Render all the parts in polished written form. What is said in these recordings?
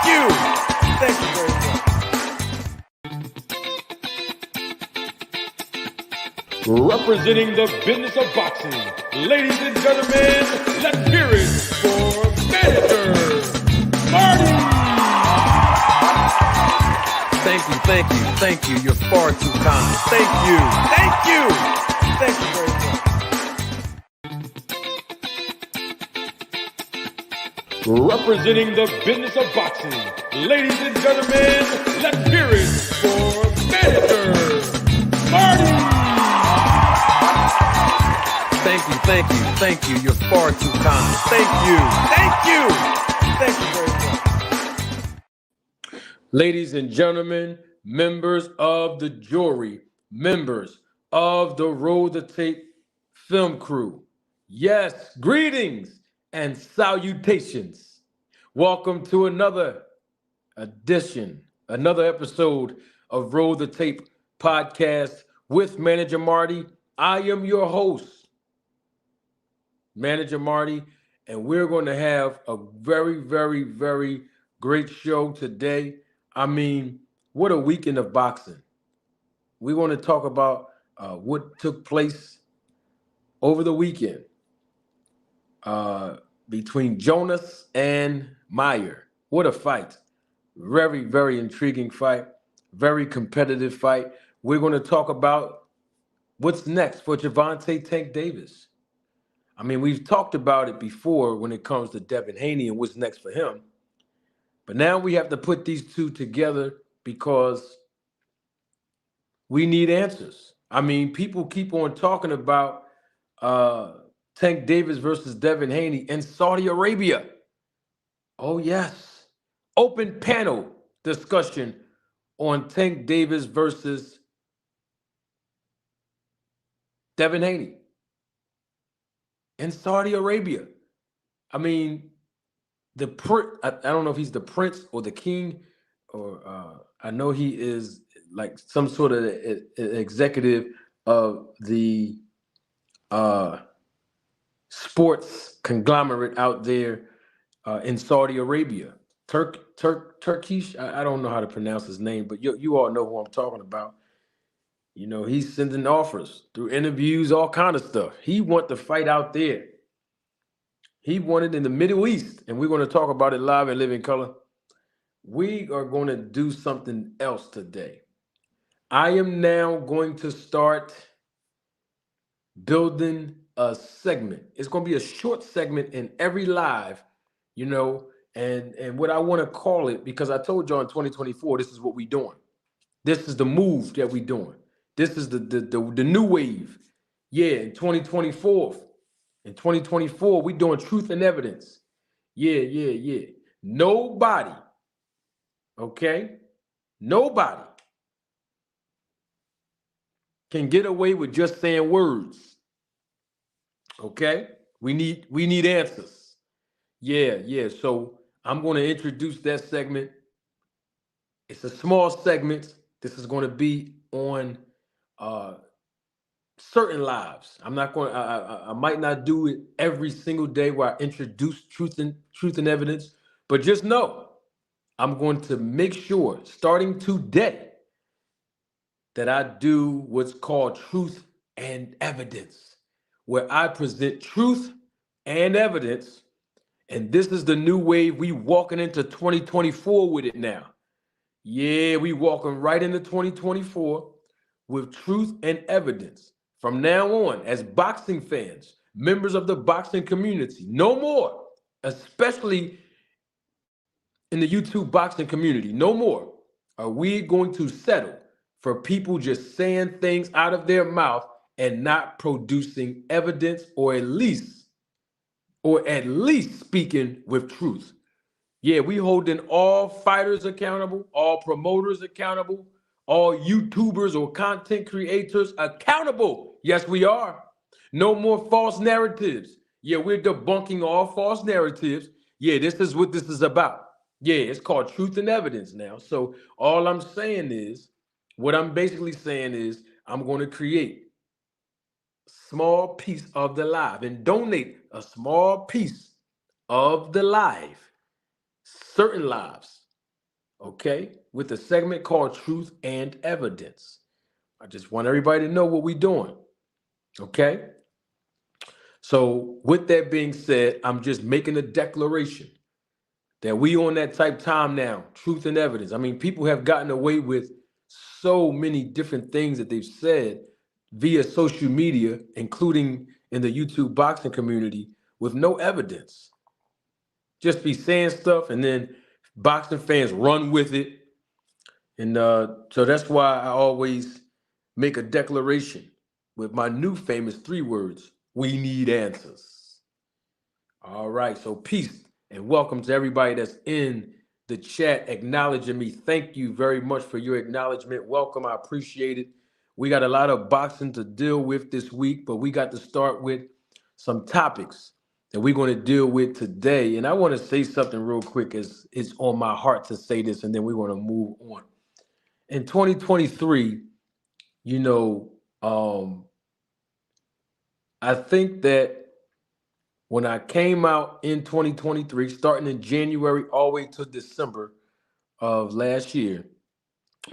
you. Thank you very much. Representing the business of boxing, ladies and gentlemen, let's hear it for Manager Marty. Thank you. You're far too kind. Thank you. Thank you very much. Representing the business of boxing, ladies and gentlemen, let's hear it for Manager Marty. Thank you. You're far too kind. Thank you. Thank you very much. Ladies and gentlemen, members of the jury, members of the Roll the Tape film crew, yes, greetings and salutations. Welcome to another edition, another episode of Roll the Tape podcast with Manager Marty. I am your host, Manager Marty, and we're going to have a very, very, very great show today. I mean, what a weekend of boxing. We want to talk about what took place over the weekend between Jonas and Meyer. What a fight. Very, very intriguing fight. Very competitive fight. We're going to talk about what's next for Gervonta Tank Davis. I mean, we've talked about it before when it comes to Devin Haney and what's next for him. But now we have to put these two together because we need answers. I mean, people keep on talking about Tank Davis versus Devin Haney in Saudi Arabia. Oh, yes. Open panel discussion on Tank Davis versus Devin Haney in Saudi Arabia. I mean, I don't know if he's the prince or the king, or I know he is like some sort of executive of the sports conglomerate out there in Saudi Arabia. Turkish, I don't know how to pronounce his name, but you all know who I'm talking about. You know, he's sending offers through interviews, all kind of stuff. He want to fight out there. He wanted in the Middle East, and we're going to talk about it live and live in color. We are going to do something else today. I am now going to start building a segment. It's going to be a short segment in every live, you know, and what I want to call it, because I told y'all in 2024, this is what we're doing. This is the move that we're doing. This is the new wave. Yeah, in 2024. In 2024, we're doing truth and evidence. Yeah. Nobody, okay? Nobody can get away with just saying words. Okay? We need answers. Yeah. So I'm going to introduce that segment. It's a small segment. This is going to be on certain lives. I'm not going. I might not do it every single day where I introduce truth and evidence, but just know I'm going to make sure, starting today, that I do what's called truth and evidence, where I present truth and evidence, and this is the new wave. We walking into 2024 with it now. Yeah, we walking right into 2024 with truth and evidence. From now on, as boxing fans, members of the boxing community, no more, especially in the YouTube boxing community, no more are we going to settle for people just saying things out of their mouth and not producing evidence, or at least speaking with truth. Yeah, we holding all fighters accountable, all promoters accountable, all YouTubers or content creators accountable. Yes, we are. No more false narratives. Yeah, we're debunking all false narratives. Yeah, this is what this is about. Yeah, it's called truth and evidence now. So all I'm saying is, what I'm basically saying is, I'm going to create a small piece of the live and donate a small piece of the live, certain lives, okay, with a segment called Truth and Evidence. I just want everybody to know what we're doing, okay? So, with that being said, I'm just making a declaration that we on that type time now, truth and evidence. I mean, people have gotten away with so many different things that they've said via social media, including in the YouTube boxing community, with no evidence. Just be saying stuff and then boxing fans run with it. And so that's why I always make a declaration with my new famous three words: we need answers. All right, so peace and welcome to everybody that's in the chat acknowledging me. Thank you very much for your acknowledgement. Welcome, I appreciate it. We got a lot of boxing to deal with this week, but we got to start with some topics that we're going to deal with today. And I want to say something real quick as it's on my heart to say this, and then we want to move on. In 2023, you know, I think that when I came out in 2023, starting in January all the way to December of last year,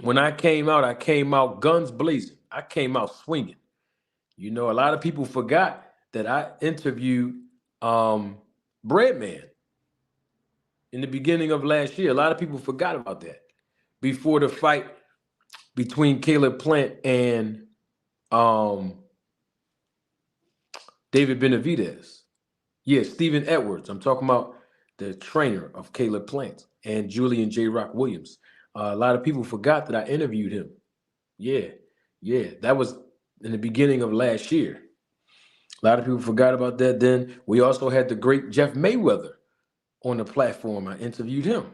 when I came out guns blazing. I came out swinging. You know, a lot of people forgot that I interviewed Breadman in the beginning of last year. A lot of people forgot about that before the fight between Caleb Plant and um, David Benavidez. Yeah, Stephen Edwards. I'm talking about the trainer of Caleb Plant and Julian J. Rock Williams. A lot of people forgot that I interviewed him. Yeah, yeah, that was in the beginning of last year. A lot of people forgot about that. Then we also had the great Jeff Mayweather on the platform. I interviewed him.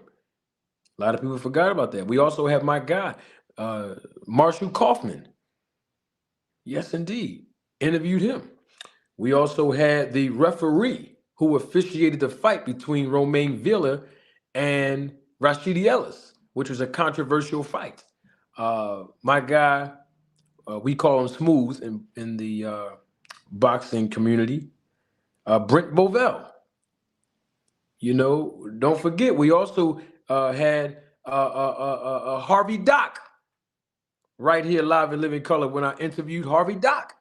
A lot of people forgot about that. We also have my guy, Marshall Kaufman. Yes, indeed. Interviewed him. We also had the referee who officiated the fight between Romain Villa and Rashidi Ellis, which was a controversial fight. My guy, we call him Smooth in the boxing community, Brent Bovell. You know, don't forget, we also had Harvey Dock right here live in living color when I interviewed Harvey Dock,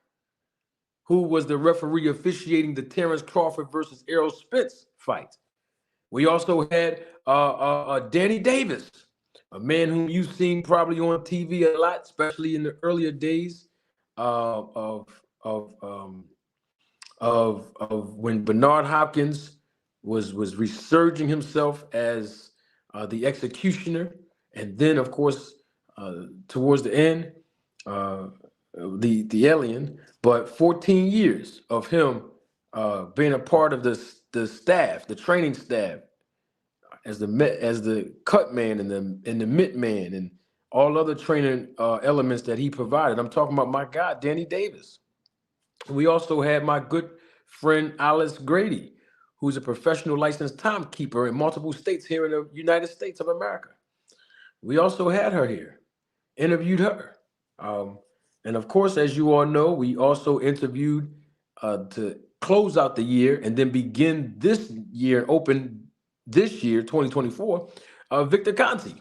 who was the referee officiating the Terrence Crawford versus Errol Spence fight. We also had Danny Davis, a man whom you've seen probably on TV a lot, especially in the earlier days uh, of of um, of when Bernard Hopkins was resurging himself as the executioner, and then of course towards the end, uh, the alien. But 14 years of him being a part of the staff, the training staff, as the cut man and the mitt man and all other training elements that he provided. I'm talking about my guy Danny Davis. We also had my good friend Alice Grady, who's a professional licensed timekeeper in multiple states here in the United States of America. We also had her here, interviewed her. Um, and of course, as you all know, we also interviewed to close out the year and then begin this year, open this year, 2024, Victor Conti.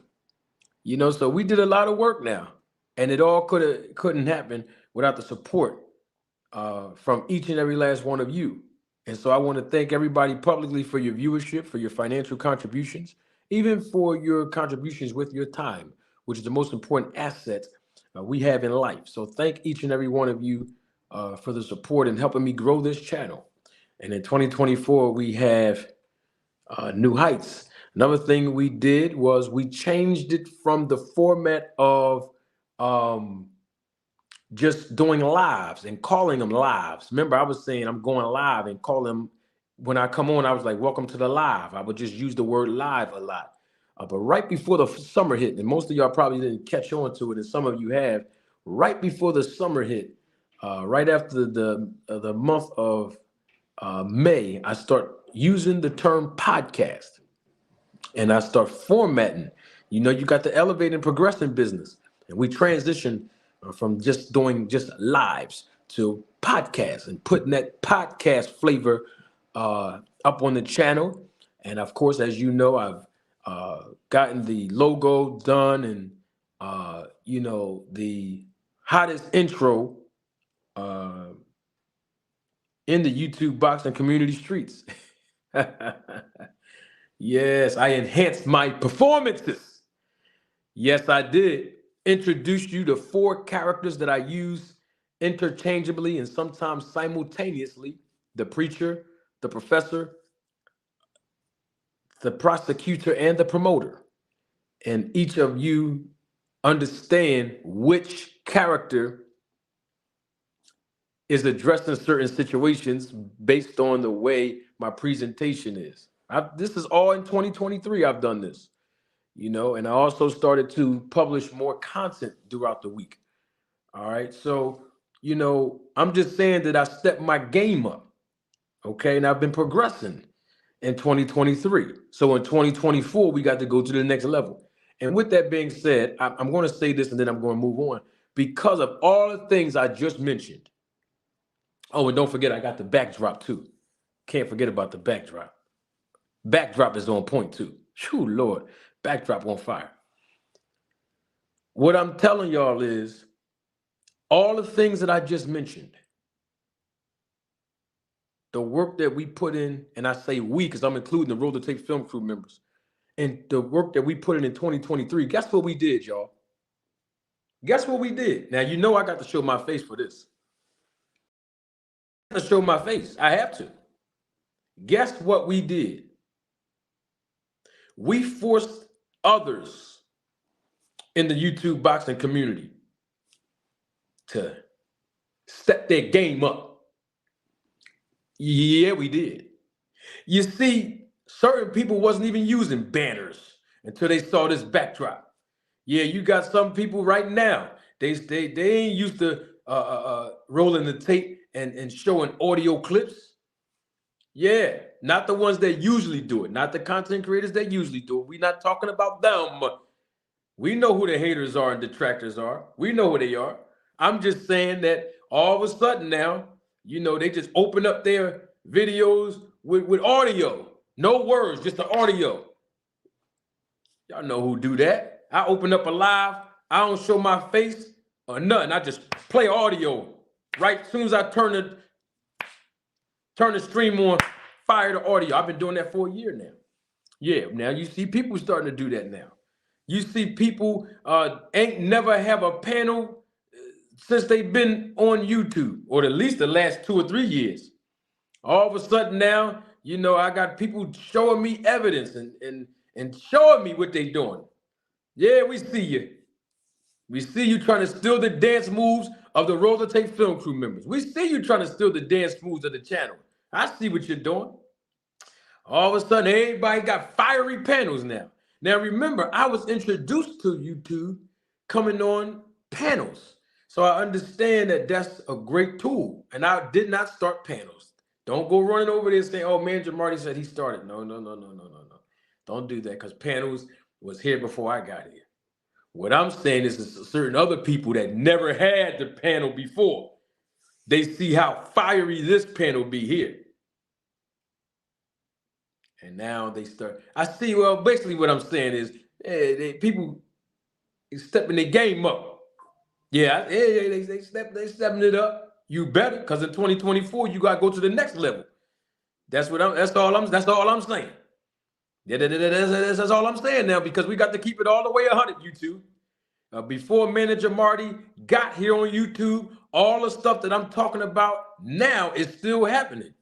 You know, so we did a lot of work now, and it all couldn't happen without the support from each and every last one of you. And so I want to thank everybody publicly for your viewership, for your financial contributions, even for your contributions with your time, which is the most important asset we have in life. So thank each and every one of you for the support and helping me grow this channel. And in 2024, we have new heights. Another thing we did was we changed it from the format of um, just doing lives and calling them lives. Remember, I was saying I'm going live and call them when I come on. I was like, "Welcome to the live." I would just use the word live a lot. But right before the summer hit, and most of y'all probably didn't catch on to it, and some of you have. Right before the summer hit, right after the month of May, I start using the term podcast, and I start formatting. You know, you got the elevate and progressing business, and we transition from just doing just lives to podcasts and putting that podcast flavor up on the channel. And of course, as you know, I've gotten the logo done and the hottest intro uh, in the YouTube boxing community streets. Yes, I enhanced my performances. Yes, I did. Introduce you to 4 characters that I use interchangeably and sometimes simultaneously: the preacher, the professor, the prosecutor, and the promoter. And each of you understand which character is addressed in certain situations based on the way my presentation is. This is all in 2023. I've done this, and I also started to publish more content throughout the week. All right. So, I'm just saying that I stepped my game up. Okay. And I've been progressing in 2023. So in 2024, we got to go to the next level. And with that being said, I'm going to say this and then I'm going to move on. Because of all the things I just mentioned. Oh, and don't forget, I got the backdrop too. Can't forget about the backdrop. Backdrop is on point too. Phew, Lord. Backdrop on fire. What I'm telling y'all is all the things that I just mentioned, the work that we put in, and I say we because I'm including the Roll the Tape film crew members, and the work that we put in 2023, guess what we did, y'all? Guess what we did? Now, I got to show my face for this. I got to show my face. I have to. Guess what we did? We forced others in the YouTube boxing community to step their game up. Yeah, we did. You see, certain people wasn't even using banners until they saw this backdrop. Yeah, you got some people right now. They ain't used to rolling the tape and showing audio clips. Yeah, not the ones that usually do it, not the content creators that usually do it. We're not talking about them. We know who the haters are and detractors are. We know who they are. I'm just saying that all of a sudden now, they just open up their videos with audio. No words, just the audio. Y'all know who do that. I open up a live. I don't show my face or nothing. I just play audio. Right as soon as I turn the stream on, fire the audio. I've been doing that for a year now. Yeah, now you see people starting to do that now. You see people ain't never have a panel since they've been on YouTube, or at least the last 2 or 3 years. All of a sudden now, I got people showing me evidence and showing me what they doing. Yeah, we see you. We see you trying to steal the dance moves of the Roll the Tape film crew members. We see you trying to steal the dance moves of the channel. I see what you're doing. All of a sudden, everybody got fiery panels now. Now, remember, I was introduced to YouTube coming on panels. So I understand that that's a great tool. And I did not start panels. Don't go running over there saying, oh, Manager Marty said he started. No. Don't do that, because panels was here before I got here. What I'm saying is certain other people that never had the panel before, they see how fiery this panel be here. And now they start. I see. Well, basically, what I'm saying is, people stepping their game up. Yeah, they stepping it up. You better, because in 2024 you gotta go to the next level. That's all I'm saying. That's all I'm saying now, because we got to keep it all the way 100. YouTube. Before Manager Marty got here on YouTube, all the stuff that I'm talking about now is still happening.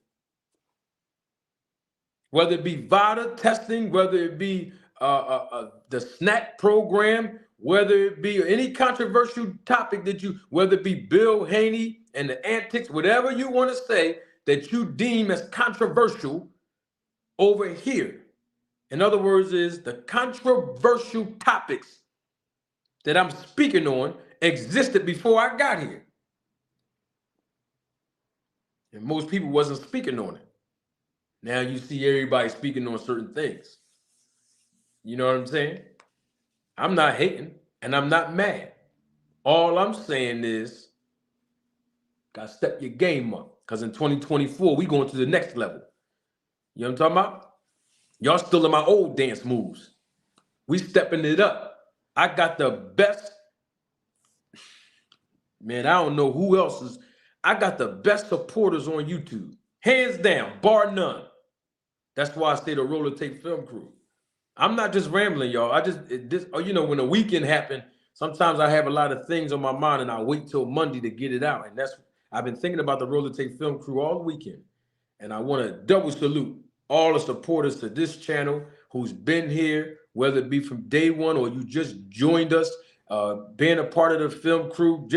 Whether it be VADA testing, whether it be the snack program, whether it be any controversial topic whether it be Bill Haney and the antics, whatever you want to say that you deem as controversial over here. In other words, is the controversial topics that I'm speaking on existed before I got here. And most people wasn't speaking on it. Now you see everybody speaking on certain things. You know what I'm saying? I'm not hating and I'm not mad. All I'm saying is, gotta step your game up, because in 2024, we going to the next level. You know what I'm talking about? Y'all still in my old dance moves. We stepping it up. I got the best, man, I don't know who else is. I got the best supporters on YouTube. Hands down, bar none. That's why I say the Roller Tape Film Crew. I'm not just rambling, y'all. When a weekend happened, sometimes I have a lot of things on my mind and I wait till Monday to get it out. And I've been thinking about the Roller Tape Film Crew all weekend. And I want to double salute all the supporters to this channel who's been here, whether it be from day one or you just joined us, being a part of the film crew.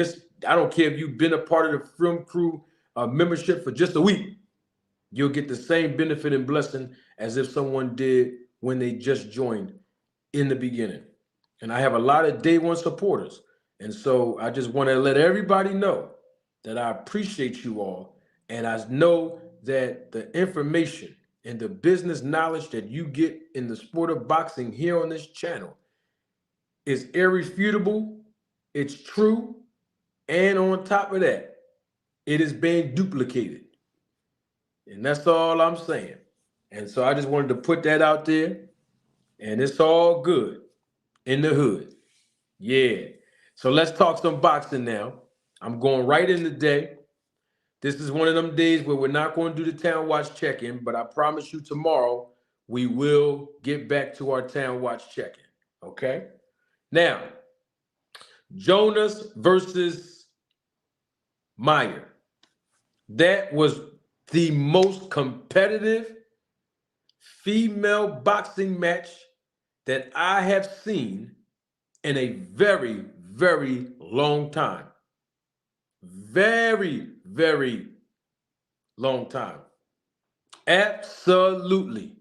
I don't care if you've been a part of the film crew membership for just a week. You'll get the same benefit and blessing as if someone did when they just joined in the beginning. And I have a lot of day one supporters. And so I just want to let everybody know that I appreciate you all. And I know that the information and the business knowledge that you get in the sport of boxing here on this channel is irrefutable, it's true, and on top of that, it is being duplicated. And that's all I'm saying. And so I just wanted to put that out there. And it's all good in the hood. Yeah. So let's talk some boxing now. I'm going right in the day. This is one of them days where we're not going to do the Town Watch check-in, but I promise you tomorrow we will get back to our Town Watch check-in. Okay? Now, Jonas versus Mayer. That was the most competitive female boxing match that I have seen in a very, very long time. Very, very long time. Absolutely.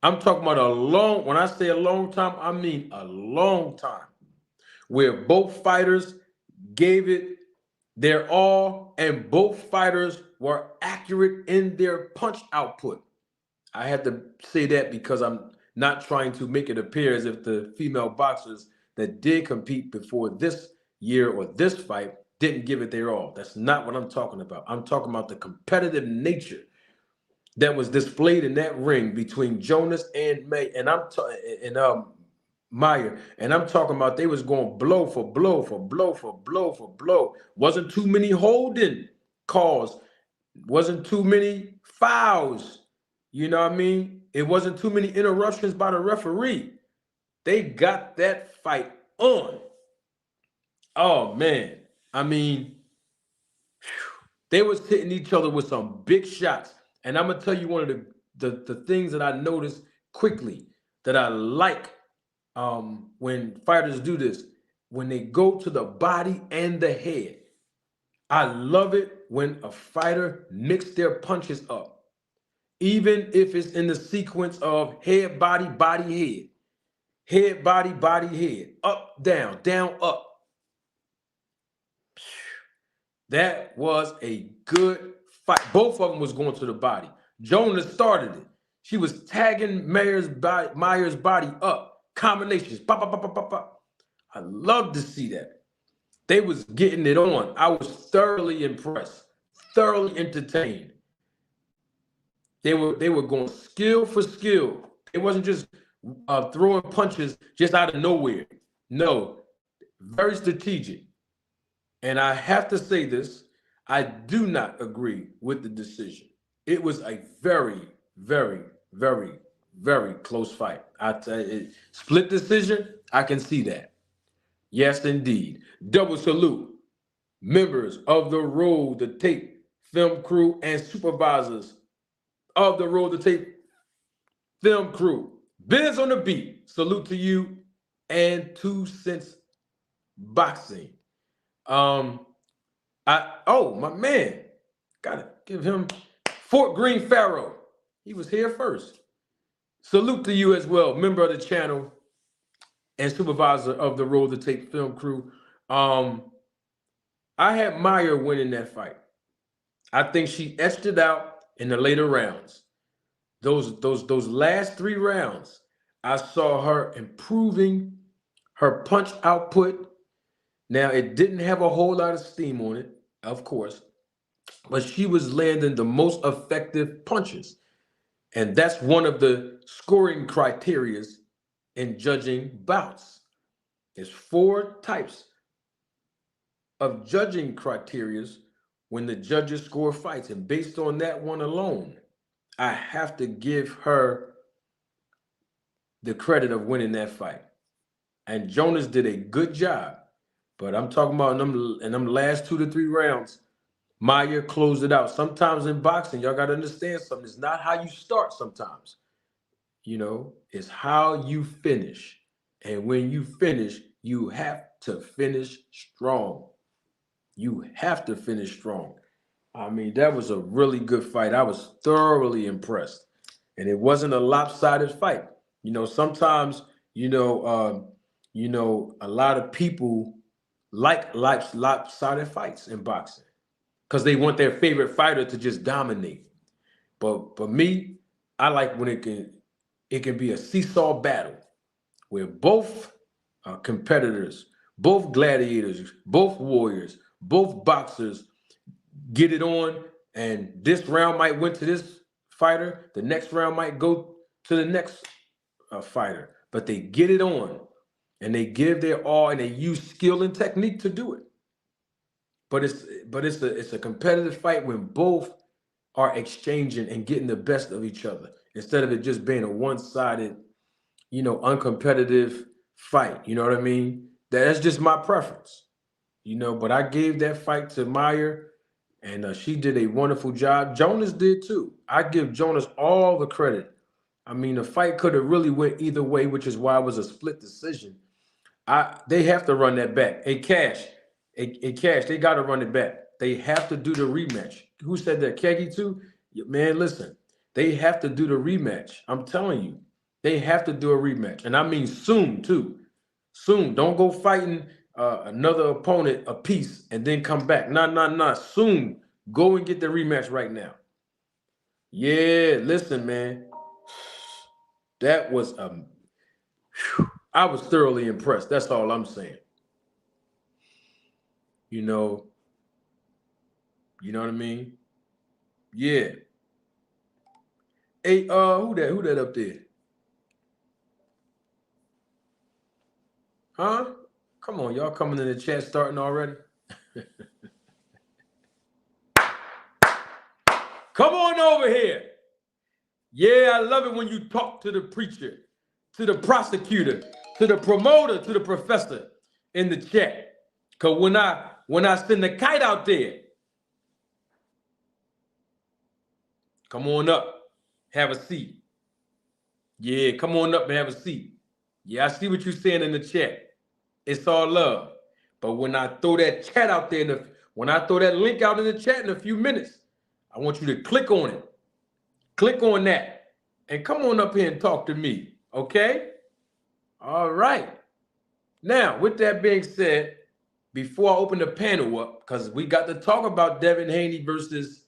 I'm talking about when I say a long time, I mean a long time, where both fighters gave it their all and both fighters were accurate in their punch output. I had to say that because I'm not trying to make it appear as if the female boxers that did compete before this year or this fight didn't give it their all. That's not what I'm talking about. I'm talking about the competitive nature that was displayed in that ring between Jonas and Mayer. And I'm talking about they was going blow for blow for blow for blow for blow. Wasn't too many holding calls. Wasn't too many fouls. You know what I mean? It wasn't too many interruptions by the referee. They got that fight on. Oh, man. I mean, they was hitting each other with some big shots. And I'm going to tell you one of the things that I noticed quickly that I like when fighters do this, when they go to the body and the head. I love it when a fighter mixes their punches up. Even if it's in the sequence of head, body, body, head, body, body, head, up, down, up. That was a good fight. Both of them was going to the body. Jonas started it. She was tagging Mayer's body up. Combinations. Pop, pop, pop, pop, pop, pop. I love to see that. They was getting it on. I was thoroughly impressed, thoroughly entertained. They were going skill for skill. It wasn't just throwing punches just out of nowhere. No, very strategic. And I have to say this, I do not agree with the decision. It was a very, very, very, very close fight. I tell you, split decision, I can see that. Yes, indeed. Double salute, members of the Roll the Tape film crew and supervisors of the Roll the Tape film crew. Biz on the beat. Salute to you and 2 Cents Boxing. My man, gotta give him Fort Greene Pharaoh. He was here first. Salute to you as well, member of the channel and supervisor of the Roll the Tape film crew. I had Mayer winning that fight. I think she etched it out in the later rounds. Those last 3 rounds, I saw her improving her punch output. Now, it didn't have a whole lot of steam on it, of course, but she was landing the most effective punches. And that's one of the scoring criterias in judging bouts. There's 4 types of judging criterias when the judges score fights. And based on that one alone, I have to give her the credit of winning that fight. And Jonas did a good job. But I'm talking about in them last 2 to 3 rounds, Maya closed it out. Sometimes in boxing, y'all got to understand something. It's not how you start sometimes. It's how you finish. And when you finish, you have to finish strong. You have to finish strong. I mean, that was a really good fight. I was thoroughly impressed. And it wasn't a lopsided fight. Sometimes, a lot of people like lopsided fights in boxing because they want their favorite fighter to just dominate. But me, I like when it can be a seesaw battle where both competitors, both gladiators, both warriors, both boxers get it on, and this round might went to this fighter, the next round might go to the next fighter, but they get it on, and they give their all, and they use skill and technique to do it. But it's a competitive fight when both are exchanging and getting the best of each other instead of it just being a one-sided, uncompetitive fight. You know what I mean? That's just my preference. But I gave that fight to Meyer, and she did a wonderful job. Jonas did too. I give Jonas all the credit. I mean, the fight could have really went either way, which is why it was a split decision. They have to run that back. Cash, they got to run it back. They have to do the rematch. Who said that? Keggy too? Man, listen, they have to do the rematch. I'm telling you, they have to do a rematch, and I mean soon too. Soon. Don't go fighting another opponent a piece and then come back. Nah. Soon. Go and get the rematch right now. Yeah, listen, man. That was I was thoroughly impressed. That's all I'm saying. You know what I mean? Yeah. Hey, who that up there? Huh? Come on, y'all coming in the chat starting already? Come on over here. Yeah, I love it when you talk to the preacher, to the prosecutor, to the promoter, to the professor in the chat. Cause when I send the kite out there, come on up, have a seat. Yeah, come on up and have a seat. Yeah, I see what you're saying in the chat. It's all love. But when I throw that chat out there, when I throw that link out in the chat in a few minutes, I want you to click on it. Click on that and come on up here and talk to me, okay? All right. Now, with that being said, before I open the panel up, because we got to talk about Devin Haney versus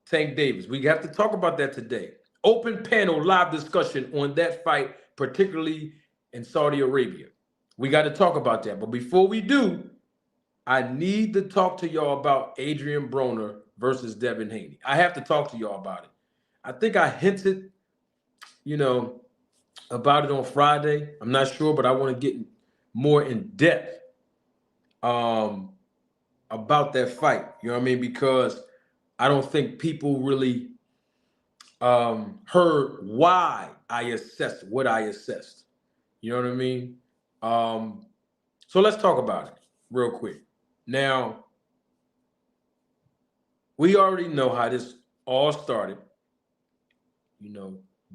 Tank Davis. We have to talk about that today. Open panel live discussion on that fight, particularly in Saudi Arabia. We got to talk about that. But before we do, I need to talk to y'all about Adrian Broner versus Devin Haney. I have to talk to y'all about it. I think I hinted, about it on Friday. I'm not sure, but I want to get more in depth about that fight. You know what I mean? Because I don't think people really heard why I assessed what I assessed. You know what I mean? So let's talk about it real quick. Now, we already know how this all started.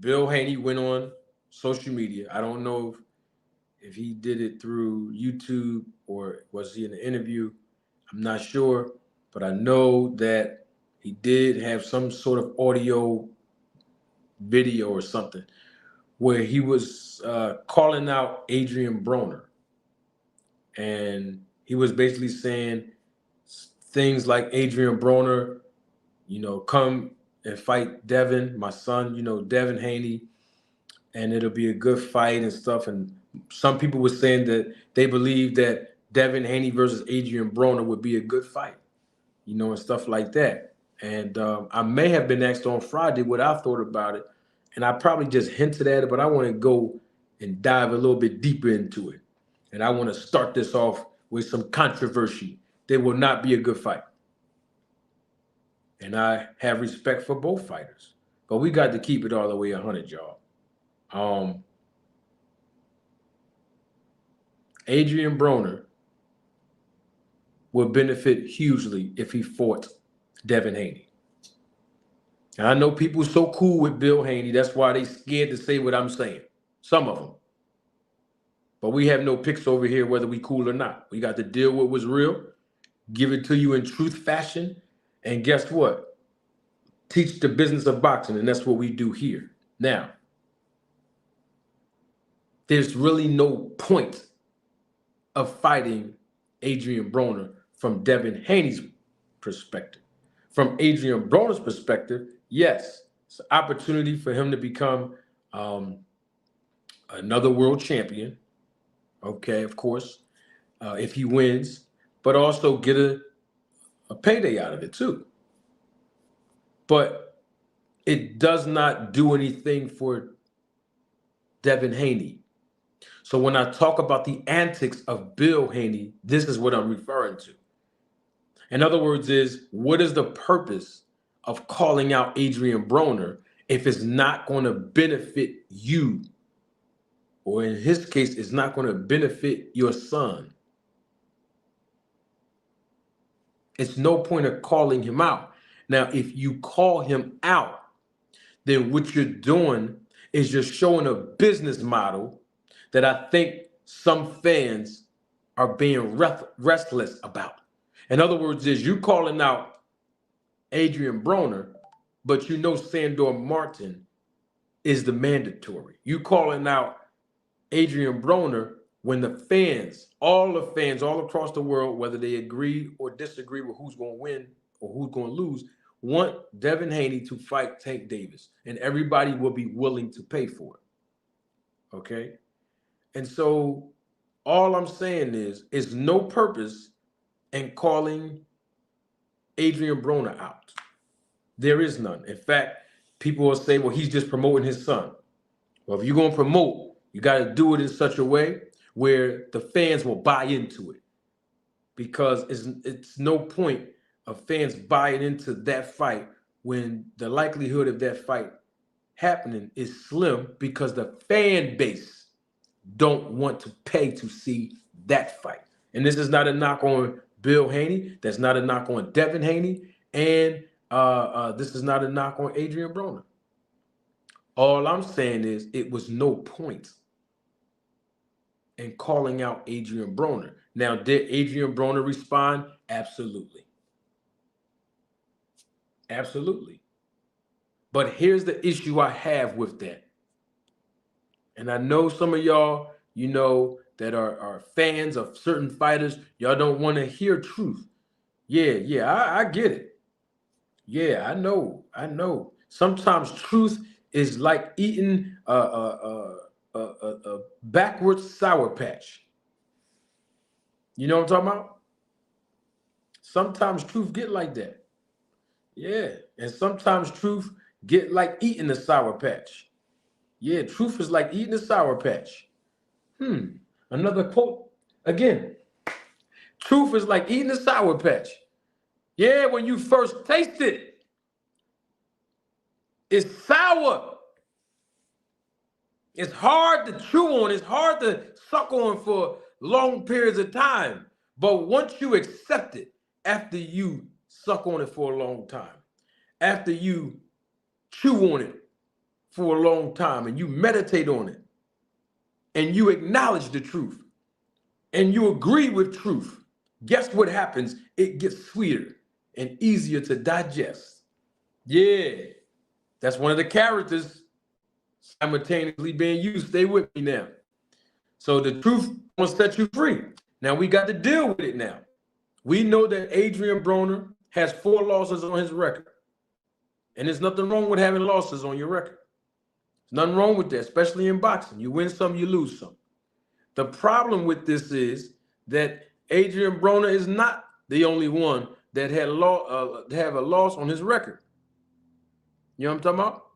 Bill Haney went on social media. I don't know if he did it through YouTube or was he in an interview. I'm not sure, but I know that he did have some sort of audio video or something where he was calling out Adrian Broner. And he was basically saying things like, Adrian Broner, come and fight Devin, my son, Devin Haney, and it'll be a good fight and stuff. And some people were saying that they believe that Devin Haney versus Adrian Broner would be a good fight, and stuff like that. And I may have been asked on Friday what I thought about it, and I probably just hinted at it, but I want to go and dive a little bit deeper into it. And I want to start this off with some controversy. There will not be a good fight. And I have respect for both fighters. But we got to keep it all the way 100, y'all. Adrian Broner would benefit hugely if he fought Devin Haney. And I know people so cool with Bill Haney, that's why they scared to say what I'm saying. Some of them. But we have no picks over here whether we cool or not. We got to deal with what's real, give it to you in truth fashion, and guess what? Teach the business of boxing, and that's what we do here. Now, there's really no point of fighting Adrian Broner from Devin Haney's perspective. From Adrian Broner's perspective, yes, it's an opportunity for him to become another world champion. Okay, of course, if he wins, but also get a payday out of it too. But it does not do anything for Devin Haney. So when I talk about the antics of Bill Haney, this is what I'm referring to. In other words, what is the purpose of calling out Adrian Broner if it's not going to benefit you? Or in his case, it's not going to benefit your son. It's no point of calling him out. Now, if you call him out, then what you're doing is just showing a business model that I think some fans are being restless about. In other words, you calling out Adrian Broner, but you know Sandor Martin is the mandatory. You calling out Adrian Broner when the fans, all the fans all across the world, whether they agree or disagree with who's going to win or who's going to lose, want Devin Haney to fight Tank Davis, and everybody will be willing to pay for it. Okay? And so all I'm saying is no purpose in calling Adrian Broner out. There is none. In fact, people will say, well, he's just promoting his son. Well, if you're going to promote, you got to do it in such a way where the fans will buy into it, because it's no point of fans buying into that fight when the likelihood of that fight happening is slim, because the fan base don't want to pay to see that fight. And this is not a knock on Bill Haney. That's not a knock on Devin Haney. And this is not a knock on Adrian Broner. All I'm saying is it was no point in calling out Adrian Broner. Now, did Adrian Broner respond? Absolutely. Absolutely. But here's the issue I have with that. And I know some of y'all, that are fans of certain fighters, y'all don't want to hear truth. I get it. Yeah, I know. Sometimes truth is like eating a backwards Sour Patch. You know what I'm talking about? Sometimes truth get like that. Yeah, and sometimes truth get like eating a Sour Patch. Yeah, truth is like eating a Sour Patch. Another quote again. Truth is like eating a Sour Patch. Yeah, when you first taste it, it's sour. It's hard to chew on. It's hard to suck on for long periods of time. But once you accept it, after you suck on it for a long time, after you chew on it for a long time, and you meditate on it, and you acknowledge the truth, and you agree with truth, guess what happens? It gets sweeter and easier to digest. Yeah, that's one of the characters simultaneously being used. Stay with me now. So the truth will set you free. Now we got to deal with it now. We know that Adrian Broner has 4 losses on his record. And there's nothing wrong with having losses on your record. There's nothing wrong with that, especially in boxing. You win some, you lose some. The problem with this is that Adrian Broner is not the only one that had have a loss on his record. You know what I'm talking about?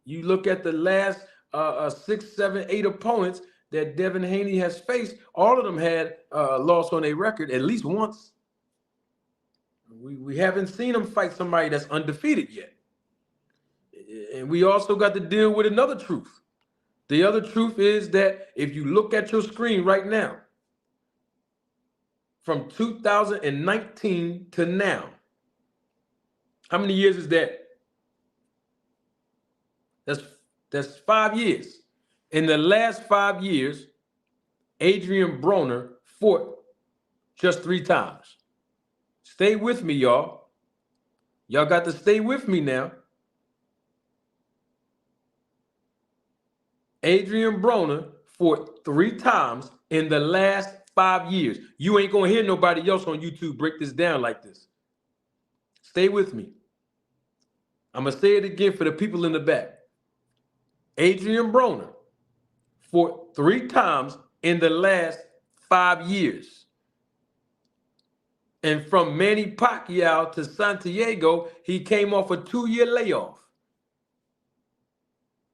You look at the last 6, 7, 8 opponents that Devin Haney has faced. All of them had loss on their record at least once. We haven't seen him fight somebody that's undefeated yet. And we also got to deal with another truth. The other truth is that if you look at your screen right now, from 2019 to now, how many years is that? That's 5 years. In the last 5 years, Adrian Broner fought just 3 times. Stay with me, y'all. Y'all got to stay with me now. Adrian Broner fought 3 times in the last 5 years. You ain't gonna hear nobody else on YouTube break this down like this. Stay with me. I'm gonna say it again for the people in the back. Adrian Broner fought 3 times in the last 5 years. And from Manny Pacquiao to Santiago, he came off a 2-year layoff.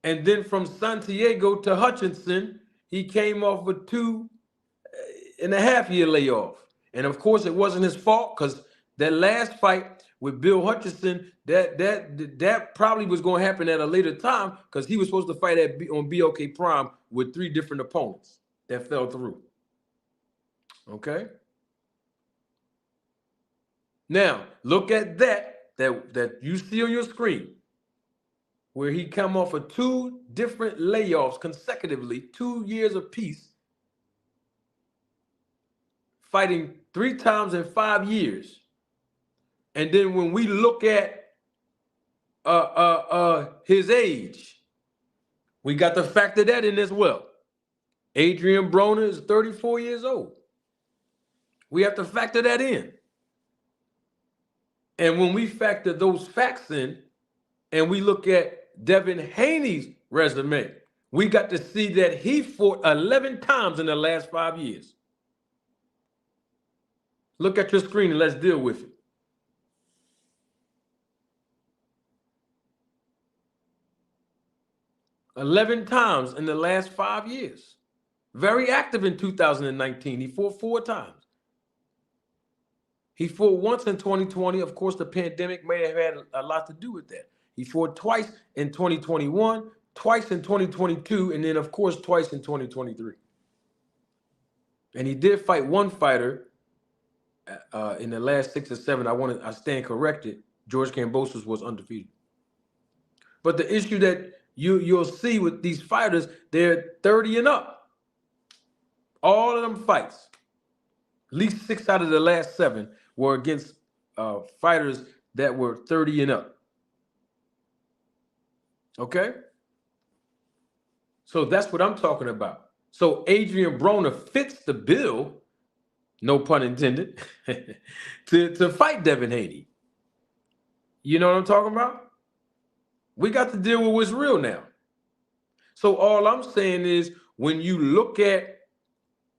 And then from Santiago to Hutchinson, he came off a 2.5-year layoff. And of course, it wasn't his fault, because that last fight with Bill Hutchinson, that probably was going to happen at a later time, because he was supposed to fight on BOK Prime with 3 different opponents that fell through. Okay? Now, look at that you see on your screen, where he come off of 2 different layoffs consecutively, 2 years apiece, fighting 3 times in 5 years. And then when we look at his age, we got to factor that in as well. Adrian Broner is 34 years old. We have to factor that in. And when we factor those facts in, and we look at Devin Haney's resume, we got to see that he fought 11 times in the last 5 years. Look at your screen and let's deal with it. 11 times in the last 5 years. Very active in 2019. He fought 4 times. He fought once in 2020. Of course, the pandemic may have had a lot to do with that. He fought twice in 2021, twice in 2022, and then, of course, twice in 2023. And he did fight one fighter in the last 6 or 7. I stand corrected. George Kambosos was undefeated. But the issue that you'll see with these fighters, they're 30 and up. All of them fights, at least 6 out of the last 7 were against fighters that were 30 and up. Okay? So that's what I'm talking about. So Adrian Broner fits the bill, no pun intended, to fight Devin Haney. You know what I'm talking about? We got to deal with what's real now. So all I'm saying is, when you look at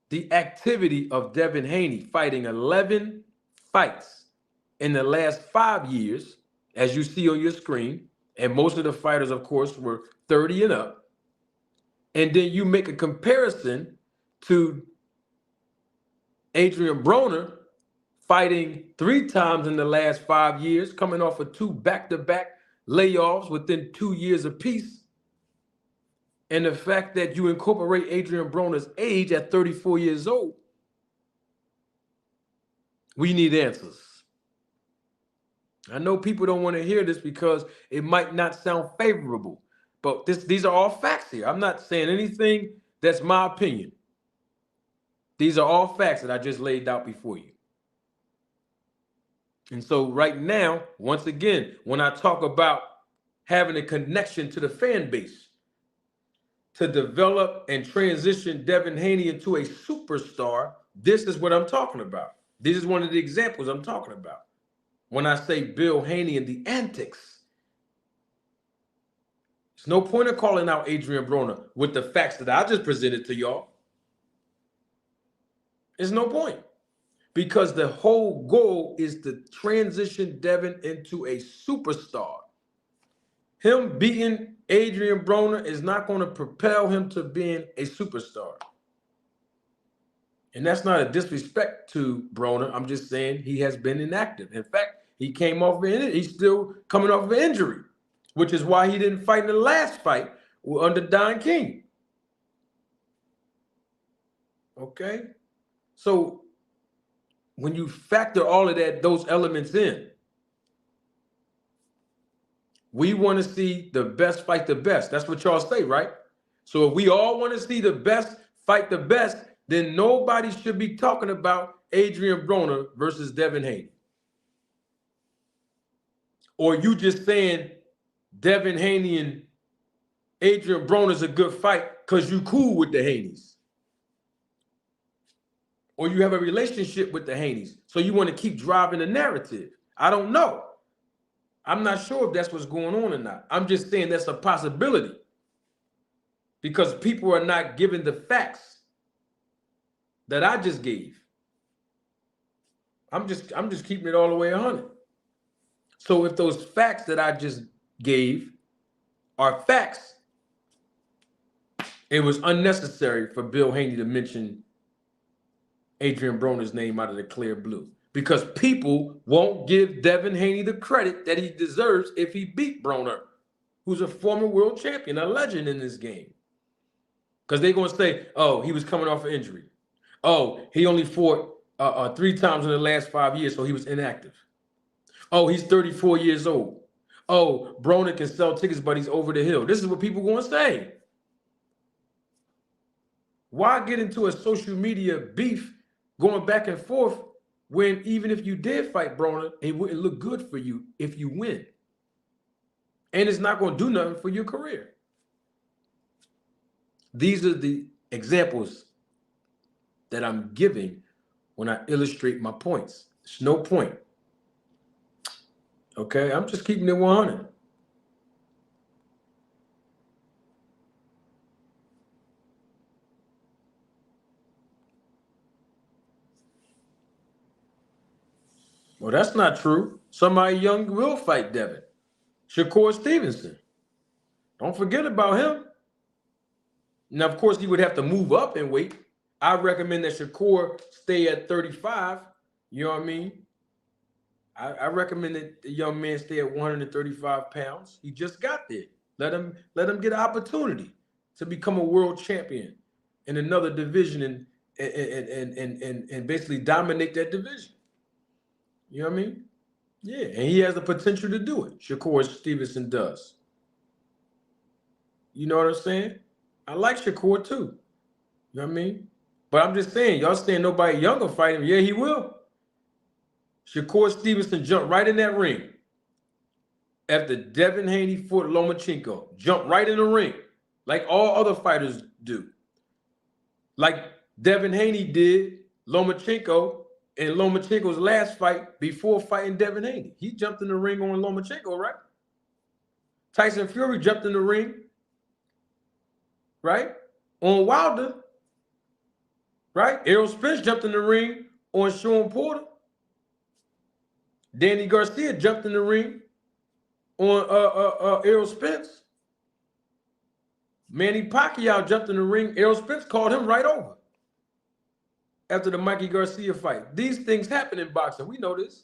the activity of Devin Haney fighting 11 fights in the last 5 years, as you see on your screen, and most of the fighters, of course, were 30 and up, and then you make a comparison to Adrian Broner fighting 3 times in the last 5 years, coming off of 2 back-to-back layoffs within 2 years apiece, and the fact that you incorporate Adrian Broner's age at 34 years old, we need answers. I know people don't want to hear this because it might not sound favorable, but these are all facts here. I'm not saying anything that's my opinion. These are all facts that I just laid out before you. And so right now, once again, when I talk about having a connection to the fan base to develop and transition Devin Haney into a superstar, this is what I'm talking about. This is one of the examples I'm talking about. When I say Bill Haney and the antics, there's no point in calling out Adrian Broner with the facts that I just presented to y'all. There's no point. Because the whole goal is to transition Devin into a superstar. him beating Adrian Broner is not going to propel him to being a superstar. And that's not a disrespect to Broner. I'm just saying he has been inactive. In fact, he came off of it. He's still coming off of an injury, which is why he didn't fight in the last fight under Don King. Okay? So when you factor all of those elements in, we want to see the best fight the best. That's what y'all say, right? So if we all want to see the best fight the best, then nobody should be talking about Adrian Broner versus Devin Haney. Or you just saying Devin Haney and Adrian Broner is a good fight because you cool with the Haneys. Or you have a relationship with the Haneys. So you want to keep driving the narrative. I don't know. I'm not sure if that's what's going on or not. I'm just saying that's a possibility. Because people are not giving the facts that I just gave. I'm just keeping it all the way 100. So if those facts that I just gave are facts, it was unnecessary for Bill Haney to mention Adrian Broner's name out of the clear blue. Because people won't give Devin Haney the credit that he deserves if he beat Broner, who's a former world champion, a legend in this game. Because they're going to say, oh, he was coming off an injury. Oh, he only fought 3 times in the last 5 years, so he was inactive. Oh, he's 34 years old. Oh, Broner can sell tickets, but he's over the hill. This is what people are going to say. Why get into a social media beef going back and forth when even if you did fight Broner, it wouldn't look good for you if you win? And it's not going to do nothing for your career. These are the examples that I'm giving when I illustrate my points. There's no point. Okay, I'm just keeping it 100. Well, that's not true. Somebody young will fight Devin. Shakur Stevenson. Don't forget about him. Now, of course, he would have to move up in weight. I recommend that Shakur stay at 35. You know what I mean? I recommend that the young man stay at 135 pounds. He just got there. Let him get an opportunity to become a world champion in another division and basically dominate that division. You know what I mean? Yeah, and he has the potential to do it. Shakur Stevenson does. You know what I'm saying? I like Shakur too. You know what I mean? But I'm just saying, y'all saying nobody younger fight him. Yeah, he will. Shakur Stevenson jumped right in that ring after Devin Haney fought Lomachenko. Jumped right in the ring like all other fighters do. Like Devin Haney did Lomachenko in Lomachenko's last fight before fighting Devin Haney. He jumped in the ring on Lomachenko, right? Tyson Fury jumped in the ring, right? On Wilder, right? Errol Spence jumped in the ring on Sean Porter. Danny Garcia jumped in the ring on Errol Spence. Manny Pacquiao jumped in the ring. Errol Spence called him right over after the Mikey Garcia fight. These things happen in boxing. We know this.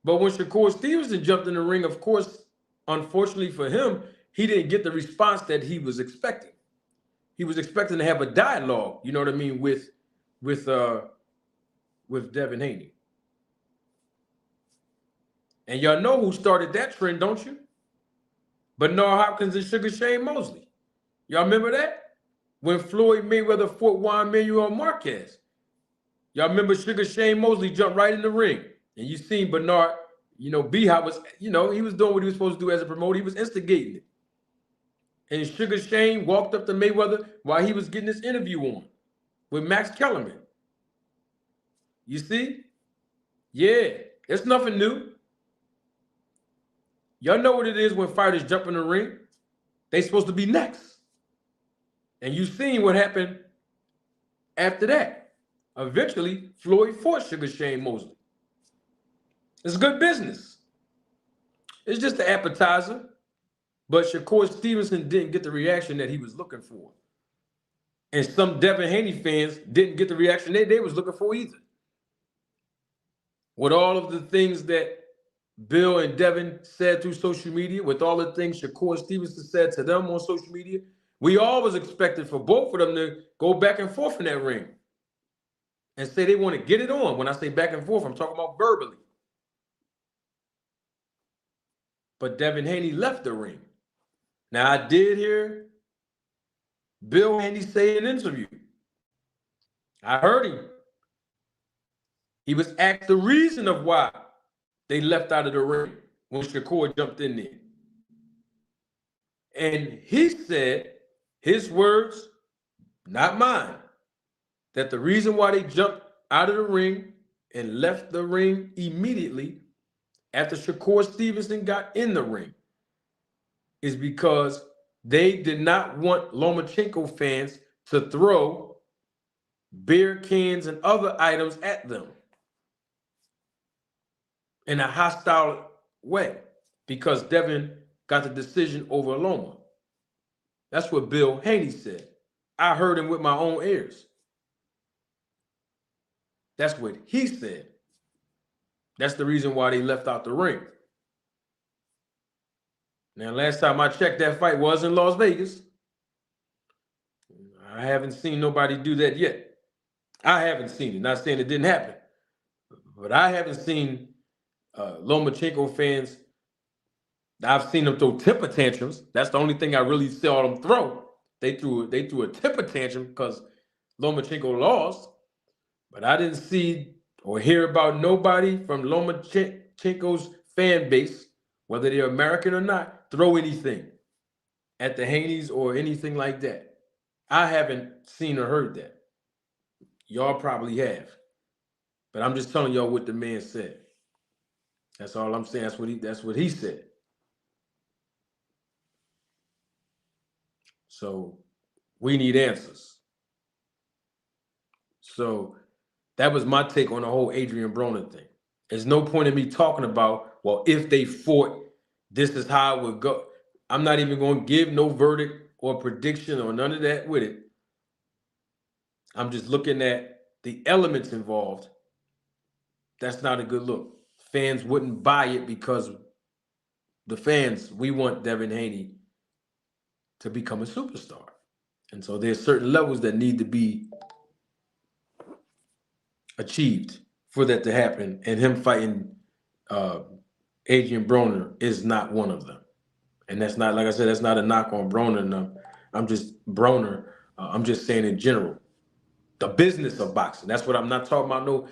But when Shakur Stevenson jumped in the ring, of course, unfortunately for him, he didn't get the response that he was expecting. He was expecting to have a dialogue, you know what I mean, with Devin Haney. And y'all know who started that trend, don't you? Bernard Hopkins and Sugar Shane Mosley. Y'all remember that? When Floyd Mayweather fought Juan Manuel Marquez. Y'all remember Sugar Shane Mosley jumped right in the ring. And you seen Bernard, B-Hop was, he was doing what he was supposed to do as a promoter. He was instigating it. And Sugar Shane walked up to Mayweather while he was getting this interview on with Max Kellerman. You see? Yeah, it's nothing new. Y'all know what it is when fighters jump in the ring. They supposed to be next. And you seen what happened after that. Eventually, Floyd fought Sugar Shane Mosley. It's good business. It's just an appetizer. But Shakur Stevenson didn't get the reaction that he was looking for. And some Devin Haney fans didn't get the reaction they was looking for either. With all of the things that Bill and Devin said through social media, with all the things Shakur Stevenson said to them on social media, we always expected for both of them to go back and forth in that ring and say they want to get it on. When I say back and forth, I'm talking about verbally. But Devin Haney left the ring. Now, I did hear Bill Haney say in an interview, I heard him. He was asked the reason of why they left out of the ring when Shakur jumped in there. And he said, his words, not mine, that the reason why they jumped out of the ring and left the ring immediately after Shakur Stevenson got in the ring is because they did not want Lomachenko fans to throw beer cans and other items at them in a hostile way because Devin got the decision over Loma. That's what Bill Haney said. I heard him with my own ears. That's what he said. That's the reason why they left out the ring. Now, last time I checked, that fight was in Las Vegas. I haven't seen nobody do that yet. I haven't seen it. Not saying it didn't happen. But I haven't seen Lomachenko fans. I've seen them throw temper tantrums. That's the only thing I really saw them throw. They threw a temper tantrum because Lomachenko lost. But I didn't see or hear about nobody from Lomachenko's fan base, whether they're American or not, throw anything at the Haneys or anything like that. I haven't seen or heard that. Y'all probably have. But I'm just telling y'all what the man said. That's all I'm saying. That's what he said. So we need answers. So that was my take on the whole Adrian Broner thing. There's no point in me talking about, well, if they fought, this is how it would go. I'm not even going to give no verdict or prediction or none of that with it. I'm just looking at the elements involved. That's not a good look. Fans wouldn't buy it because the fans, we want Devin Haney to become a superstar. And so there's certain levels that need to be achieved for that to happen. And him fighting Adrian Broner is not one of them. And that's not, like I said, that's not a knock on Broner. No. I'm just Broner. I'm just saying in general, the business of boxing. That's what I'm not talking about. No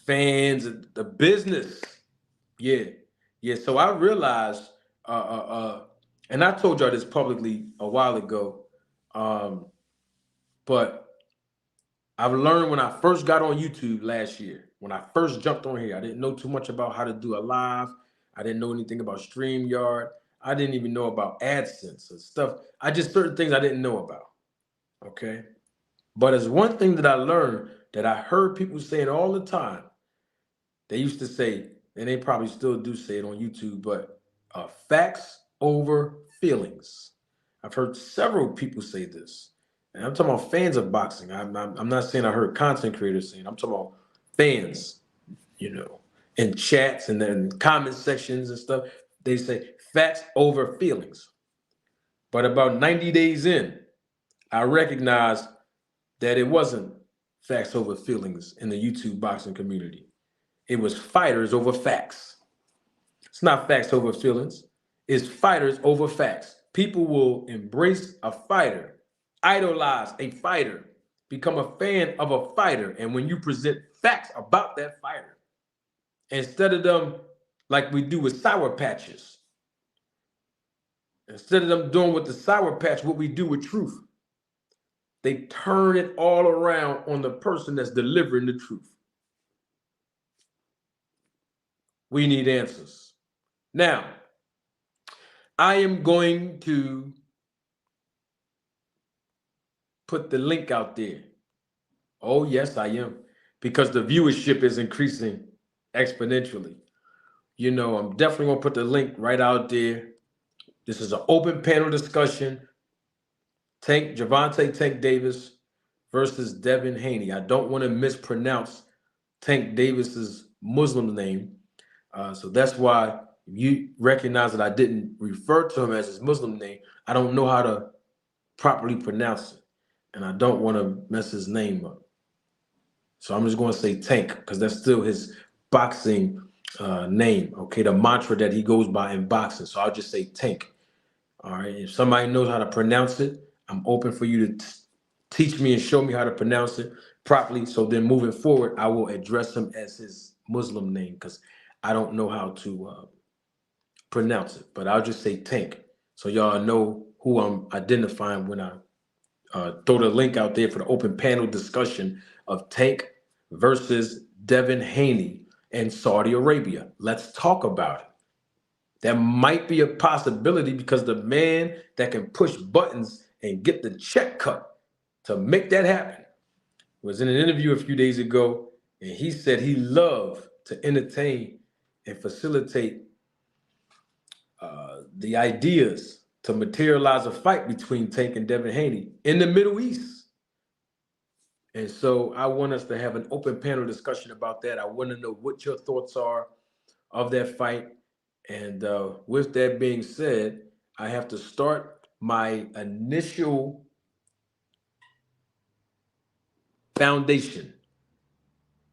fans, the business. Yeah. So I realized, and I told y'all this publicly a while ago, but I've learned when I first got on YouTube last year, when I first jumped on here, I didn't know too much about how to do a live. I didn't know anything about StreamYard. I didn't even know about AdSense and stuff. Certain things I didn't know about. Okay. But as one thing that I learned that I heard people saying all the time, they used to say, and they probably still do say it on YouTube, but facts over feelings. I've heard several people say this. And I'm talking about fans of boxing. I'm not saying I heard content creators saying. I'm talking about fans, in chats and then comment sections and stuff. They say facts over feelings. But about 90 days in, I recognized that it wasn't facts over feelings in the YouTube boxing community. It was fighters over facts. It's not facts over feelings. It's fighters over facts. People will embrace a fighter, idolize a fighter, become a fan of a fighter. And when you present facts about that fighter, instead of them, like we do with Sour Patches, instead of them doing with the Sour Patch what we do with truth, they turn it all around on the person that's delivering the truth. We need answers. Now, I am going to put the link out there. Oh, yes, I am. Because the viewership is increasing exponentially. I'm definitely going to put the link right out there. This is an open panel discussion. Gervonta Tank Davis versus Devin Haney. I don't want to mispronounce Tank Davis's Muslim name. So that's why you recognize that I didn't refer to him as his Muslim name. I don't know how to properly pronounce it. And I don't want to mess his name up. So I'm just going to say Tank because that's still his boxing name. Okay, the mantra that he goes by in boxing. So I'll just say Tank. All right. If somebody knows how to pronounce it, I'm open for you to teach me and show me how to pronounce it properly. So then moving forward, I will address him as his Muslim name because I don't know how to pronounce it. But I'll just say Tank. So y'all know who I'm identifying when I throw the link out there for the open panel discussion of Tank versus Devin Haney in Saudi Arabia. Let's talk about it. That might be a possibility because the man that can push buttons and get the check cut to make that happen was in an interview a few days ago, and he said he loved to entertain and facilitate the ideas to materialize a fight between Tank and Devin Haney in the Middle East. And so I want us to have an open panel discussion about that. I want to know what your thoughts are of that fight. And with that being said, I have to start my initial foundation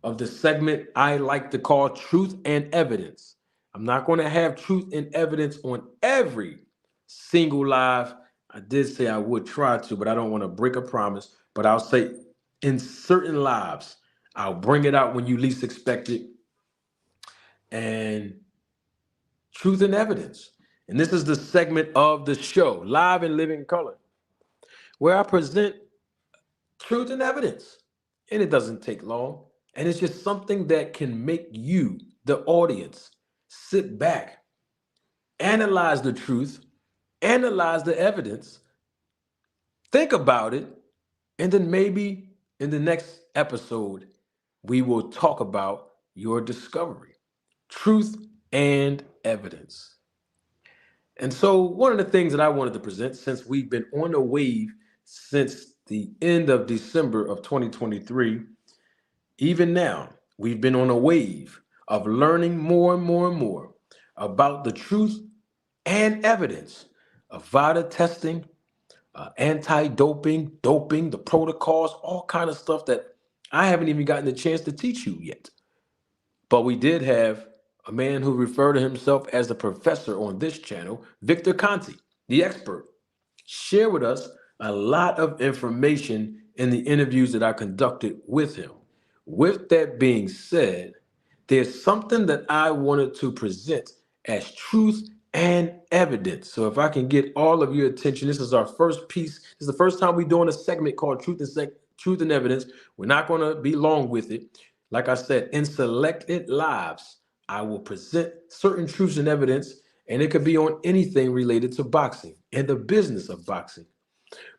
of the segment I like to call Truth and Evidence. I'm not going to have truth and evidence on every single live. I did say I would try to, but I don't want to break a promise. But I'll say in certain lives, I'll bring it out when you least expect it. And truth and evidence. And this is the segment of the show, Live and Living Color, where I present truth and evidence. And it doesn't take long. And it's just something that can make you, the audience, sit back, analyze the truth, analyze the evidence, think about it, and then maybe in the next episode, we will talk about your discovery. Truth and evidence. And so, one of the things that I wanted to present, since we've been on a wave since the end of December of 2023, even now, we've been on a wave of learning more and more and more about the truth and evidence of VADA testing, anti-doping, doping, the protocols, all kind of stuff that I haven't even gotten the chance to teach you yet. But we did have a man who referred to himself as the professor on this channel, Victor Conti, the expert, share with us a lot of information in the interviews that I conducted with him. With that being said, there's something that I wanted to present as truth and evidence. So if I can get all of your attention, this is our first piece. This is the first time we're doing a segment called Truth and Evidence. We're not going to be long with it. Like I said, in selected lives, I will present certain truths and evidence, and it could be on anything related to boxing and the business of boxing.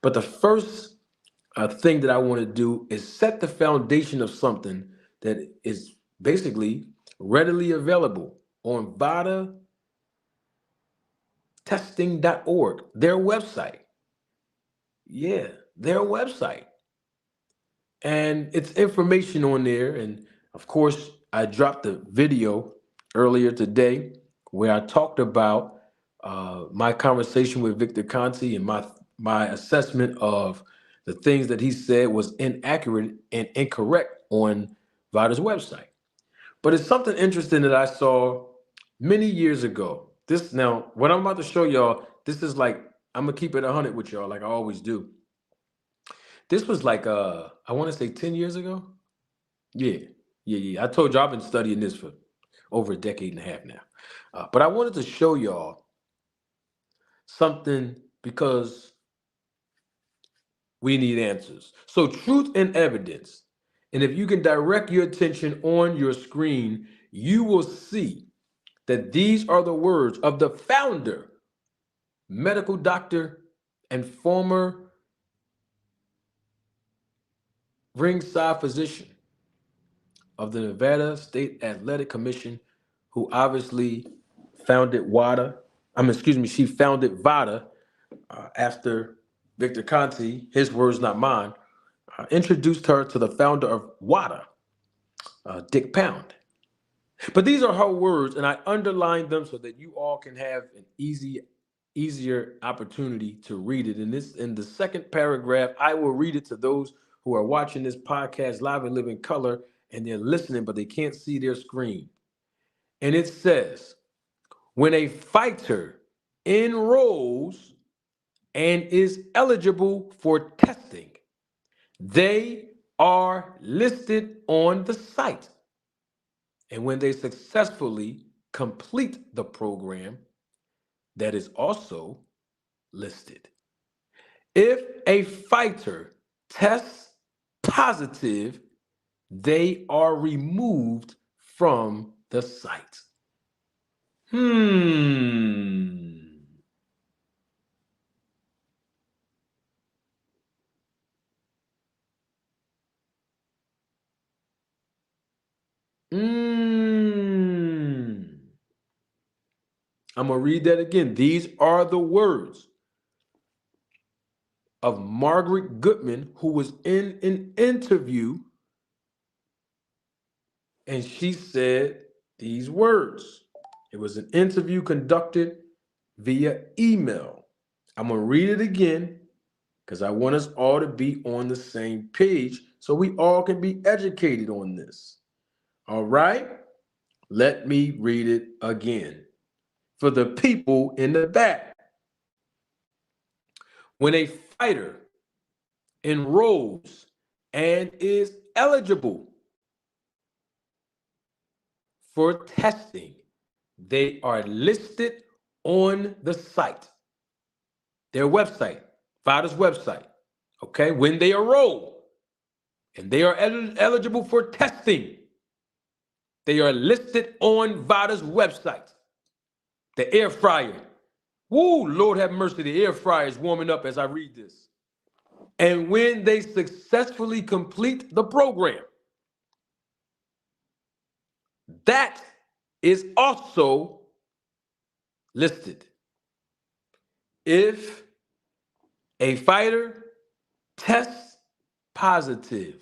But the first thing that I want to do is set the foundation of something that is basically readily available on VADAtesting.org, their website. Yeah, their website. And it's information on there. And of course, I dropped a video earlier today where I talked about my conversation with Victor Conti and my assessment of the things that he said was inaccurate and incorrect on VADA's website. But it's something interesting that I saw many years ago. This now, what I'm about to show y'all, this is like, I'm gonna keep it 100 with y'all, like I always do. This was like I want to say 10 years ago. Yeah. I told you I've been studying this for over a decade and a half now. But I wanted to show y'all something because we need answers. So truth and evidence. And if you can direct your attention on your screen, you will see that these are the words of the founder, medical doctor, and former ringside physician of the Nevada State Athletic Commission, who obviously founded WADA She founded VADA after Victor Conti, his words, not mine, introduced her to the founder of WADA, Dick Pound. But these are her words, and I underlined them so that you all can have an easier opportunity to read it. In the second paragraph, I will read it to those who are watching this podcast live and live in color, and they're listening, but they can't see their screen. And it says, when a fighter enrolls and is eligible for testing, they are listed on the site. And when they successfully complete the program, that is also listed. If a fighter tests positive, they are removed from the site. Hmm. I'm going to read that again. These are the words of Margaret Goodman, who was in an interview, and she said these words. It was an interview conducted via email. I'm going to read it again because I want us all to be on the same page so we all can be educated on this. All right? Let me read it again for the people in the back. When a fighter enrolls and is eligible for testing, they are listed on the site, their website, VADA's website. Okay, when they enroll and they are eligible for testing, they are listed on VADA's website. The air fryer. Woo, Lord have mercy, the air fryer is warming up as I read this. And when they successfully complete the program, that is also listed. If a fighter tests positive,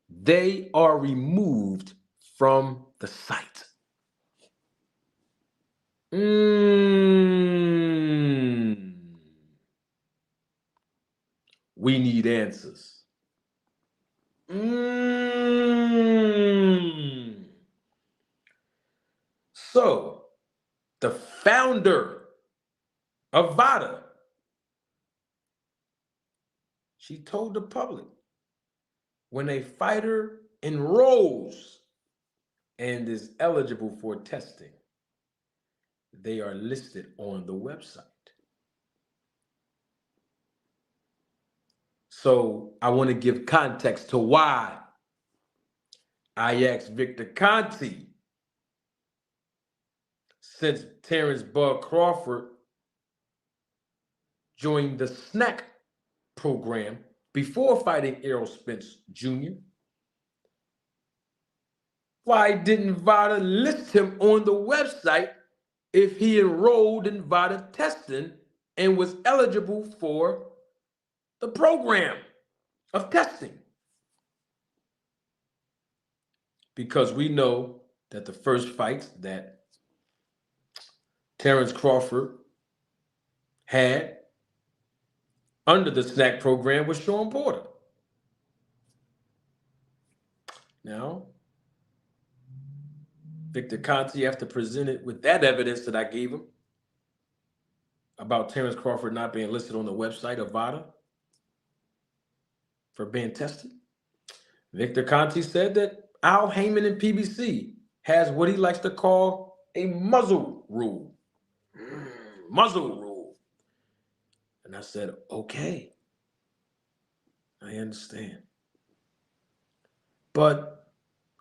they are removed from the site. We need answers. So, the founder of VADA, she told the public, when a fighter enrolls and is eligible for testing, they are listed on the website. So I want to give context to why I asked Victor Conti, since Terrence Bud Crawford joined the SNAC program before fighting Errol Spence Jr., why didn't VADA list him on the website if he enrolled in VADA testing and was eligible for the program of testing? Because we know that the first fights that Terrence Crawford had under the SNAC program was Sean Porter. Now, Victor Conti, after presented with that evidence that I gave him about Terrence Crawford not being listed on the website of VADA for being tested, Victor Conti said that Al Heyman and PBC has what he likes to call a muzzle rule. Muzzle rule. And I said, okay, I understand. But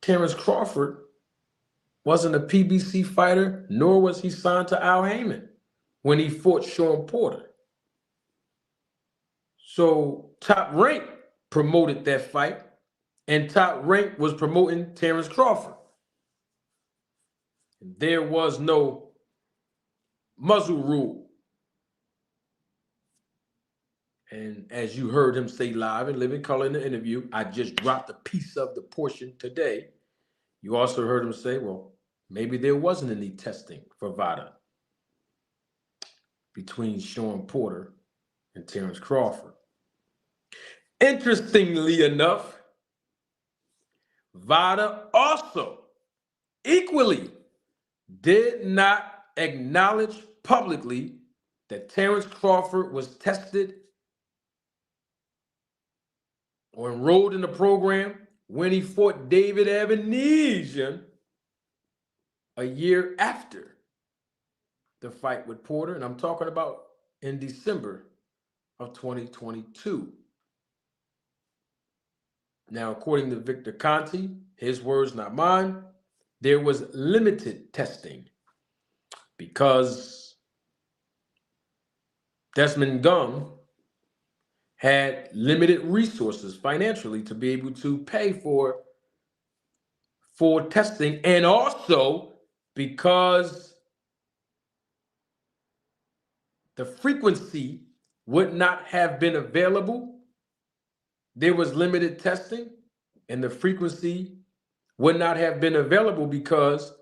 Terrence Crawford wasn't a PBC fighter, nor was he signed to Al Heyman when he fought Sean Porter. So Top Rank promoted that fight, and Top Rank was promoting Terrence Crawford. There was no muzzle rule. And as you heard him say live and living color in the interview, I just dropped a piece of the portion today. You also heard him say, well, maybe there wasn't any testing for VADA between Sean Porter and Terrence Crawford. Interestingly enough, VADA also equally did not acknowledge publicly that Terrence Crawford was tested or enrolled in the program when he fought David Evanesian a year after the fight with Porter, and I'm talking about in December of 2022. Now, according to Victor Conti, his words, not mine, there was limited testing because Desmond Gung had limited resources financially to be able to pay for testing, and also because the frequency would not have been available. There was limited testing, and the frequency would not have been available because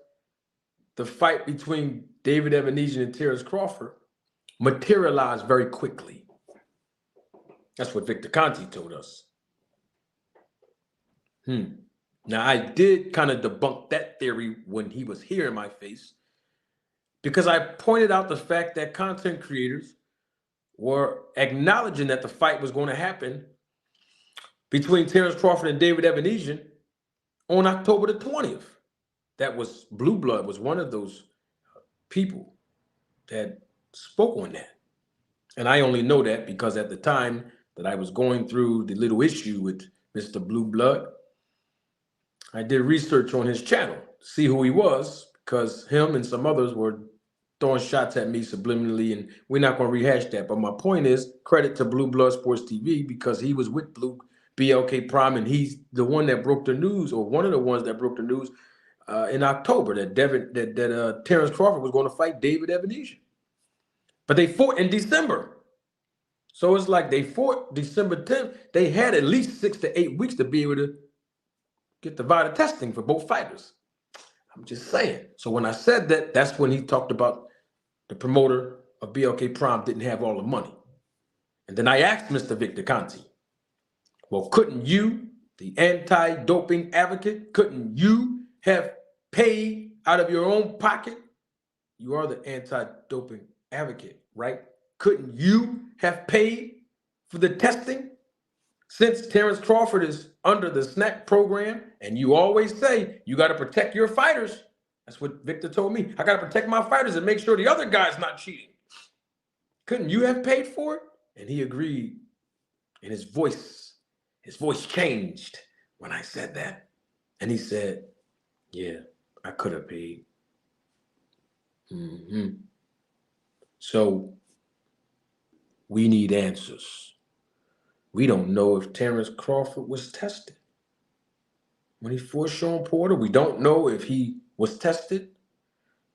the fight between David Evanesian and Terrence Crawford materialized very quickly. That's what Victor Conti told us. Now, I did kind of debunk that theory when he was here in my face, because I pointed out the fact that content creators were acknowledging that the fight was going to happen between Terrence Crawford and David Evanesian on October the 20th. That was Blue Blood was one of those people that spoke on that. And I only know that because at the time that I was going through the little issue with Mr. Blue Blood, I did research on his channel to see who he was, because him and some others were throwing shots at me subliminally, and we're not going to rehash that. But my point is, credit to Blue Blood Sports TV, because he was with BLK Prime, and he's the one that broke the news, or one of the ones that broke the news in October that Terrence Crawford was going to fight David Evanesian. But they fought in December. So it's like they fought December 10th. They had at least 6 to 8 weeks to be able to get the VADA testing for both fighters. I'm just saying. So when I said that, that's when he talked about the promoter of BLK Prime didn't have all the money. And then I asked Mr. Victor Conti, well, couldn't you, the anti-doping advocate, couldn't you have paid out of your own pocket? You are the anti-doping advocate, right? Couldn't you have paid for the testing? Since Terrence Crawford is under the SNAP program, and you always say you got to protect your fighters. That's what Victor told me. I got to protect my fighters and make sure the other guy's not cheating. Couldn't you have paid for it? And he agreed. And his voice changed when I said that. And he said, yeah, I could have paid. So we need answers. We don't know if Terrence Crawford was tested when he fought Sean Porter. We don't know if he was tested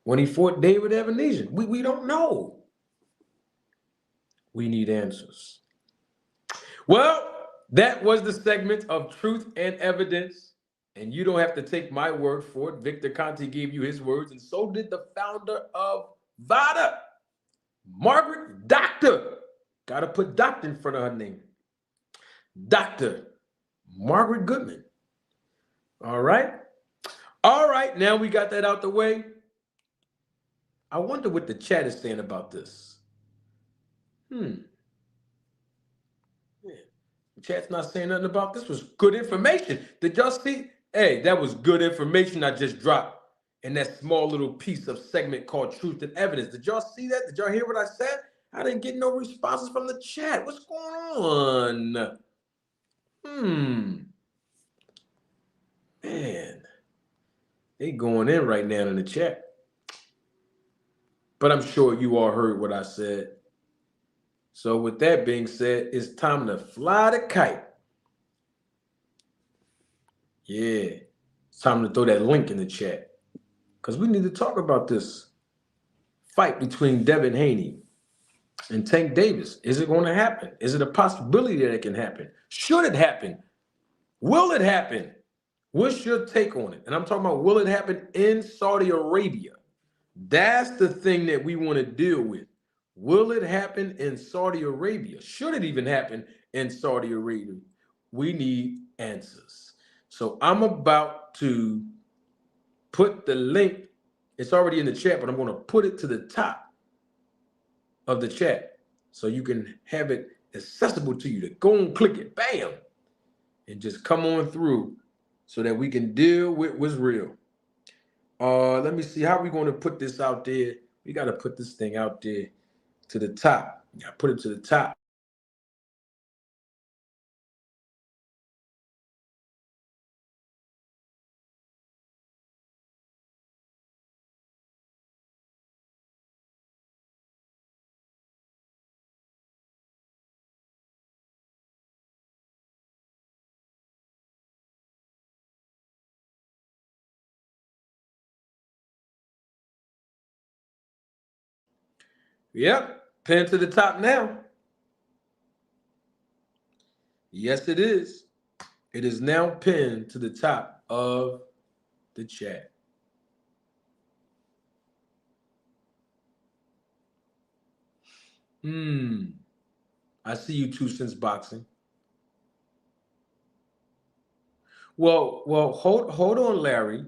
when he fought David Evanesian. We don't know. We need answers. Well, that was the segment of Truth and Evidence, and you don't have to take my word for it. Victor Conti gave you his words, and so did the founder of VADA, Margaret Doctor. Got to put doctor in front of her name. Dr. Margaret Goodman. All right. Now we got that out the way. I wonder what the chat is saying about this. Yeah. The chat's not saying nothing about this. Was good information. Did y'all see? Hey, that was good information I just dropped in that small little piece of segment called Truth and Evidence. Did y'all see that? Did y'all hear what I said? I didn't get no responses from the chat. What's going on? Man, they going in right now in the chat. But I'm sure you all heard what I said. So with that being said, it's time to fly the kite. Yeah, it's time to throw that link in the chat, because we need to talk about this fight between Devin Haney and Tank Davis? Is it going to happen? Is it a possibility that it can happen? Should it happen? Will it happen? What's your take on it? And I'm talking about, will it happen in Saudi Arabia? That's the thing that we want to deal with. Will it happen in Saudi Arabia? Should it even happen in Saudi Arabia? We need answers. So I'm about to put the link. It's already in the chat, but I'm going to put it to the top of the chat so you can have it accessible to you to go and click it, bam, and just come on through so that we can deal with what's real. Let me see how we're going to put this out there. We got to put this thing out there to the top. I put it to the top. Yep, pinned to the top now. Yes, it is. It is now pinned to the top of the chat. I see you, 2 Cents Boxing. Well, hold on, Larry.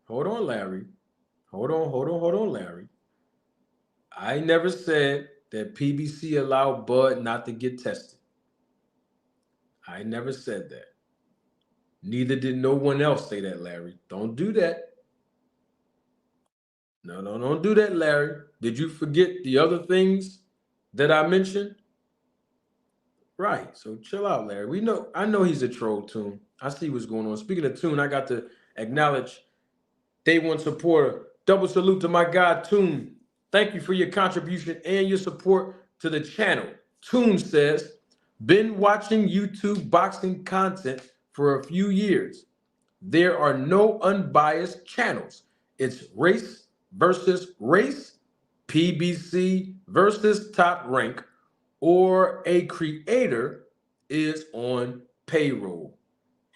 Hold on, Larry. Hold on, Larry. I never said that PBC allowed Bud not to get tested. I never said that. Neither did no one else say that, Larry. Don't do that. No, don't do that, Larry. Did you forget the other things that I mentioned? Right. So chill out, Larry. I know he's a troll, Tune. I see what's going on. Speaking of Tune, I got to acknowledge Day One supporter. Double salute to my guy, Tune. Thank you for your contribution and your support to the channel. Tune says, been watching YouTube boxing content for a few years. There are no unbiased channels. It's race versus race, PBC versus Top Rank, or a creator is on payroll.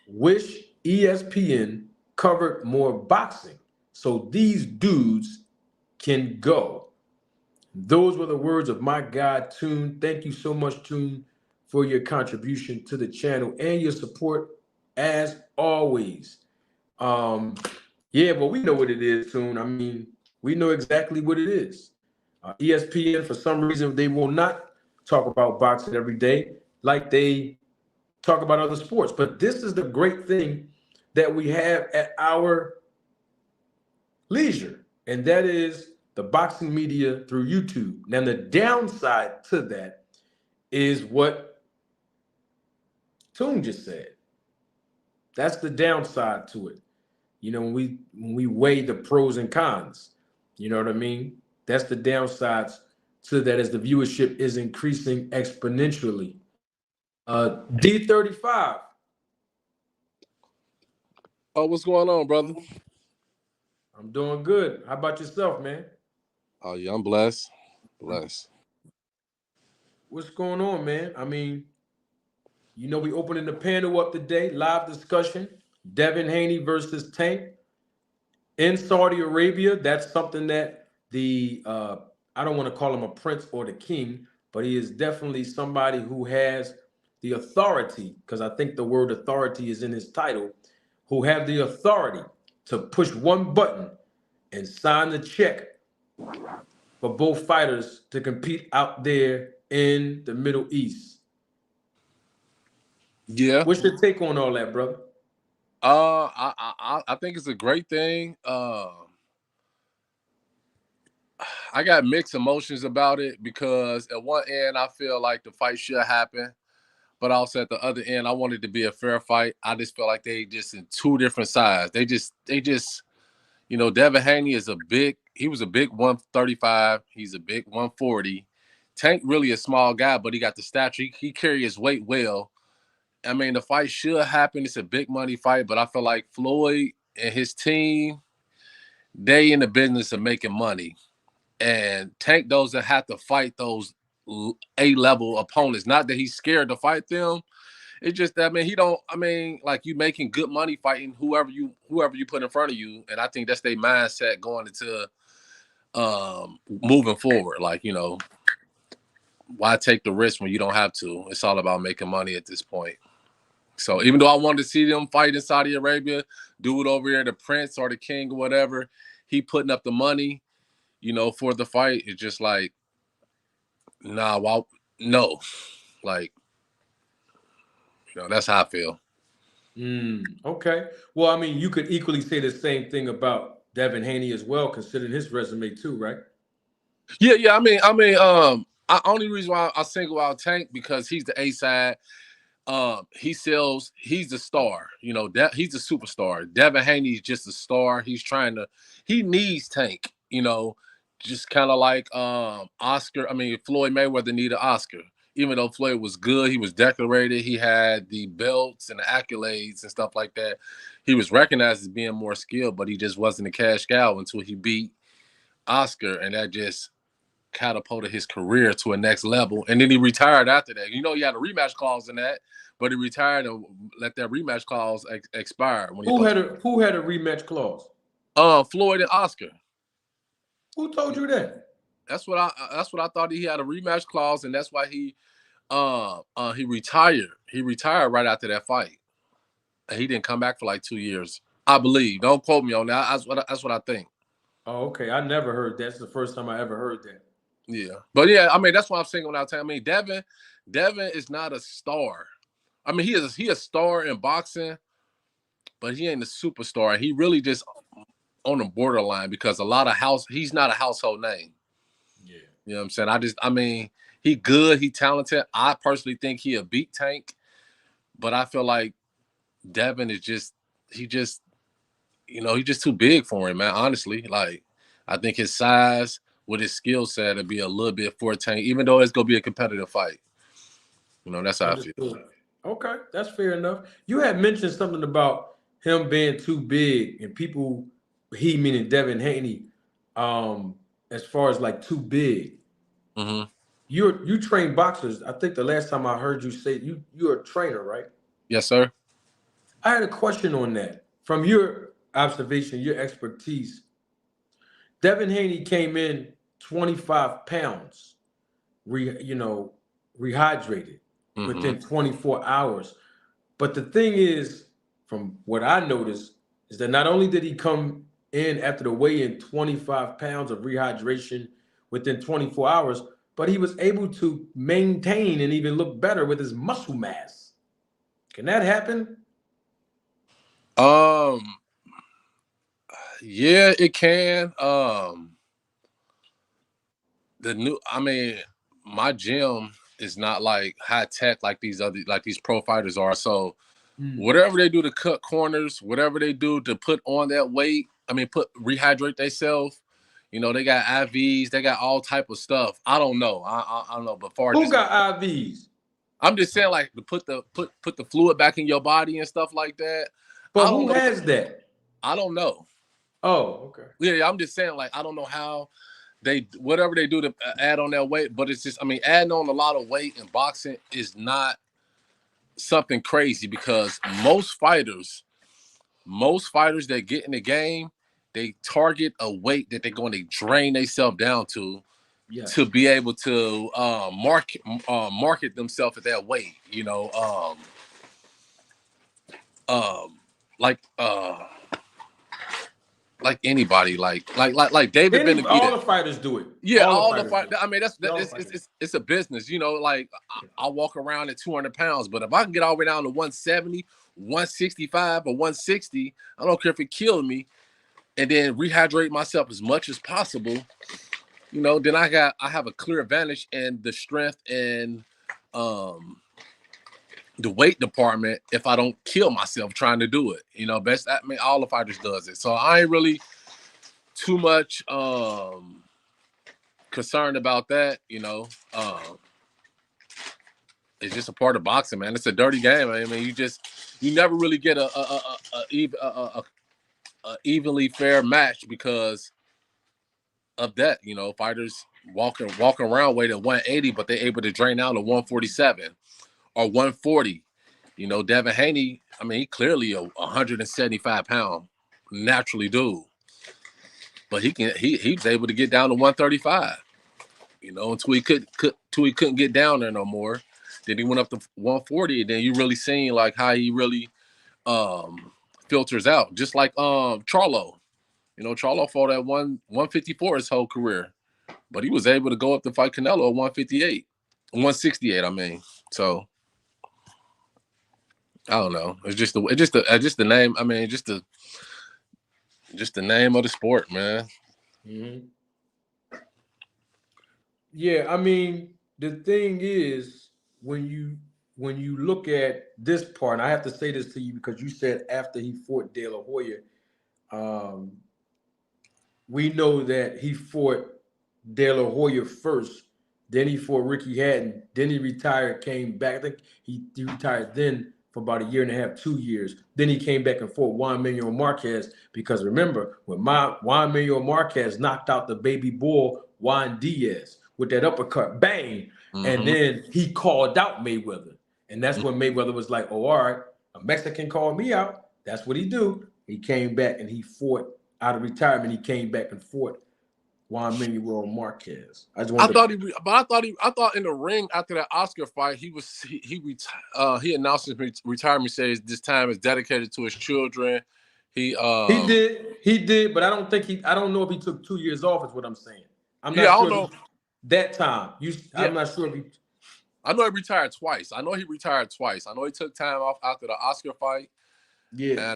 Wish ESPN covered more boxing so these dudes can go. Those were the words of my guy, Tune. Thank you so much, Tune, for your contribution to the channel and your support as always. Yeah, but we know what it is, Tune. I mean, we know exactly what it is. ESPN, for some reason, they will not talk about boxing every day like they talk about other sports. But this is the great thing that we have at our leisure, and that is the boxing media through YouTube. Now, the downside to that is what Toon just said. That's the downside to it. You know, when we weigh the pros and cons, you know what I mean? That's the downsides to that as the viewership is increasing exponentially. D35. Oh, what's going on, brother? I'm doing good. How about yourself, man? Oh, yeah, I'm blessed. Blessed. What's going on, man? I mean, you know, we opening the panel up today, live discussion. Devin Haney versus Tank in Saudi Arabia. That's something that I don't want to call him a prince or the king, but he is definitely somebody who has the authority, because I think the word authority is in his title, who have the authority to push one button and sign the check for both fighters to compete out there in the Middle East. Yeah. What's your take on all that, brother? I think it's a great thing. I got mixed emotions about it because at one end I feel like the fight should happen, but also at the other end I want it to be a fair fight. I just feel like they just in two different sides. They just, you know, Devin Haney is he was a big 135. He's a big 140. Tank really a small guy, but he got the stature. He carry his weight well. I mean, the fight should happen. It's a big money fight, but I feel like Floyd and his team, they in the business of making money. And Tank doesn't have to fight those A-level opponents. Not that he's scared to fight them. It's just that, I mean, he don't. I mean, like, you making good money fighting whoever you put in front of you, and I think that's their mindset going into moving forward. Like, you know, why take the risk when you don't have to? It's all about making money at this point. So even though I wanted to see them fight in Saudi Arabia, do it over here, the Prince or the King or whatever, he putting up the money, you know, for the fight. It's just like, nah, well, no, like, you know, that's how I feel. Okay. Well, I mean, you could equally say the same thing about Devin Haney as well, considering his resume too, right? Yeah. Only reason why I single out Tank because he's the A side. He's the star, you know, he's a superstar. Devin Haney's just a star. He needs Tank, you know, just kind of like Floyd Mayweather needed Oscar. Even though Floyd was good, he was decorated, he had the belts and the accolades and stuff like that. He was recognized as being more skilled, but he just wasn't a cash cow until he beat Oscar, and that just catapulted his career to a next level. And then he retired after that. You know, he had a rematch clause in that, but he retired and let that rematch clause expire. Who had a rematch clause? Floyd and Oscar. Who told you that? That's what I thought. He had a rematch clause, and that's why he retired. He retired right after that fight, and he didn't come back for like 2 years, I believe. Don't quote me on that. That's what I think. Oh, okay. I never heard that. That's the first time I ever heard that. Yeah, but yeah, I mean, that's why I'm singling out. I mean, Devin is not a star. I mean, he is a star in boxing, but he ain't a superstar. He really just on the borderline because he's not a household name. Yeah. You know what I'm saying? He good, he talented. I personally think he'll beat Tank, but I feel like Devin is just too big for him, man. Honestly, like, I think his size with his skill set would be a little bit for Tank, even though it's gonna be a competitive fight. You know, that's how I feel. Okay, that's fair enough. You had mentioned something about him being too big and people, he meaning Devin Haney, as far as like too big. Mm-hmm. You train boxers. I think the last time I heard you say you're a trainer, right? Yes, sir. I had a question on that. From your observation, your expertise, Devin Haney came in 25 pounds, rehydrated Mm-hmm. within 24 hours. But the thing is, from what I noticed, is that not only did he come in after the weigh-in 25 pounds of rehydration within 24 hours, but he was able to maintain and even look better with his muscle mass. Can that happen? Yeah, it can. My gym is not like high tech like these pro fighters are. So whatever they do to cut corners, whatever they do to put on that weight, rehydrate themselves. You know, they got IVs, they got all type of stuff. I don't know. I don't know. But far Who got IVs? I'm just saying, like, to put the fluid back in your body and stuff like that. But who has that? I don't know. Oh, okay. Yeah, I'm just saying, like, I don't know how whatever they do to add on that weight, but it's just, adding on a lot of weight in boxing is not something crazy because most fighters that get in the game, they target a weight that they're going to drain themselves down to be able to market themselves at that weight. You know, like anybody, like David Benavidez. All the fighters do it. Yeah, all the fighters. It's a business. You know, like I walk around at 200 pounds, but if I can get all the way down to 170, 165, or 160, I don't care if it killed me, and then rehydrate myself as much as possible. You know, then I have a clear advantage in the strength and the weight department if I don't kill myself trying to do it. You know, all the fighters does it. So I ain't really too much concerned about that, you know. It's just a part of boxing, man. It's a dirty game. I mean, you never really get a evenly fair match because of that. You know, fighters walking around weight at 180, but they're able to drain out to 147 or 140. You know, Devin Haney, I mean, he clearly a 175-pound naturally dude, but he was able to get down to 135. You know, until he couldn't get down there no more. Then he went up to 140, and then you really seen like how he really filters out, just like Charlo. You know, Charlo fought at 154 his whole career, but he was able to go up to fight Canelo at 158, 168. I mean, so I don't know. It's just the name. I mean, just the name of the sport, man. Mm-hmm. Yeah, I mean, the thing is, when you look at this part, and I have to say this to you because you said after he fought De La Hoya, um, we know that he fought De La Hoya first, then he fought Ricky Hatton, then he retired, came back. I think he retired then for about a year and a half, 2 years. Then he came back and fought Juan Manuel Marquez because remember, when Juan Manuel Marquez knocked out the baby boy Juan Diaz with that uppercut, bang, and Mm-hmm. then he called out Mayweather. And that's when Mayweather was like, oh, all right, a Mexican called me out. That's what he do. He came back and he fought out of retirement. He came back and fought Juan Manuel Marquez. I just wanted to. I thought in the ring after that Oscar fight, he announced his retirement. Says this time is dedicated to his children. He He did, but I don't think I don't know if he took 2 years off. Is what I'm saying. I'm yeah, not I don't sure know. if that time. Yeah, I'm not sure if he. I know he retired twice. I know he retired twice. I know he took time off after the Oscar fight, Yeah.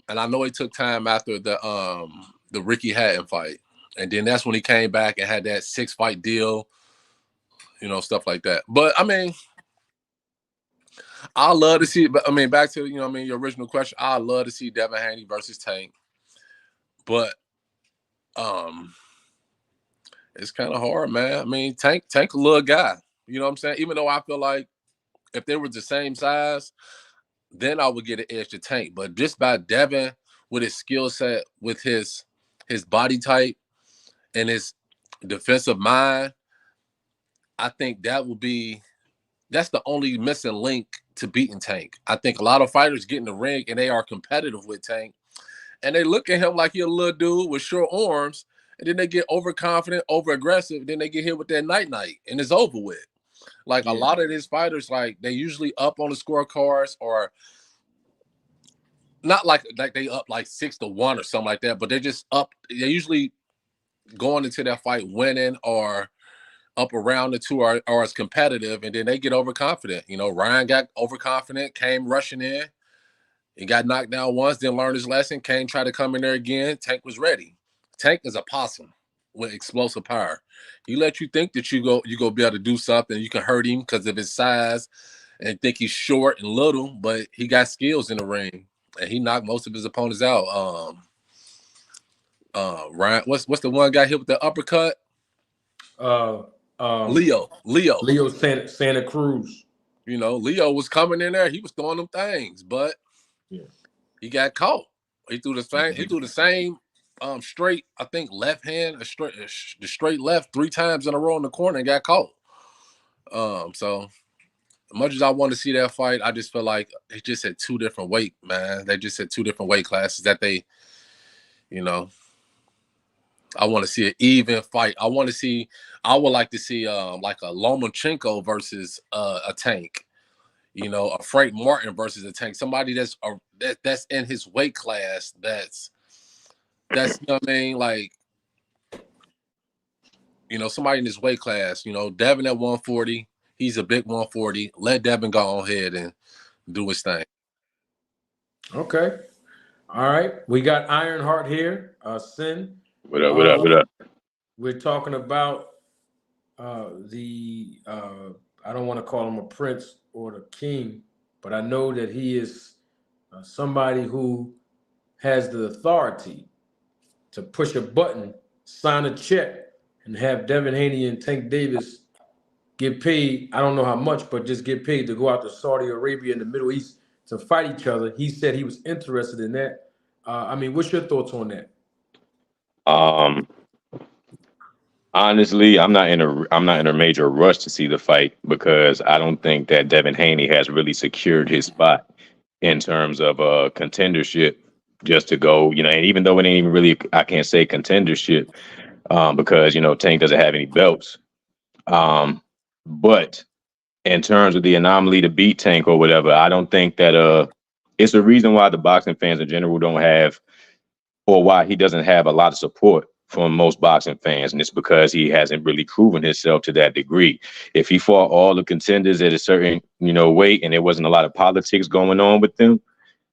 and I know he took time after the Ricky Hatton fight, and then that's when he came back and had that 6-fight deal, you know, stuff like that. But I mean, I love to see. But I mean, back to your original question. I love to see Devin Haney versus Tank, but it's kind of hard, man. I mean, Tank a little guy. You know what I'm saying? Even though I feel like if they were the same size, then I would get an edge to Tank. But just by Devin with his skill set, with his body type and his defensive mind, I think that's the only missing link to beating Tank. I think a lot of fighters get in the ring and they are competitive with Tank, and they look at him like he's a little dude with short arms, and then they get overconfident, over aggressive, then they get hit with that night, and it's over with. Like a lot of these fighters, like they usually up on the scorecards, or not like they up like 6-1 or something like that, but they're just up. They're usually going into that fight winning or up around the two are as competitive, and then they get overconfident. You know, Ryan got overconfident, came rushing in. He got knocked down once, then learned his lesson, came, tried to come in there again. Tank was ready. Tank is a possum with explosive power. He let you think that you go be able to do something. You can hurt him because of his size and think he's short and little, but he got skills in the ring, and he knocked most of his opponents out. Ryan, what's the one guy hit with the uppercut? Leo Santa Cruz. You know, Leo was coming in there. He was throwing them things, but he got caught. He threw the same straight, I think, left hand, the straight left 3 times in a row in the corner and got caught. So as much as I want to see that fight, I just feel like they just had 2 different weight, man. They just had 2 different weight classes that they, you know. I want to see an even fight. I would like to see like a Lomachenko versus a Tank. You know, a Frank Martin versus a Tank. Somebody that's in his weight class. That's you know what I mean, like, you know, somebody in his weight class. You know, Devin at 140. He's a big 140. Let Devin go on ahead and do his thing. Okay. All right. We got Ironheart here. Sin. What up? We're talking about I don't want to call him a prince or the king, but I know that he is somebody who has the authority to push a button, sign a check, and have Devin Haney and Tank Davis get paid. I don't know how much, but just get paid to go out to Saudi Arabia and the Middle East to fight each other. He said he was interested in that. I mean, what's your thoughts on that? Honestly, I'm not in a major rush to see the fight because I don't think that Devin Haney has really secured his spot in terms of contendership just to go, and even though it ain't even really, I can't say contendership, because Tank doesn't have any belts. But in terms of the anomaly to beat Tank or whatever, I don't think that it's the reason why the boxing fans in general don't have, or why he doesn't have a lot of support from most boxing fans, and it's because he hasn't really proven himself to that degree. If he fought all the contenders at a certain, weight, and there wasn't a lot of politics going on with them,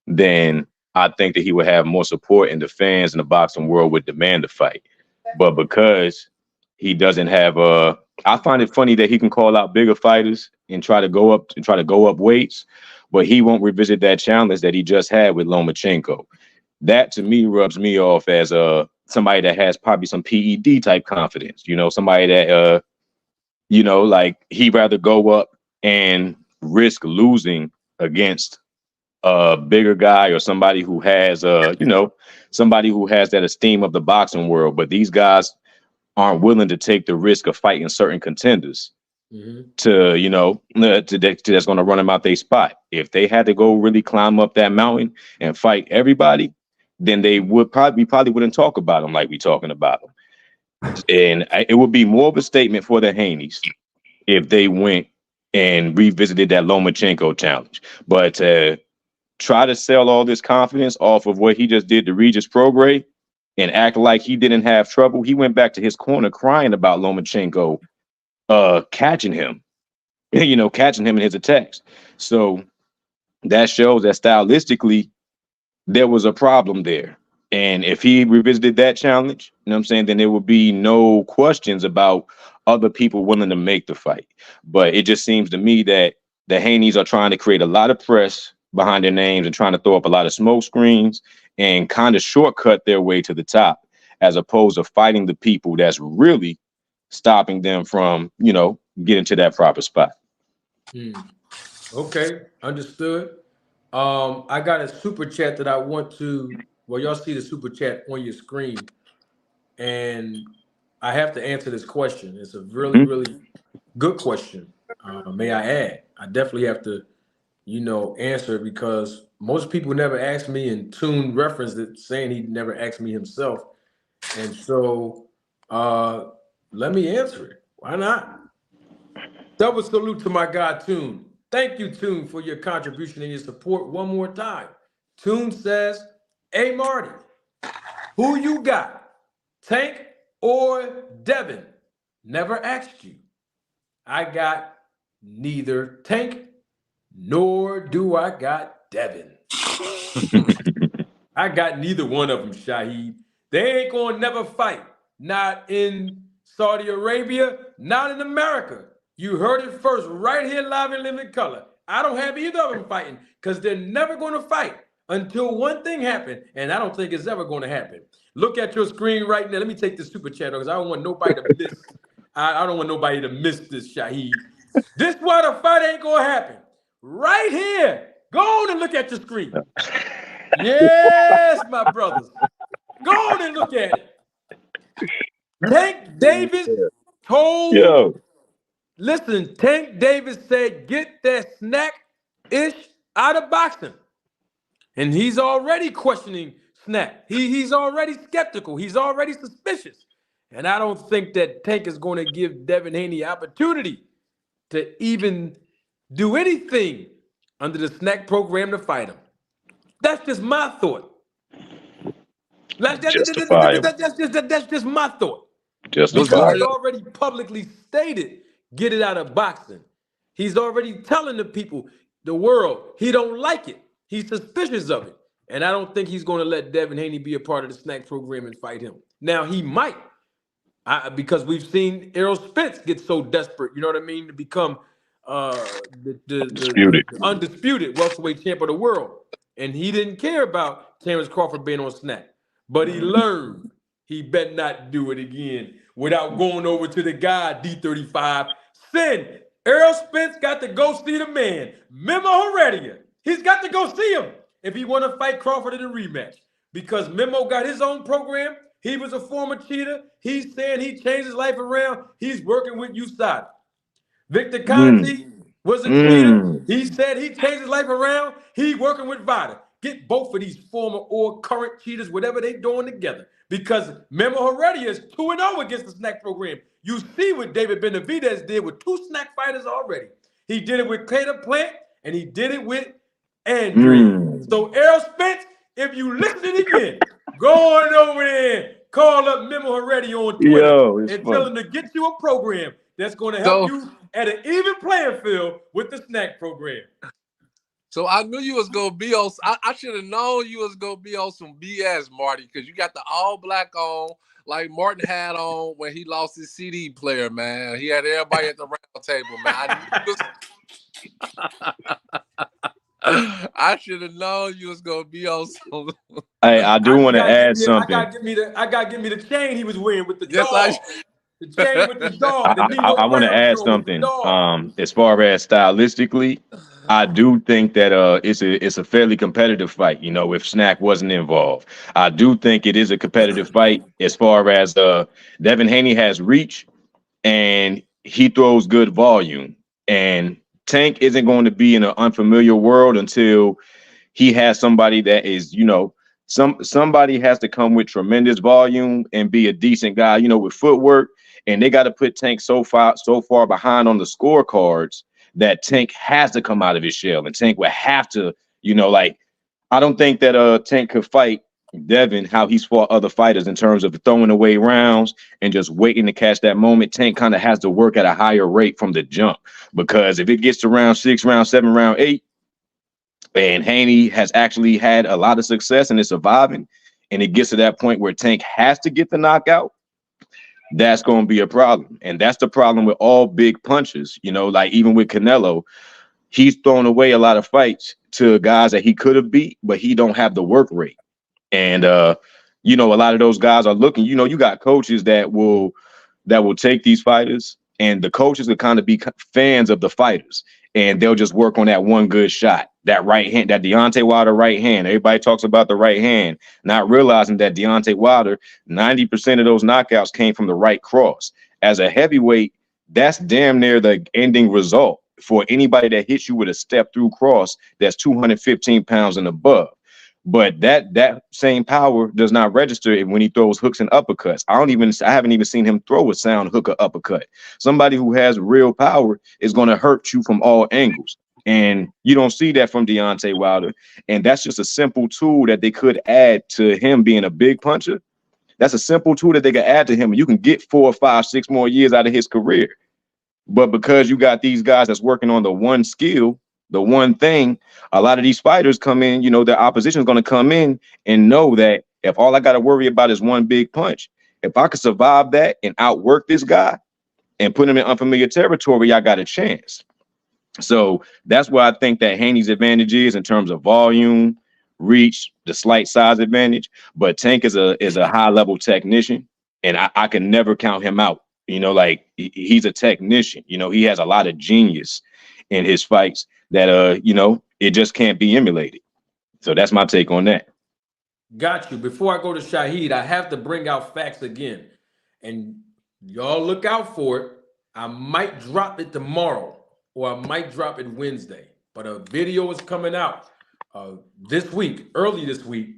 then I think that he would have more support, and the fans in the boxing world would demand a fight. But because he doesn't have I find it funny that he can call out bigger fighters and try to go up weights, but he won't revisit that challenge that he just had with Lomachenko. That to me rubs me off as somebody that has probably some PED type confidence. Somebody that like he'd rather go up and risk losing against a bigger guy or somebody who has somebody who has that esteem of the boxing world. But these guys aren't willing to take the risk of fighting certain contenders that's going to run them out their spot. If they had to go really climb up that mountain and fight everybody, then they would probably wouldn't talk about them like we talking about them. And it would be more of a statement for the Haneys if they went and revisited that Lomachenko challenge. But try to sell all this confidence off of what he just did to Regis Prograis and act like he didn't have trouble. He went back to his corner crying about Lomachenko catching him, catching him in his attacks. So that shows that stylistically there was a problem there. And if he revisited that challenge, you know what I'm saying, then there would be no questions about other people willing to make the fight. But it just seems to me that the Haneys are trying to create a lot of press behind their names and trying to throw up a lot of smoke screens and kind of shortcut their way to the top, as opposed to fighting the people that's really stopping them from, getting to that proper spot. Okay, understood. I got a super chat that I want to. Well, y'all see the super chat on your screen, and I have to answer this question. It's a really, really good question. May I add? I definitely have to, answer it because most people never ask me, and Tune referenced it, saying he never asked me himself, and so let me answer it. Why not? Double salute to my guy Tune. Thank you, Tune, for your contribution and your support one more time. Tune says, "Hey Marty, who you got? Tank or Devin? Never asked you. I got neither Tank nor do I got Devin. I got neither one of them, Shaheed. They ain't gonna never fight. Not in Saudi Arabia, not in America. You heard it first right here live in living color. I don't have either of them fighting because they're never gonna fight until one thing happens, and I don't think it's ever gonna happen. Look at your screen right now. Let me take the super chat because I don't want nobody to miss. I don't want nobody to miss this, Shaheed. This why the fight ain't gonna happen. Right here. Go on and look at your screen. Yes, my brothers. Go on and look at it. Tank Davis told, listen, Tank Davis said, get that snack-ish out of boxing. And he's already questioning snack. He's already skeptical. He's already suspicious. And I don't think that Tank is going to give Devin Haney opportunity to even do anything under the snack program to fight him. That's just my thought. That's just my thought. Because he's already publicly stated, get it out of boxing. He's already telling the people, the world, he don't like it. He's suspicious of it. And I don't think he's going to let Devin Haney be a part of the snack program and fight him. Now, he might, because we've seen Errol Spence get so desperate, you know what I mean, to become the undisputed welterweight champ of the world. And he didn't care about Terrence Crawford being on snack. But he learned he better not do it again without going over to the guy, D35. Send Errol Spence got to go see the man, Memo Heredia. He's got to go see him if he want to fight Crawford in a rematch. Because Memo got his own program, He was a former cheater. He's saying he changed his life around. He's working with USADA. Victor Mm, Conti was a cheater. mm. He said he changed his life around. He working with VADA. Get both of these former or current cheaters, whatever they doing together. Because Memo Heredia is 2-0 against the snack program. You see what David Benavidez did with 2 snack fighters already. He did it with Cater Plant, and he did it with Andrew. So Errol Spence, if you listen again, go on over there, call up Memo Heredia on Twitter Yo, it's and tell funny. him to get you a program that's going to help So, you at an even playing field with the snack program. so I knew you was gonna be on. I should have known you was gonna be on some BS, Marty, because you got the all black on, like Martin had on when he lost his CD player. Man, he had everybody at the round table. Man, I should have known you was gonna be on some. Hey, I do want to add something. I gotta give me the chain he was wearing with the Yes, dog. The chain with the dog, the Nino I want to Brown add joint with the something. dog. As far as stylistically, I do think that it's a fairly competitive fight. You know, if Snack wasn't involved, I do think it is a competitive fight. As far as Devin Haney has reach and he throws good volume, and Tank isn't going to be in an unfamiliar world until he has somebody that is, you know, somebody has to come with tremendous volume and be a decent guy, you know, with footwork. And they got to put Tank so far behind on the scorecards that Tank has to come out of his shell, and Tank would have to, you know, like, I don't think that Tank could fight Devin how he's fought other fighters in terms of throwing away rounds and just waiting to catch that moment. Tank kind of has to work at a higher rate from the jump, because if it gets to round 6, round 7, round 8, and Haney has actually had a lot of success and is surviving, and it gets to that point where Tank has to get the knockout, that's going to be a problem. And that's the problem with all big punches. You know, like even with Canelo, he's thrown away a lot of fights to guys that he could have beat, but he don't have the work rate. And you know, a lot of those guys are looking, you know, you got coaches that will take these fighters, and the coaches will kind of be fans of the fighters, and they'll just work on that one good shot, that right hand, that Deontay Wilder right hand. Everybody talks about the right hand, not realizing that Deontay Wilder, 90% of those knockouts came from the right cross. As a heavyweight, that's damn near the ending result for anybody that hits you with a step through cross that's 215 pounds and above. But that same power does not register when he throws hooks and uppercuts. I haven't even seen him throw a sound hook or uppercut. Somebody who has real power is going to hurt you from all angles. And you don't see that from Deontay Wilder. And that's just a simple tool that they could add to him being a big puncher. That's a simple tool that they could add to him. And you can get 4, 5, 6 more years out of his career. But because you got these guys that's working on the one skill, the one thing, a lot of these fighters come in, you know, their opposition is going to come in and know that if all I got to worry about is one big punch, if I could survive that and outwork this guy and put him in unfamiliar territory, I got a chance. So that's where I think that Haney's advantage is in terms of volume, reach, the slight size advantage. But Tank is a high level technician, and I can never count him out. You know, like he's a technician. You know, he has a lot of genius in his fights that you know, it just can't be emulated. So that's my take on that. Got you. Before I go to Shahid, I have to bring out facts again. And y'all look out for it. I might drop it tomorrow, or I might drop it Wednesday. But a video is coming out this week, early this week,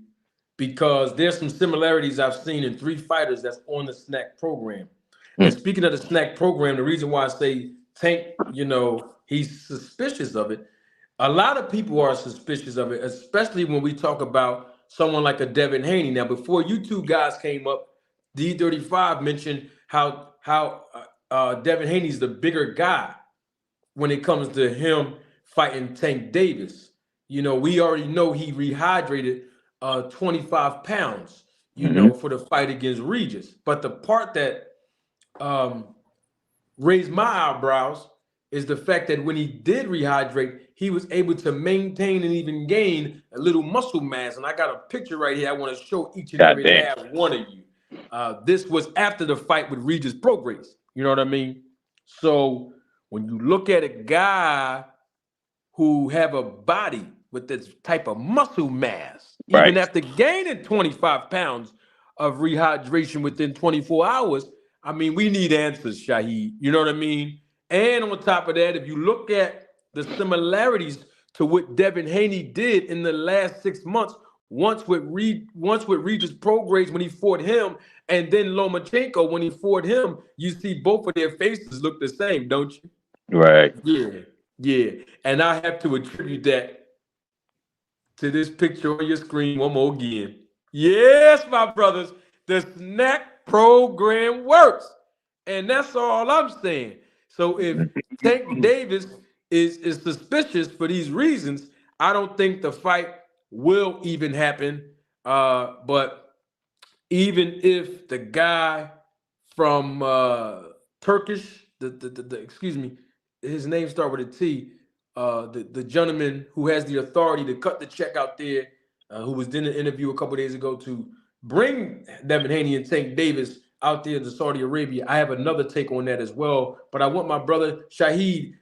because there's some similarities I've seen in 3 fighters that's on the snack program. And speaking of the snack program, the reason why I say Tank, you know, he's suspicious of it. A lot of people are suspicious of it, especially when we talk about someone like a Devin Haney. Now, before you two guys came up, D35 mentioned how Devin Haney's the bigger guy when it comes to him fighting Tank Davis. You know, we already know he rehydrated 25 pounds, you know, for the fight against Regis. But the part that raised my eyebrows is the fact that when he did rehydrate, he was able to maintain and even gain a little muscle mass. And I got a picture right here I want to show each and every last one of you. This was after the fight with Regis Prograis. You know what I mean? So when you look at a guy who have a body with this type of muscle mass, even after gaining 25 pounds, of rehydration within 24 hours. I mean, we need answers, Shaheed. You know what I mean? And on top of that, if you look at the similarities to what Devin Haney did in the last 6 months, once with Regis Prograis when he fought him, and then Lomachenko when he fought him, you see both of their faces look the same, don't you? Right. Yeah, yeah. And I have to attribute that to this picture on your screen one more again. Yes, my brothers, the snack program works. And that's all I'm saying. So if Tank Davis is suspicious for these reasons, I don't think the fight will even happen. But even if the guy from Turkish, excuse me, his name start with a T. The gentleman who has the authority to cut the check out there, who was in an interview a couple days ago to bring Devin Haney and Tank Davis out there to Saudi Arabia. I have another take on that as well. But I want my brother Shaheed,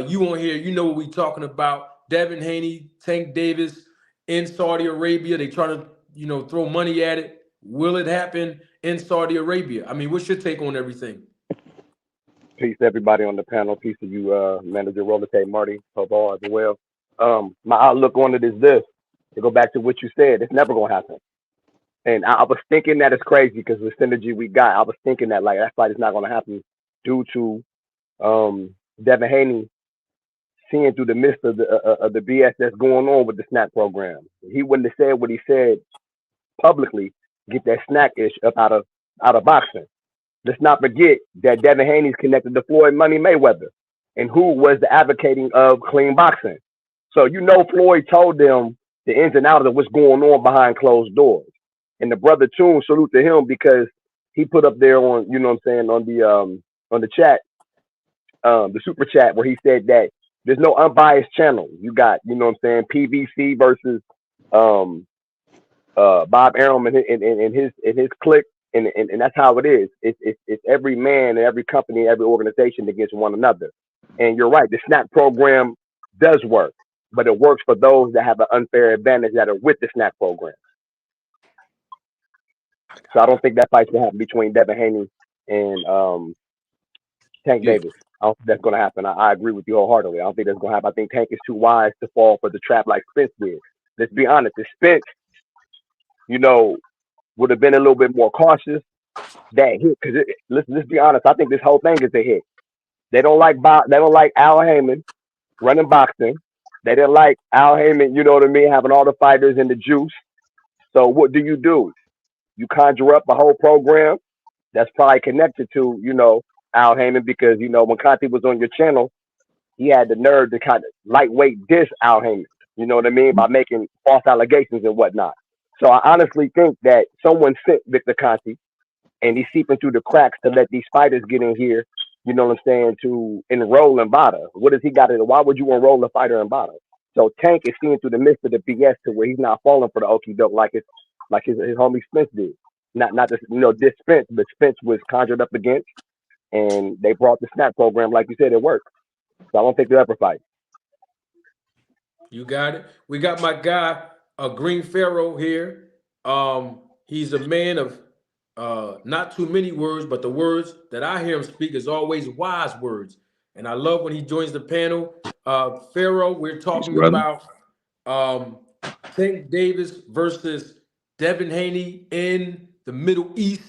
you on here, you know what we talking about. Devin Haney, Tank Davis in Saudi Arabia. They trying to, throw money at it. Will it happen in Saudi Arabia? I mean, what's your take on everything? Peace to everybody on the panel. Peace to you, Manager Rollertate Marty. Hope all as well. My outlook on it is this. To go back to what you said, it's never going to happen. And I was thinking that it's crazy because the synergy we got, I was thinking that like that fight is not going to happen due to Devin Haney seeing through the midst of the BS that's going on with the snack program. He wouldn't have said what he said publicly, get that snack ish up out of boxing. Let's not forget that Devin Haney's connected to Floyd Money Mayweather, and who was the advocating of clean boxing. So Floyd told them the ins and outs of what's going on behind closed doors. And the brother Toon, salute to him because he put up there on, on the chat, the super chat where he said that there's no unbiased channel. You got, PVC versus Bob Arum and his clique, and that's how it is. It's every man and every company, every organization against one another. And you're right, the SNAP program does work, but it works for those that have an unfair advantage that are with the SNAP program. So I don't think that fight's gonna happen between Devin Haney and Tank Davis. I don't think that's gonna happen. I agree with you wholeheartedly. I don't think that's gonna happen. I think Tank is too wise to fall for the trap like Spence did. Let's be honest, if Spence, would have been a little bit more cautious, that hit. Because let's be honest, I think this whole thing is a hit. They don't like Al Heyman running boxing. They didn't like Al Heyman, you know what I mean, having all the fighters and the juice. So what do? You conjure up a whole program that's probably connected to, Al Heyman because, when Conti was on your channel, he had the nerve to kind of lightweight diss Al Heyman, you know what I mean, by making false allegations and whatnot. So I honestly think that someone sent Victor Conti and he's seeping through the cracks to let these fighters get in here, you know what I'm saying, to enroll in Bada. What does he got in? Why would you enroll a fighter in Bada? So Tank is seeing through the midst of the BS to where he's not falling for the okie doke like his homie Spence did. Not just this Spence, but Spence was conjured up against, and they brought the SNAP program, like you said, it worked. So I don't think they'll ever fight. You got it. We got my guy, Green Pharaoh here. He's a man of not too many words, but the words that I hear him speak is always wise words. And I love when he joins the panel. Pharaoh, we're talking about Tank Davis versus Devin Haney in the Middle East.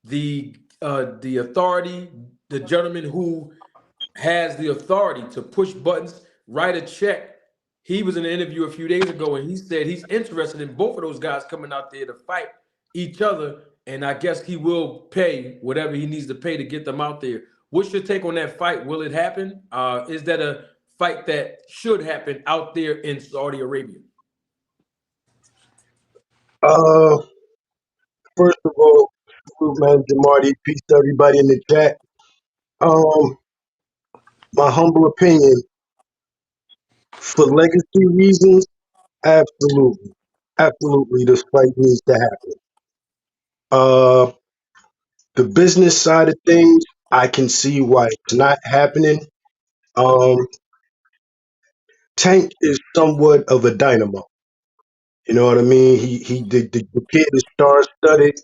The authority, the gentleman who has the authority to push buttons, write a check. He was in an interview a few days ago, and he said he's interested in both of those guys coming out there to fight each other. And I guess he will pay whatever he needs to pay to get them out there. What's your take on that fight? Will it happen? Is that a fight that should happen out there in Saudi Arabia? First of all, Manager Marty, peace to everybody in the chat. My humble opinion, for legacy reasons, absolutely, this fight needs to happen. The business side of things, I can see why it's not happening. Tank is somewhat of a dynamo. You know what I mean? The kid is star-studded.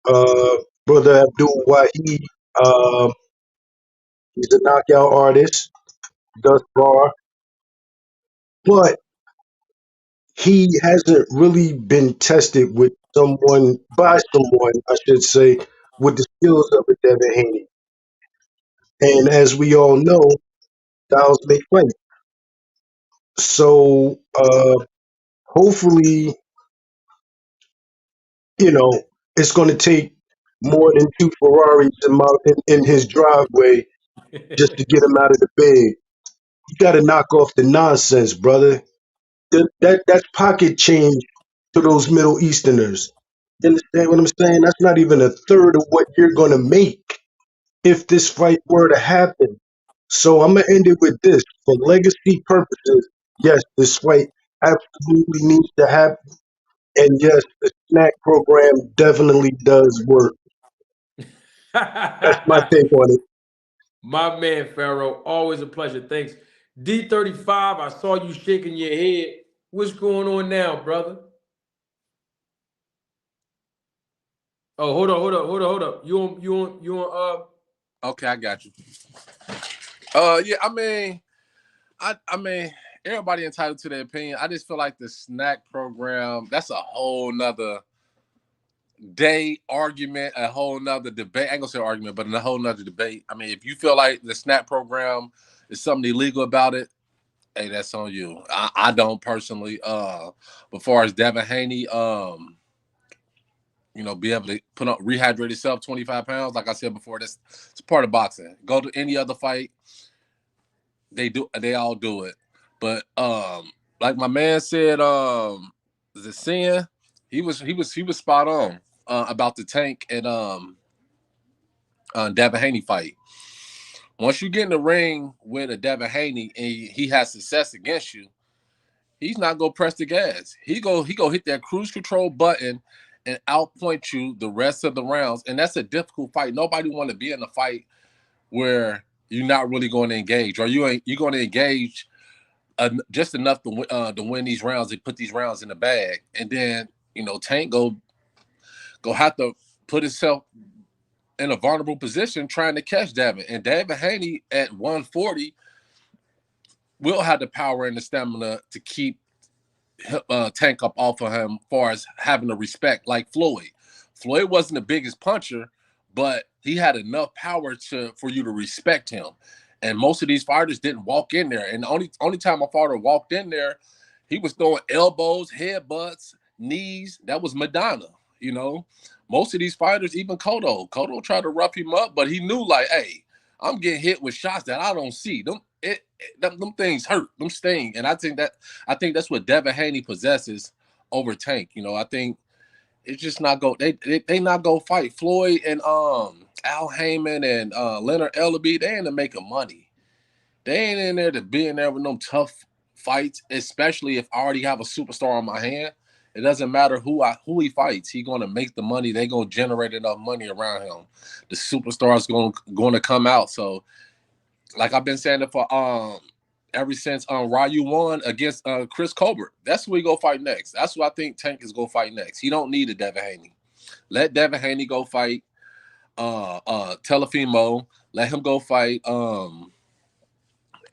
Brother Abdul Wahid, uh, he's a knockout artist thus far, but he hasn't really been tested with someone, I should say, with the skills of a Devin Haney. And as we all know, styles make fight. So hopefully, it's going to take more than two Ferraris in his driveway just to get him out of the bed. You got to knock off the nonsense, brother. That's pocket change to those Middle Easterners. You understand what I'm saying? That's not even a third of what you're going to make if this fight were to happen. So I'm going to end it with this. For legacy purposes, yes, this fight absolutely needs to happen. And yes, the snack program definitely does work. That's my take on it. My man, Pharaoh, always a pleasure. Thanks. D35, I saw you shaking your head. What's going on now, brother? Oh, hold up. You on Okay, I got you. Yeah, I mean, everybody entitled to their opinion. I just feel like the snack program, that's a whole nother day argument, a whole nother debate. I ain't gonna say argument, but a whole nother debate. I mean, if you feel like the snack program is something illegal about it, hey, that's on you. I don't personally. But far as Devin Haney, be able to put up rehydrate yourself 25 pounds, like I said before, it's part of boxing. Go to any other fight, they all do it. But like my man said, the sin, he was spot on about the Tank and Devin Haney fight. Once you get in the ring with a Devin Haney and he has success against you, he's not gonna press the gas. He go hit that cruise control button and outpoint you the rest of the rounds. And that's a difficult fight. Nobody want to be in a fight where you're not really going to engage, or you're going to engage just enough to win these rounds and put these rounds in the bag. And then Tank go have to put himself in a vulnerable position trying to catch Devin. And Devin Haney at 140 will have the power and the stamina to keep Tank up off of him, as far as having the respect like Floyd. Floyd wasn't the biggest puncher, but he had enough power for you to respect him. And most of these fighters didn't walk in there. And the only time a fighter walked in there, he was throwing elbows, headbutts, knees. That was Madonna, Most of these fighters, even Cotto tried to rough him up, but he knew, like, hey, I'm getting hit with shots that I don't see. Them things hurt, them sting. And I think that's what Devin Haney possesses over Tank. I think it's just not go. They not go fight Floyd and Al Heyman and Leonard Ellaby. They ain't to making money. They ain't in there to be in there with them tough fights, especially if I already have a superstar on my hand. It doesn't matter who he fights. He's gonna make the money. They gonna generate enough money around him. The superstar's going to come out. So, like I've been saying it for ever since Ryu won against Chris Colbert. That's who he go fight next. That's who I think Tank is go fight next. He don't need a Devin Haney. Let Devin Haney go fight Telefimo. Let him go fight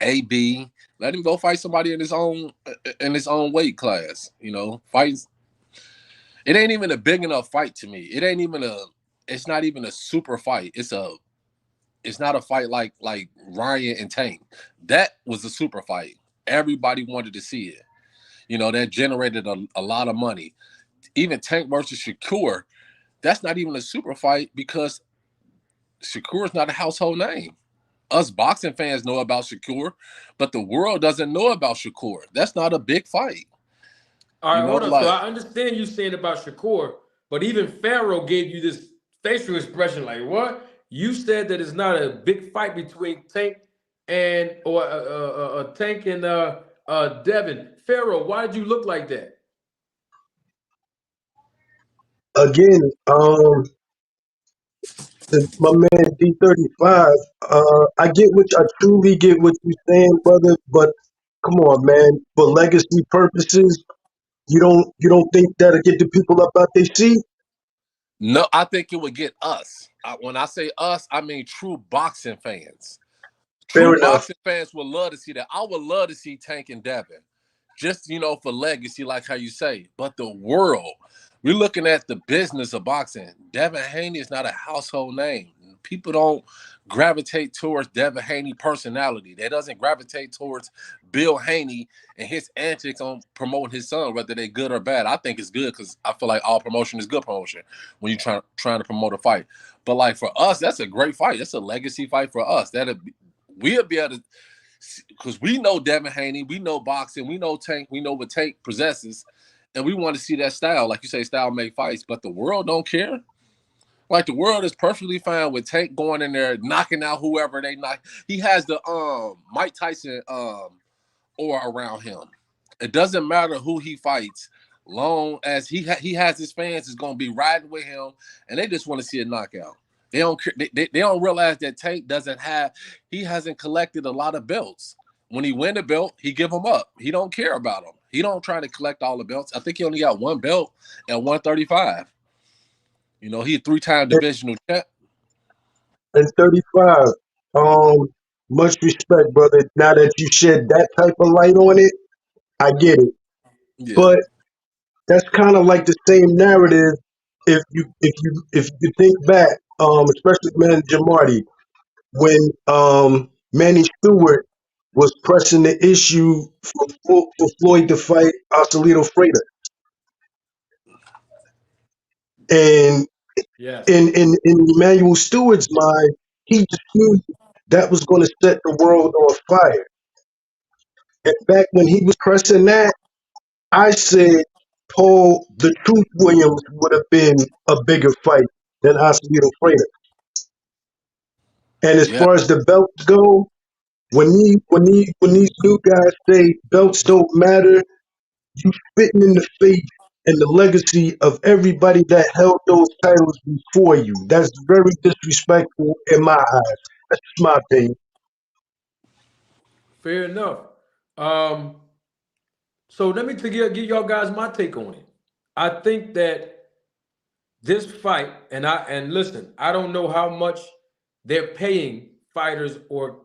AB. Let him go fight somebody in his own weight class. Fights. It ain't even a big enough fight to me. It's not even a super fight. It's not a fight like Ryan and Tank. That was a super fight. Everybody wanted to see it. That generated a lot of money. Even Tank versus Shakur, that's not even a super fight because Shakur is not a household name. Us boxing fans know about Shakur, but the world doesn't know about Shakur. That's not a big fight. All right, hold on. So I understand you saying about Shakur, but even Pharaoh gave you this facial expression like, what? You said that it's not a big fight between Tank and Devin. Pharaoh, why did you look like that? Again, my man D35, I truly get what you're saying, brother, but come on, man. For legacy purposes, you don't think that'll get the people up out they seat? No, I think it would get us. When I say us, I mean true boxing fans. Fair True enough. boxing fans would love to see that. I would love to see Tank and Devin, just for legacy, like how you say. But the world, we're looking at the business of boxing. Devin Haney is not a household name. People don't gravitate towards Devin Haney personality. They doesn't gravitate towards Bill Haney and his antics on promoting his son, whether they're good or bad. I think it's good because I feel like all promotion is good promotion when you're trying to promote a fight. But like for us, that's a great fight. That's a legacy fight for us. We'll be able to, because we know Devin Haney, we know boxing, we know Tank, we know what Tank possesses, and we want to see that style. Like you say, style make fights, but the world don't care. Like the world is perfectly fine with Tank going in there, knocking out whoever they knock. He has the Mike Tyson aura around him. It doesn't matter who he fights, long as he has his fans is gonna be riding with him, and they just want to see a knockout. They don't they don't realize that Tank he hasn't collected a lot of belts. When he win a belt, he give them up. He don't care about them. He don't try to collect all the belts. I think he only got one belt at 135. He a 3-time divisional champ. And 35. Much respect, brother. Now that you shed that type of light on it, I get it. Yeah. But that's kind of like the same narrative. If you think back, especially man Jamarty, when Manny Stewart was pressing the issue for Floyd to fight Osalito Freitas, and Yes. in Emmanuel Stewart's mind, he just knew that was going to set the world on fire. And back when he was pressing that, I said the Truth Williams would have been a bigger fight than Osalito Freitas. And as Yeah. far as the belts go, when these new guys say belts don't matter, you spitting in the face and the legacy of everybody that held those titles before you. That's very disrespectful in my eyes. That's just my opinion. Fair enough. Um, so let me give y'all guys my take on it. I think that this fight, and listen, I don't know how much they're paying fighters or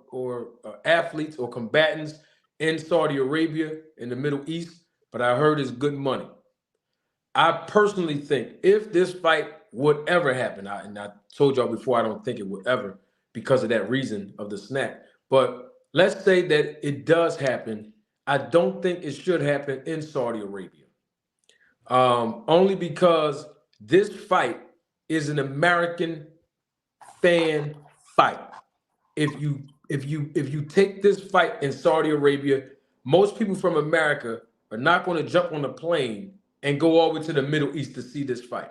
athletes or combatants in Saudi Arabia in the Middle East, but I heard it's good money. I personally think if this fight would ever happen, and I told y'all before, I don't think it would ever because of that reason of the snack. But let's say that it does happen. I don't think it should happen in Saudi Arabia. Only because this fight is an American fan fight. If you take this fight in Saudi Arabia, most people from America are not going to jump on a plane and go all the way to the Middle East to see this fight.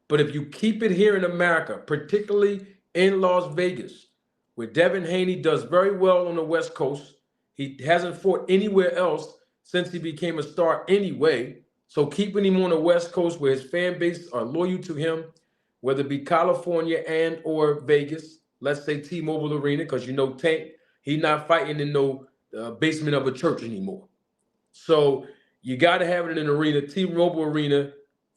But if you keep it here in America, particularly in Las Vegas, where Devin Haney does very well on the West Coast, he hasn't fought anywhere else since he became a star anyway. So keeping him on the West Coast where his fan base are loyal to him, whether it be California and or Vegas, let's say T-Mobile Arena, because Tank, he's not fighting in no basement of a church anymore. So you got to have it in an arena. T-Mobile Arena,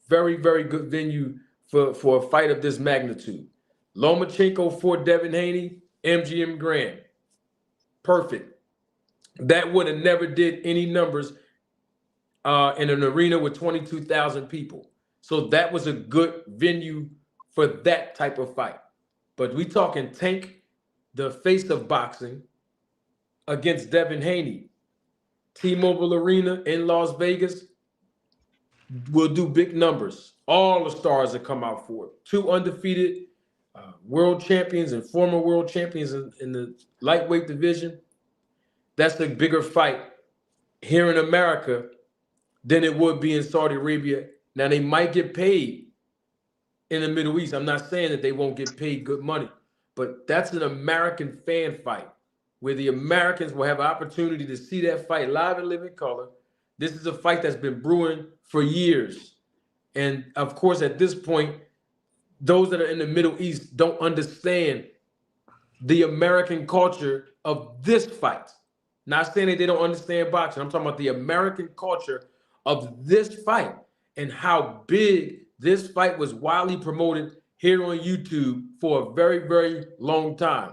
very, very good venue for a fight of this magnitude. Lomachenko for Devin Haney, MGM Grand. Perfect. That would have never did any numbers in an arena with 22,000 people. So that was a good venue for that type of fight. But we talking Tank, the face of boxing, against Devin Haney. T-Mobile Arena in Las Vegas will do big numbers. All the stars that come out for it. 2 undefeated world champions and former world champions in the lightweight division. That's a bigger fight here in America than it would be in Saudi Arabia. Now, they might get paid in the Middle East. I'm not saying that they won't get paid good money, but that's an American fan fight where the Americans will have an opportunity to see that fight live and live in color. This is a fight that's been brewing for years. And of course, at this point, those that are in the Middle East don't understand the American culture of this fight. Not saying that they don't understand boxing. I'm talking about the American culture of this fight and how big This fight was widely promoted here on YouTube for a very, very long time.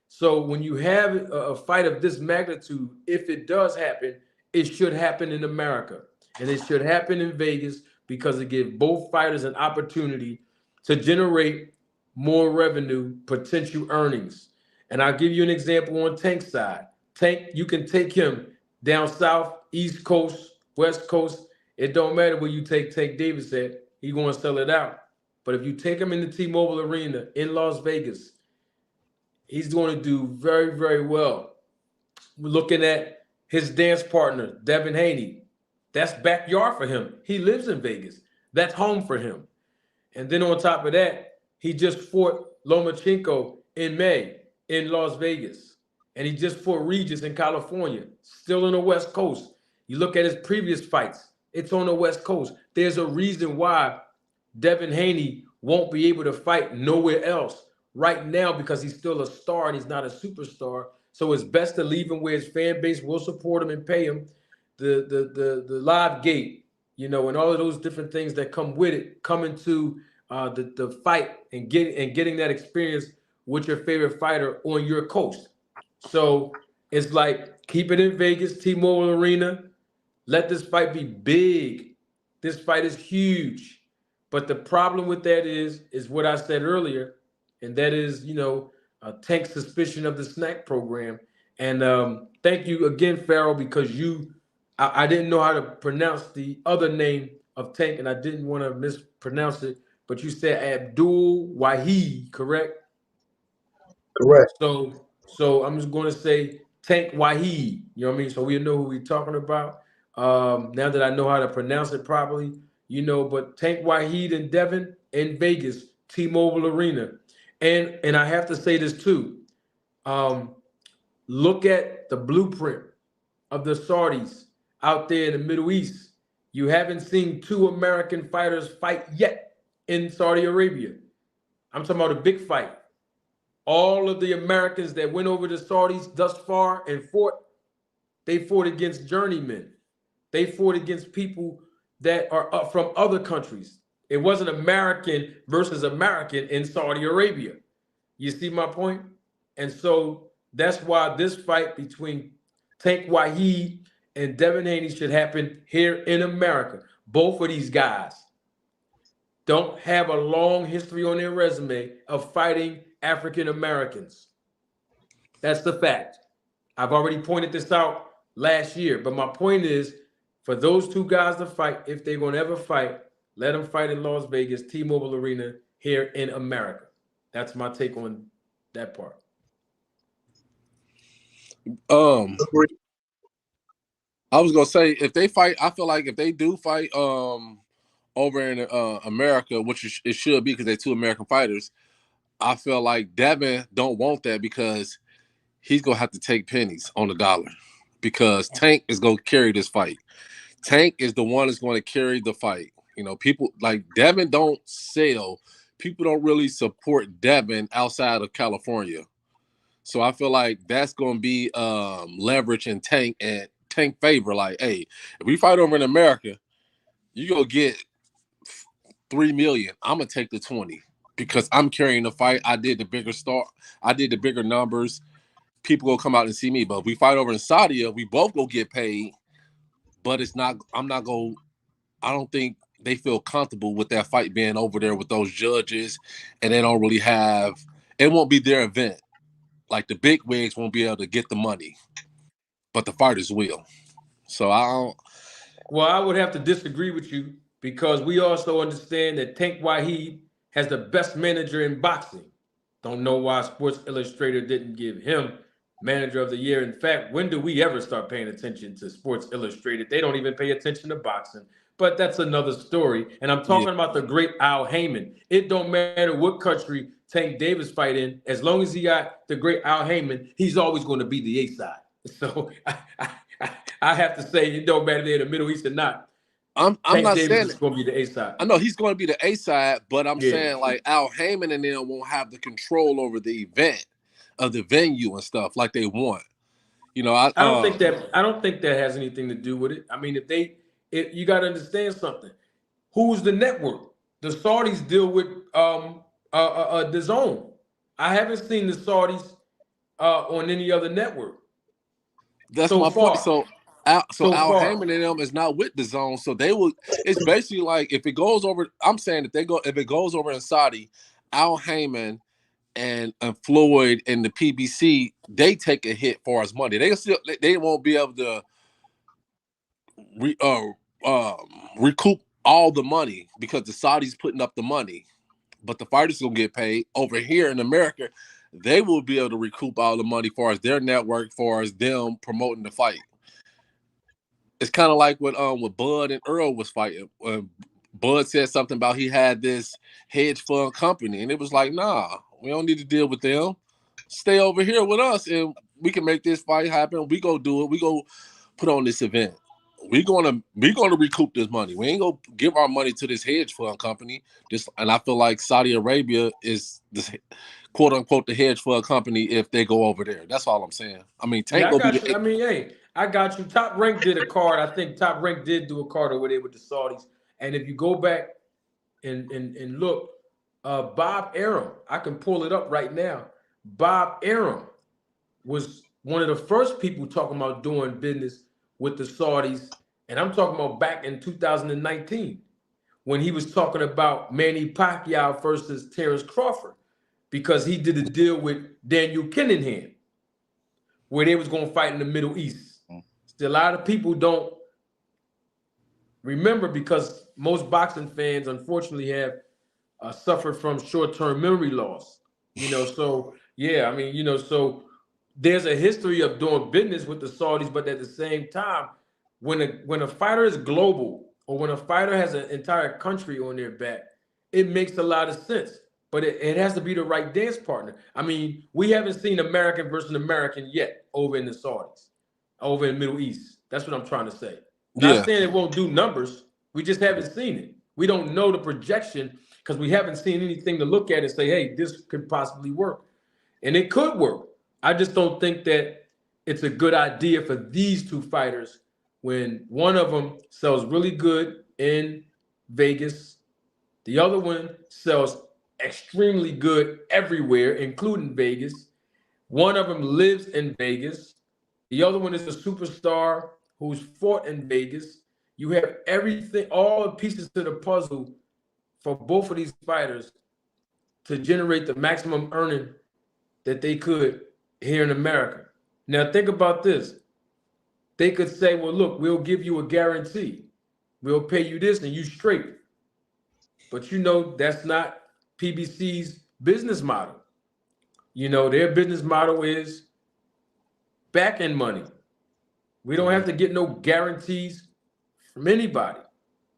So when you have a fight of this magnitude, if it does happen, it should happen in America. And it should happen in Vegas because it gives both fighters an opportunity to generate more revenue, potential earnings. And I'll give you an example on Tank's side. Tank, you can take him down south, East Coast, West Coast. It don't matter where you take Tank Davis at. He's going to sell it out. But if you take him in the T-Mobile Arena in Las Vegas, he's going to do very, very well. We're looking at his dance partner, Devin Haney. That's backyard for him. He lives in Vegas. That's home for him. And then on top of that, he just fought Lomachenko in May in Las Vegas. And he just fought Regis in California, still on the West Coast. You look at his previous fights, it's on the West Coast. There's a reason why Devin Haney won't be able to fight nowhere else right now because he's still a star and he's not a superstar. So it's best to leave him where his fan base will support him and pay him the live gate, you know, and all of those different things that come with it, coming to the fight and getting that experience with your favorite fighter on your coast. So it's like keep it in Vegas, T-Mobile Arena. Let this fight be big. This fight is huge. But the problem with that is what I said earlier, and that is, you know, Tank's suspicion of the snack program. And thank you again, Farrell, because I didn't know how to pronounce the other name of Tank, and I didn't want to mispronounce it, but you said Abdul Wahid, correct? Correct. So I'm just going to say Tank Wahid. You know what I mean? So we know who we're talking about. Now that I know how to pronounce it properly, you know. But Tank Wahid and Devin in Vegas, T-Mobile Arena, and I have to say this too. Look at the blueprint of the Saudis out there in the Middle East. You haven't seen two American fighters fight yet in Saudi Arabia. I'm talking about a big fight. All of the Americans that went over to Saudis thus far and fought, they fought against journeymen. They fought against people that are from other countries. It wasn't American versus American in Saudi Arabia. You see my point? And so that's why this fight between Tank Wahid and Devin Haney should happen here in America. Both of these guys don't have a long history on their resume of fighting African Americans. That's the fact. I've already pointed this out last year, but my point is for those two guys to fight, if they're going to ever fight, let them fight in Las Vegas, T-Mobile Arena here in America. That's my take on that part. Agreed. I was gonna say if they fight, I feel like if they do fight over in America, which it should be because they're two American fighters, I feel like Devin don't want that because he's gonna have to take pennies on the dollar because Tank is gonna carry this fight. Tank is the one that's going to carry the fight. You know, people like Devin don't sell. People don't really support Devin outside of California. So I feel like that's going to be leverage in Tank and Tank favor. Like, hey, if we fight over in America, you go get 3 million. I'm gonna take the 20 because I'm carrying the fight. I did the bigger start. I did the bigger numbers. People will come out and see me. But if we fight over in Saudi, we both go get paid. But it's not. I'm not going. I don't think they feel comfortable with that fight being over there with those judges, and they don't really have. It won't be their event. Like the big wigs won't be able to get the money, but the fighters will. So I don't. Well, I would have to disagree with you because we also understand that Tank Wahid has the best manager in boxing. Don't know why Sports Illustrated didn't give him Manager of the Year. In fact, when do we ever start paying attention to Sports Illustrated? They don't even pay attention to boxing. But that's another story. And I'm talking about the great Al Heyman. It don't matter what country Tank Davis fight in, as long as he got the great Al Heyman, he's always going to be the A side. So I have to say it don't matter if they're in the Middle East or not. I'm not Davis saying is going to be the A side. I know he's going to be the A side, but I'm saying like Al Heyman and them won't have the control over the event of the venue and stuff like they want. You know, I don't think that has anything to do with it. I mean, if you got to understand something, who's the network? the Saudis deal with DAZN. I haven't seen the Saudis on any other network. That's so my point. far. So Al far. Heyman and them is not with DAZN, so they will. It's basically like if it goes over. I'm saying if it goes over in Saudi, Al Heyman and Floyd and the PBC, they take a hit for his money. They won't be able to recoup all the money because the Saudis putting up the money, but the fighters gonna get paid. Over here in America, they will be able to recoup all the money for as their network, for as them promoting the fight. It's kind of like when Bud and Earl was fighting. Bud said something about he had this hedge fund company, and it was like, nah, we don't need to deal with them. Stay over here with us, and we can make this fight happen. We go do it. We go put on this event. We're gonna recoup this money. We ain't gonna give our money to this hedge fund company. And I feel like Saudi Arabia is this quote unquote the hedge fund company if they go over there. That's all I'm saying. I mean, Tank I got you. Top Rank did a card. I think Top Rank did do a card over there with the Saudis. And if you go back and look, Bob Arum, I can pull it up right now. Bob Arum was one of the first people talking about doing business with the Saudis. And I'm talking about back in 2019 when he was talking about Manny Pacquiao versus Terrence Crawford because he did a deal with Daniel Kinahan where they was going to fight in the Middle East. Still, a lot of people don't remember because most boxing fans, unfortunately, have suffered from short-term memory loss. So yeah, I mean, so there's a history of doing business with the Saudis, but at the same time, when a fighter is global or when a fighter has an entire country on their back, it makes a lot of sense. But it has to be the right dance partner. I mean, we haven't seen American versus American yet over in the Saudis, over in the Middle East. That's what I'm trying to say. Not saying it won't do numbers. We just haven't seen it. We don't know the projection because we haven't seen anything to look at and say, hey, this could possibly work. And it could work. I just don't think that it's a good idea for these two fighters when one of them sells really good in Vegas. The other one sells extremely good everywhere, including Vegas. One of them lives in Vegas. The other one is a superstar who's fought in Vegas. You have everything, all the pieces to the puzzle for both of these fighters to generate the maximum earning that they could here in America. Now think about this. They could say, well, look, we'll give you a guarantee. We'll pay you this and you straight. But that's not PBC's business model. Their business model is back-end money. We don't have to get no guarantees from anybody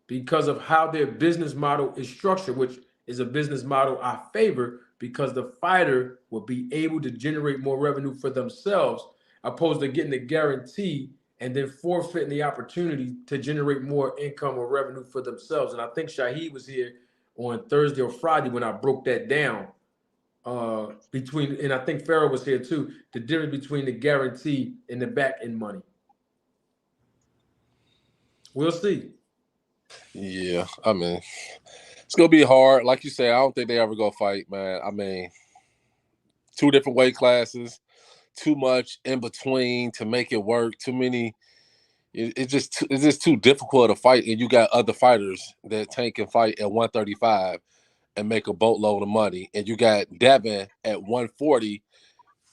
because of how their business model is structured, which is a business model I favor because the fighter will be able to generate more revenue for themselves opposed to getting a guarantee and then forfeiting the opportunity to generate more income or revenue for themselves. And I think Shaheed was here on Thursday or Friday when I broke that down and I think Farrell was here too, the difference between the guarantee and the back end money. We'll see. Yeah, I mean, it's gonna be hard. Like you say, I don't think they ever go fight, man. I mean, two different weight classes, too much in between to make it work. Too many. It's just too difficult to fight, and you got other fighters that Tank can fight at 135 and make a boatload of money, and you got Devin at 140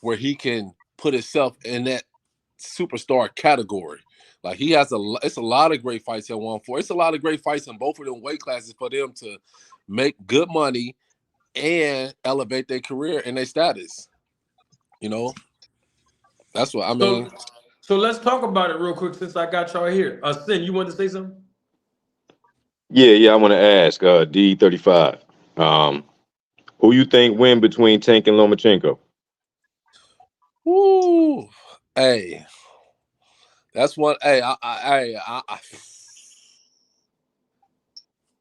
where he can put himself in that superstar category. Like it's a lot of great fights at 140. It's a lot of great fights in both of them weight classes for them to make good money and elevate their career and their status. That's what I mean. So let's talk about it real quick since I got y'all here. Sin, you wanted to say something? Yeah. I want to ask D35. Who you think win between Tank and Lomachenko? Ooh, hey, that's one. Hey, I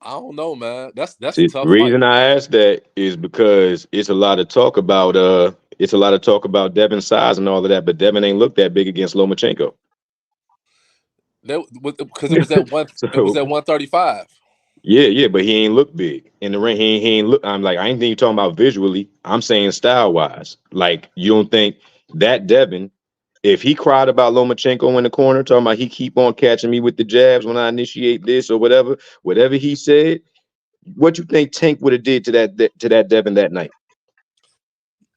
don't know, man. That's a tough The reason fight. I asked that is because it's a lot of talk about Devin's size and all of that, but Devin ain't looked that big against Lomachenko. Because it was at 135. Yeah, but he ain't look big in the ring. He ain't look. I'm like, I ain't think you talking about visually. I'm saying style wise. Like, you don't think that Devin, if he cried about Lomachenko in the corner, talking about he keep on catching me with the jabs when I initiate this or whatever he said, what you think Tank would have did to that Devin that night?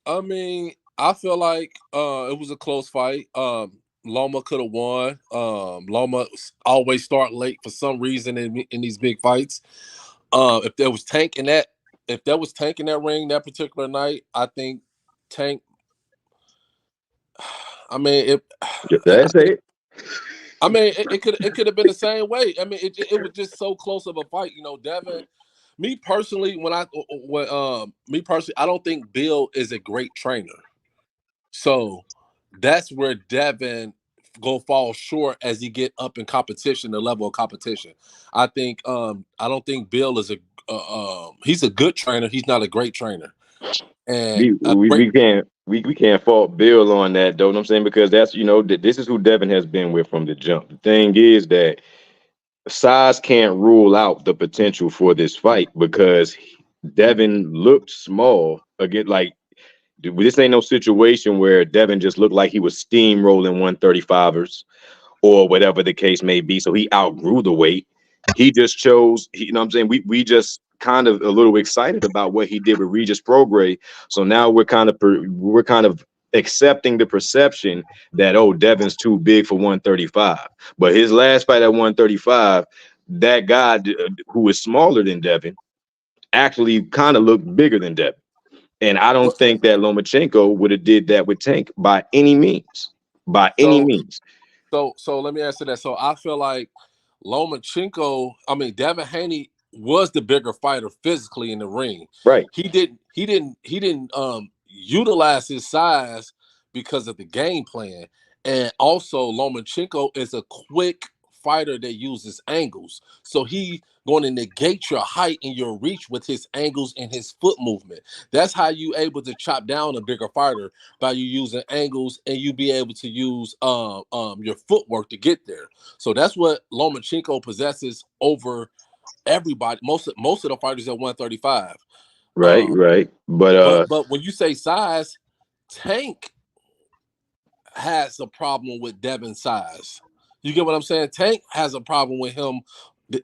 I mean, I feel like it was a close fight. Loma could have won. Loma always start late for some reason in these big fights. If there was Tank in that, ring that particular night, I think Tank. I mean, That's it. it could have been the same way. I mean, it was just so close of a fight. You know, Devin. Me personally, I don't think Bill is a great trainer. So that's where Devin go fall short as he get up in competition, the level of competition. I don't think Bill is he's a good trainer. He's not a great trainer. And a great We can't fault Bill on that though. Know what I'm saying, because that's, this is who Devin has been with from the jump. The thing is that size can't rule out the potential for this fight because Devin looked small again. Like, this ain't no situation where Devin just looked like he was steamrolling 135ers or whatever the case may be. So he outgrew the weight. He just chose, you know what I'm saying? We just kind of a little excited about what he did with Regis Prograis. So now we're kind of accepting the perception that, oh, Devin's too big for 135. But his last fight at 135, that guy who was smaller than Devin actually kind of looked bigger than Devin. And I don't think that Lomachenko would have did that with Tank by any means. By any so means. so let me answer that. So I feel like Devin Haney was the bigger fighter physically in the ring. Right. He didn't utilize his size because of the game plan. And also Lomachenko is a quick fighter that uses angles. So he going to negate your height and your reach with his angles and his foot movement. That's how you able to chop down a bigger fighter, by you using angles, and you be able to use your footwork to get there. So that's what Lomachenko possesses over everybody, most of the fighters at 135. Right, right. But when you say size, Tank has a problem with Devin's size. You get what I'm saying? Tank has a problem with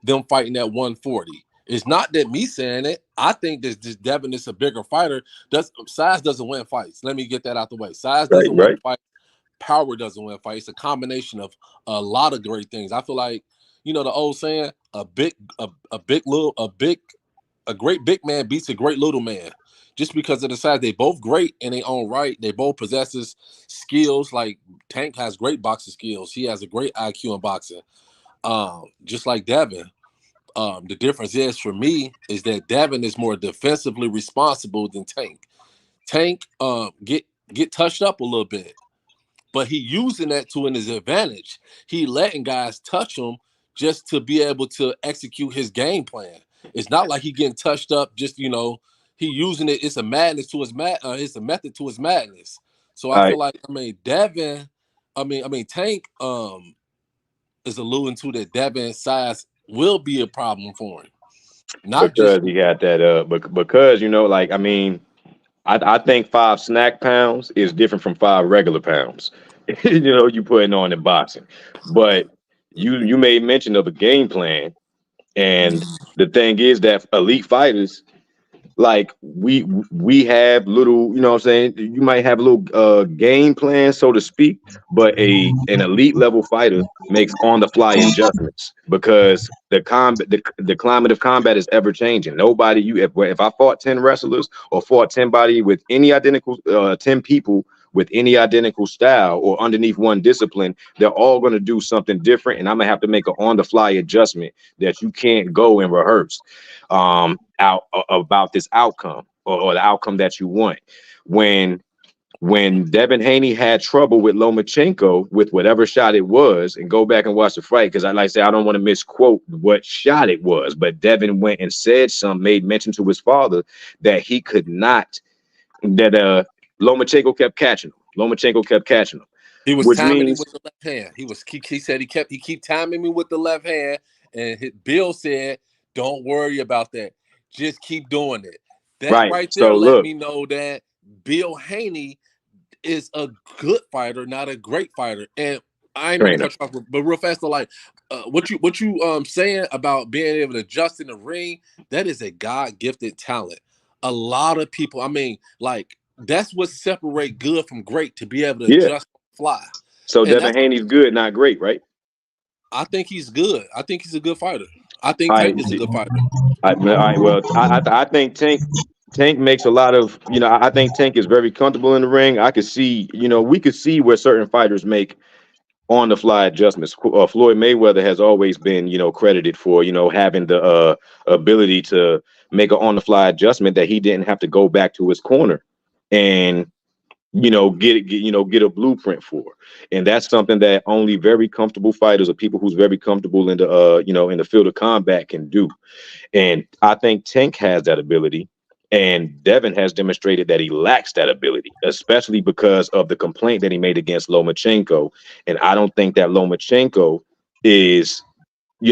them fighting at 140. It's not that me saying it. I think that this Devin is a bigger fighter. Size doesn't win fights. Let me get that out the way. Size doesn't win fights. Power doesn't win fights. It's a combination of a lot of great things. I feel like, the old saying, a great big man beats a great little man. Just because of the size, they both great in their own right. They both possesses skills. Like Tank has great boxing skills. He has a great IQ in boxing. Just like Devin. The difference is, for me, is that Devin is more defensively responsible than Tank. Tank get touched up a little bit, but he using that to his advantage. He letting guys touch him just to be able to execute his game plan. It's not like he getting touched up. Just he using it. It's a madness to his it's a method to his madness. So I feel like Devin, Tank is alluding to that Devin's size will be a problem for him. Not because just he got that because I think 5 snack pounds is different from 5 regular pounds. You putting on in boxing. But you made mention of a game plan, and the thing is that elite fighters, like, we have little, what I'm saying, you might have a little game plan, so to speak, but an elite level fighter makes on the fly adjustments because the climate of combat is ever changing. Nobody, if I fought 10 wrestlers or fought 10 with any identical 10 people with any identical style or underneath one discipline, they're all going to do something different, and I'm gonna have to make an on the fly adjustment that you can't go and rehearse out about this outcome or the outcome that you want. When Devin Haney had trouble with Lomachenko with whatever shot it was, and go back and watch the fight, because I don't want to misquote what shot it was, but Devin went and said made mention to his father that he could not, that Lomachenko kept catching him. he was Which timing me means, with the left hand. He said he keep timing me with the left hand, and Bill said Don't worry about that. Just keep doing it. That Right. right there So let look, me know that Bill Haney is a good fighter, not a great fighter. And I ain't mean to trainer. cut you off, but real fast, so like what you saying about being able to adjust in the ring, that is a God gifted talent. A lot of people, I mean, like that's what separate good from great, to be able to Yeah. adjust on the fly. So And Devin that's Haney's good, not great, right? I think he's good. I think he's a good fighter. I think All right. Tank is a good fighter. All right. Well, I think Tank makes a lot of, I think Tank is very comfortable in the ring. I could see, we could see where certain fighters make on the fly adjustments. Floyd Mayweather has always been, credited for, having the ability to make an on the fly adjustment that he didn't have to go back to his corner and get a blueprint for. And that's something that only very comfortable fighters or people who's very comfortable in the in the field of combat can do. And I think Tank has that ability. And Devin has demonstrated that he lacks that ability, especially because of the complaint that he made against Lomachenko. And I don't think that Lomachenko is, I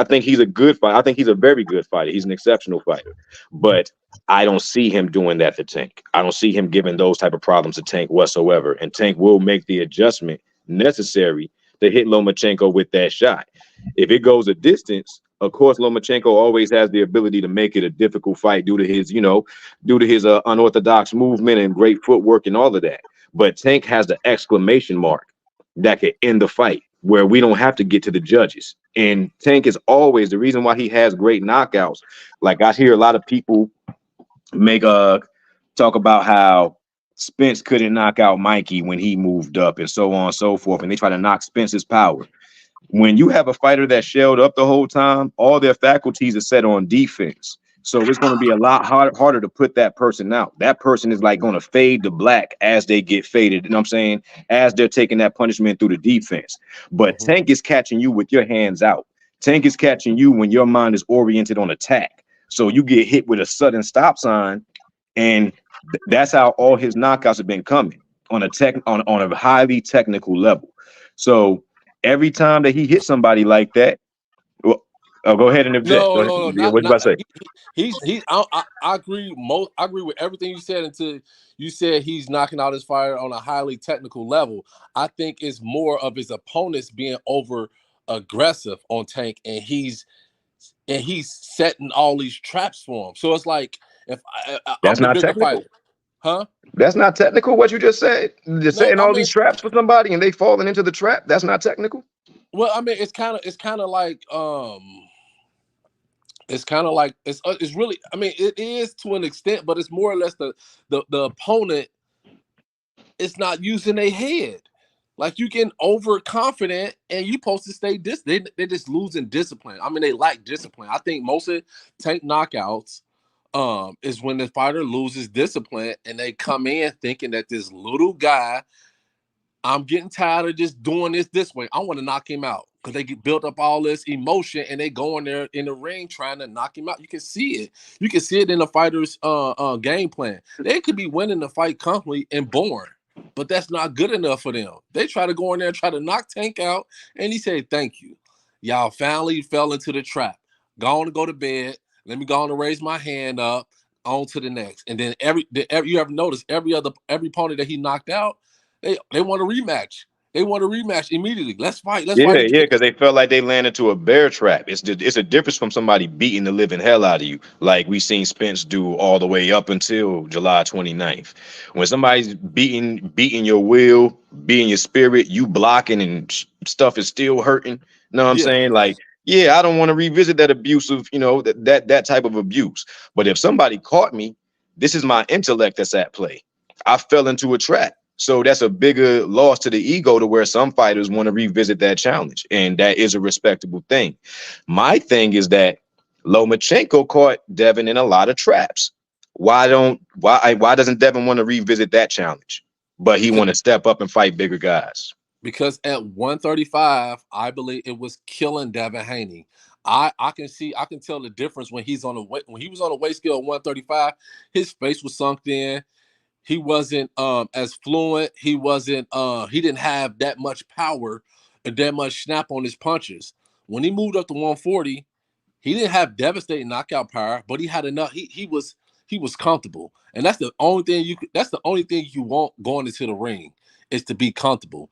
think he's a good fighter. I think he's a very good fighter. He's an exceptional fighter. But I don't see him doing that to Tank. I don't see him giving those type of problems to Tank whatsoever. And Tank will make the adjustment necessary to hit Lomachenko with that shot. If it goes a distance, of course, Lomachenko always has the ability to make it a difficult fight due to his, unorthodox movement and great footwork and all of that. But Tank has the exclamation mark that could end the fight, where we don't have to get to the judges. And Tank is always the reason why he has great knockouts. Like I hear a lot of people make talk about how Spence couldn't knock out Mikey when he moved up and so on and so forth, and they try to knock Spence's power. When you have a fighter that's shelled up the whole time, all their faculties are set on defense. So it's going to be a lot harder to put that person out. That person is like going to fade to black as they get faded. You know what I'm saying? As they're taking that punishment through the defense. But Tank is catching you with your hands out. Tank is catching you when your mind is oriented on attack. So you get hit with a sudden stop sign, and that's how all his knockouts have been coming on a highly technical level. So every time that he hits somebody like that, well, go ahead and object. Go No, ahead. no, no, Yeah, what you about to say? he's. I agree. I agree with everything you said until you said he's knocking out his fighter on a highly technical level. I think it's more of his opponents being over aggressive on Tank, and he's setting all these traps for him. So it's like if I'm That's the not bigger technical. fighter, huh? That's not technical. What you just said. Just No, setting I all mean, these traps for somebody and they falling into the trap. That's not technical. well, I mean, it's kind of like it's really, I mean, it is to an extent, but it's more or less the opponent is not using their head. Like you getting overconfident and you supposed to stay they're just losing discipline. I mean, they lack discipline. I think most of Tank knockouts is when the fighter loses discipline and they come in thinking that this little guy, I'm getting tired of just doing this way. I want to knock him out, because they get built up all this emotion and they go in there in the ring trying to knock him out. You can see it. You can see it in the fighter's game plan. They could be winning the fight comfortably and boring, but that's not good enough for them. They try to go in there and try to knock Tank out, and he said, "Thank you. Y'all finally fell into the trap. Go on to go to bed. Let me go on to raise my hand up. On to the next." And then every you ever notice every opponent that he knocked out, they want a rematch. They want a rematch immediately. Let's fight. Let's fight Yeah, again. because they felt like they landed to a bear trap. It's a difference from somebody beating the living hell out of you, like we seen Spence do all the way up until July 29th. When somebody's beating your will, beating your spirit, you blocking and stuff is still hurting. Know what I'm Yeah. saying? Like, yeah, I don't want to revisit that abusive, that type of abuse. But if somebody caught me, this is my intellect that's at play. I fell into a trap. So that's a bigger loss to the ego, to where some fighters want to revisit that challenge. And that is a respectable thing. My thing is that Lomachenko caught Devin in a lot of traps. Why doesn't Devin want to revisit that challenge? But he Because want to step up and fight bigger guys. at 135, I believe it was killing Devin Haney. I can tell the difference when he was on a weight scale of 135, his face was sunk in. He wasn't as fluent. He didn't have that much power and that much snap on his punches. When he moved up to 140, He didn't have devastating knockout power, but he had enough. He was comfortable, and that's the only thing you want going into the ring is to be comfortable.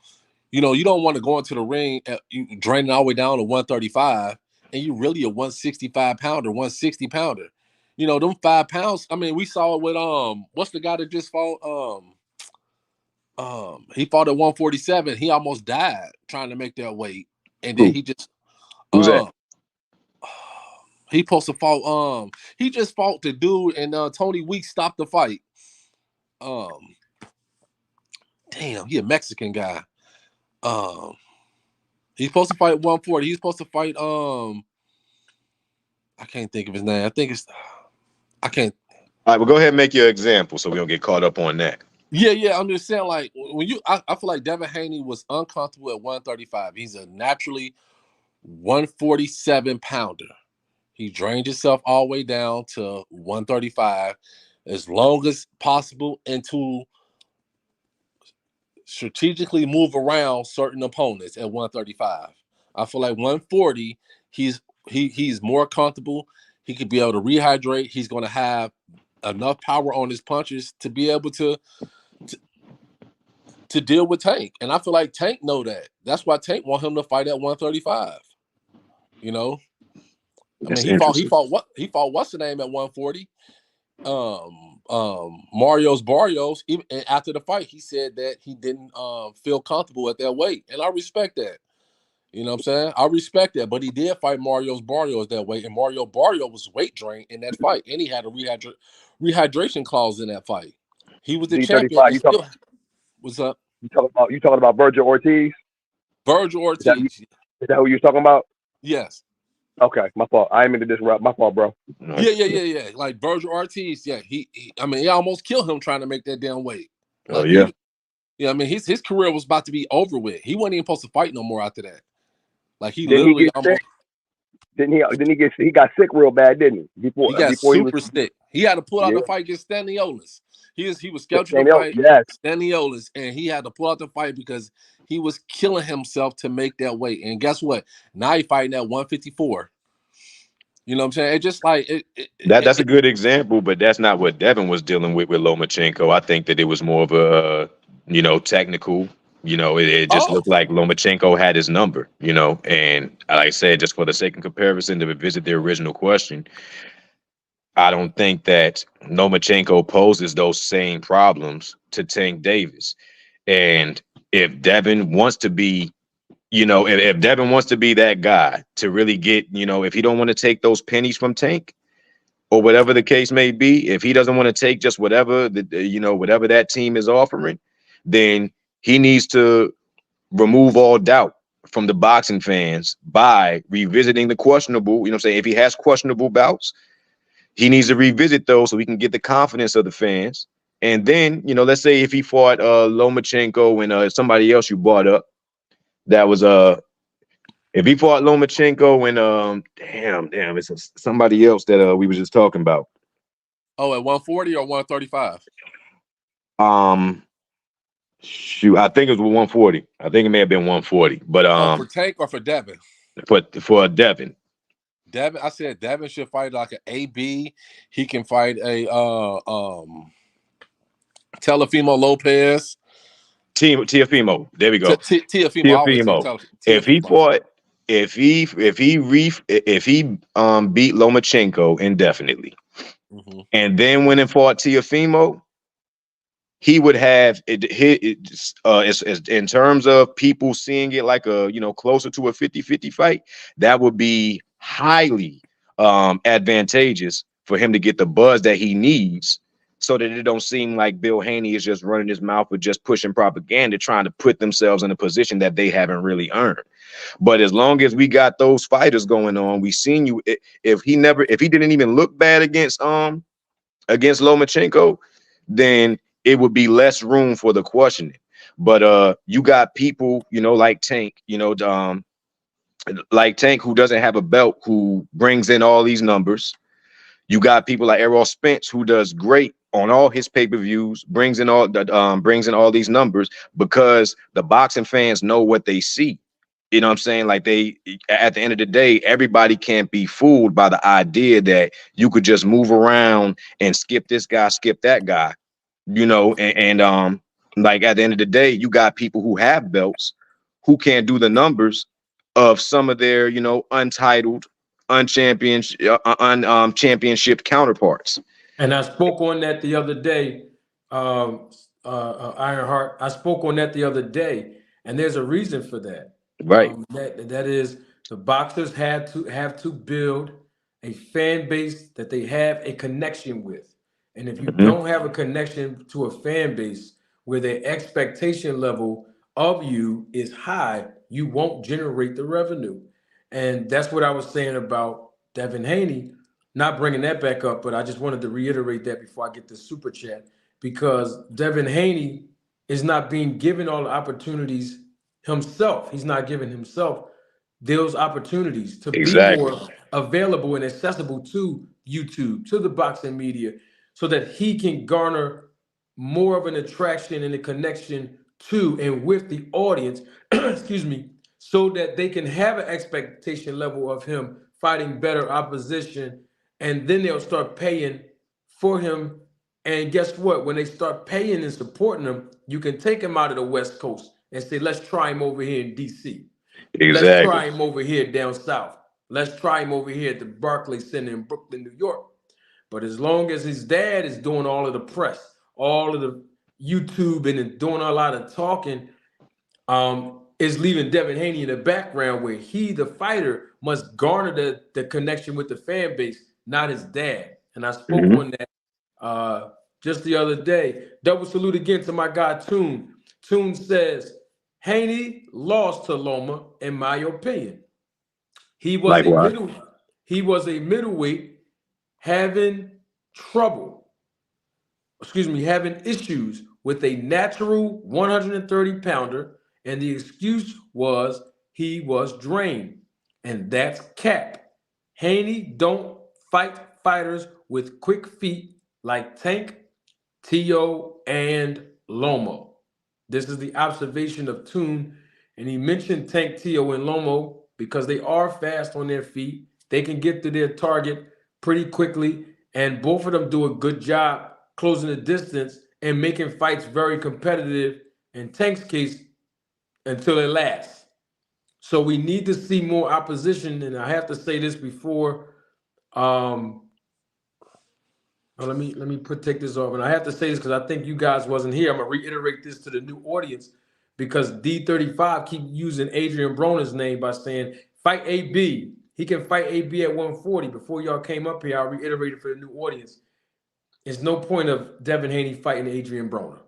You know, you don't want to go into the ring you draining all the way down to 135, and you really a 165 pounder, 160 pounder. You know, them 5 pounds. I mean, we saw it with what's the guy that just fought? He fought at 147. He almost died trying to make that weight, and then he just Who's that? He supposed to fought. He just fought the dude, and Tony Weeks stopped the fight. Damn, he a Mexican guy. He's supposed to fight 140. He's supposed to fight. I can't think of his name. I think it's. I can't. All right, well, go ahead and make your example so we don't get caught up on that. Yeah. I'm just saying, like when I feel like Devin Haney was uncomfortable at 135. He's a naturally 147 pounder. He drained himself all the way down to 135 as long as possible and to strategically move around certain opponents at 135. I feel like 140, he's more comfortable. He could be able to rehydrate. He's going to have enough power on his punches to be able to deal with Tank. And I feel like Tank know that. That's why Tank want him to fight at 135. You know? I mean, he fought what's the name at 140? Mario's Barrios. Even after the fight, he said that he didn't feel comfortable at that weight, and I respect that. You know what I'm saying? I respect that, but he did fight Mario's Barrios that weight, and Mario Barrio was weight drained in that fight, and he had a rehydration clause in that fight. He was the champion. What's up? You talking about Virgil Ortiz? Virgil Ortiz. Is that who you're talking about? Yes. Okay, my fault. I ain't mean to disrupt. My fault, bro. Yeah. Like Virgil Ortiz, yeah. He almost killed him trying to make that damn weight. Like, I mean, his career was about to be over with. He wasn't even supposed to fight no more after that. Like he literally almost. He got sick real bad, didn't he? He got super sick. He had to pull out the fight against Staniolis. He was scheduled to fight Staniolis, and he had to pull out the fight because he was killing himself to make that weight. And guess what? Now he's fighting at 154. You know what I'm saying? It's just like that's a good example, but that's not what Devin was dealing with Lomachenko. I think that it was more of a technical. It just looked like Lomachenko had his number. And like I said, just for the sake of comparison, to revisit the original question, I don't think that Lomachenko poses those same problems to Tank Davis. And if Devin wants to be, if Devin wants to be that guy to really get, if he don't want to take those pennies from Tank or whatever the case may be, if he doesn't want to take just whatever whatever that team is offering, then he needs to remove all doubt from the boxing fans by revisiting the questionable, if he has questionable bouts, he needs to revisit those so we can get the confidence of the fans. And then, let's say if he fought Lomachenko and somebody else you brought up, that was if he fought Lomachenko and damn, it's somebody else that we were just talking about. Oh, at 140 or 135? Shoot, I think it was 140. I think it may have been 140. But for Tank or for Devin? For Devin. Devin, I said Devin should fight like an AB. He can fight a Teofimo Lopez. Teofimo. There we go. Teofimo. If he beat Lomachenko indefinitely, and then went and fought Teofimo, he would have in terms of people seeing it like a closer to a 50-50 fight, that would be highly advantageous for him to get the buzz that he needs, so that it don't seem like Bill Haney is just running his mouth with just pushing propaganda, trying to put themselves in a position that they haven't really earned. But as long as we got those fighters going on, we seen you. If he didn't even look bad against Lomachenko, then it would be less room for the questioning. But you got people, like Tank, like Tank, who doesn't have a belt, who brings in all these numbers. You got people like Errol Spence, who does great on all his pay-per-views, brings in all these numbers because the boxing fans know what they see You know what I'm saying? Like at the end of the day, everybody can't be fooled by the idea that you could just move around and skip this guy, skip that guy, and like at the end of the day, you got people who have belts who can't do the numbers of some of their, untitled, championship counterparts. And I spoke on that the other day, Ironheart. I spoke on that the other day, and there's a reason for that. Right. That is the boxers have to build a fan base that they have a connection with. And if you Mhm. don't have a connection to a fan base where their expectation level of you is high, you won't generate the revenue. And that's what I was saying about Devin Haney. Not bringing that back up, but I just wanted to reiterate that before I get the super chat because Devin Haney is not being given all the opportunities himself. He's not giving himself those opportunities to be Exactly. more available and accessible to YouTube, to the boxing media, so that he can garner more of an attraction and a connection to and with the audience, excuse me, so that they can have an expectation level of him fighting better opposition. And then they'll start paying for him. And guess what? When they start paying and supporting him, you can take him out of the West Coast and say, let's try him over here in DC. Let's Exactly. try him over here down south. Let's try him over here at the Barclays Center in Brooklyn, New York. But as long as his dad is doing all of the press, all of the YouTube and doing a lot of talking, is leaving Devin Haney in the background where he, the fighter, must garner the connection with the fan base, not his dad. And I spoke Mhm. on that just the other day. Double salute again to my guy Toon. Toon says Haney lost to Loma, in my opinion. He was a Likewise. middle, he was a middleweight having trouble, having issues with a natural 130 pounder, and the excuse was he was drained. And that's cap. Haney don't fight fighters with quick feet like Tank, Tio, and Lomo. This is the observation of Toon, and he mentioned Tank, Tio, and Lomo because they are fast on their feet. They can get to their target pretty quickly, and both of them do a good job closing the distance and making fights very competitive. In Tank's case, until it lasts. So we need to see more opposition, and I have to say this before. Let me take this off, and I have to say this because I think you guys wasn't here. I'm gonna reiterate this to the new audience because D35 keep using Adrian Broner's name by saying fight AB. He can fight AB at 140. Before y'all came up here, I'll reiterate it for the new audience. There's no point of Devin Haney fighting Adrian Broner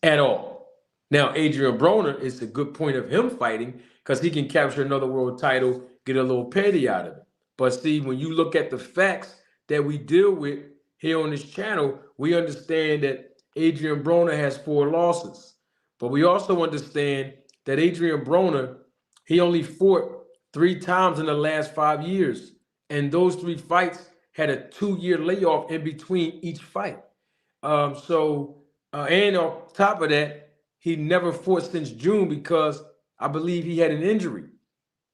at all. Now, Adrian Broner is a good point of him fighting because he can capture another world title, get a little petty out of it. But see, when you look at the facts that we deal with here on this channel, we understand that Adrian Broner has 4 losses. But we also understand that Adrian Broner, he only fought 3 times in the last 5 years. And those 3 fights had a 2-year layoff in between each fight. And on top of that, he never fought since June because I believe he had an injury.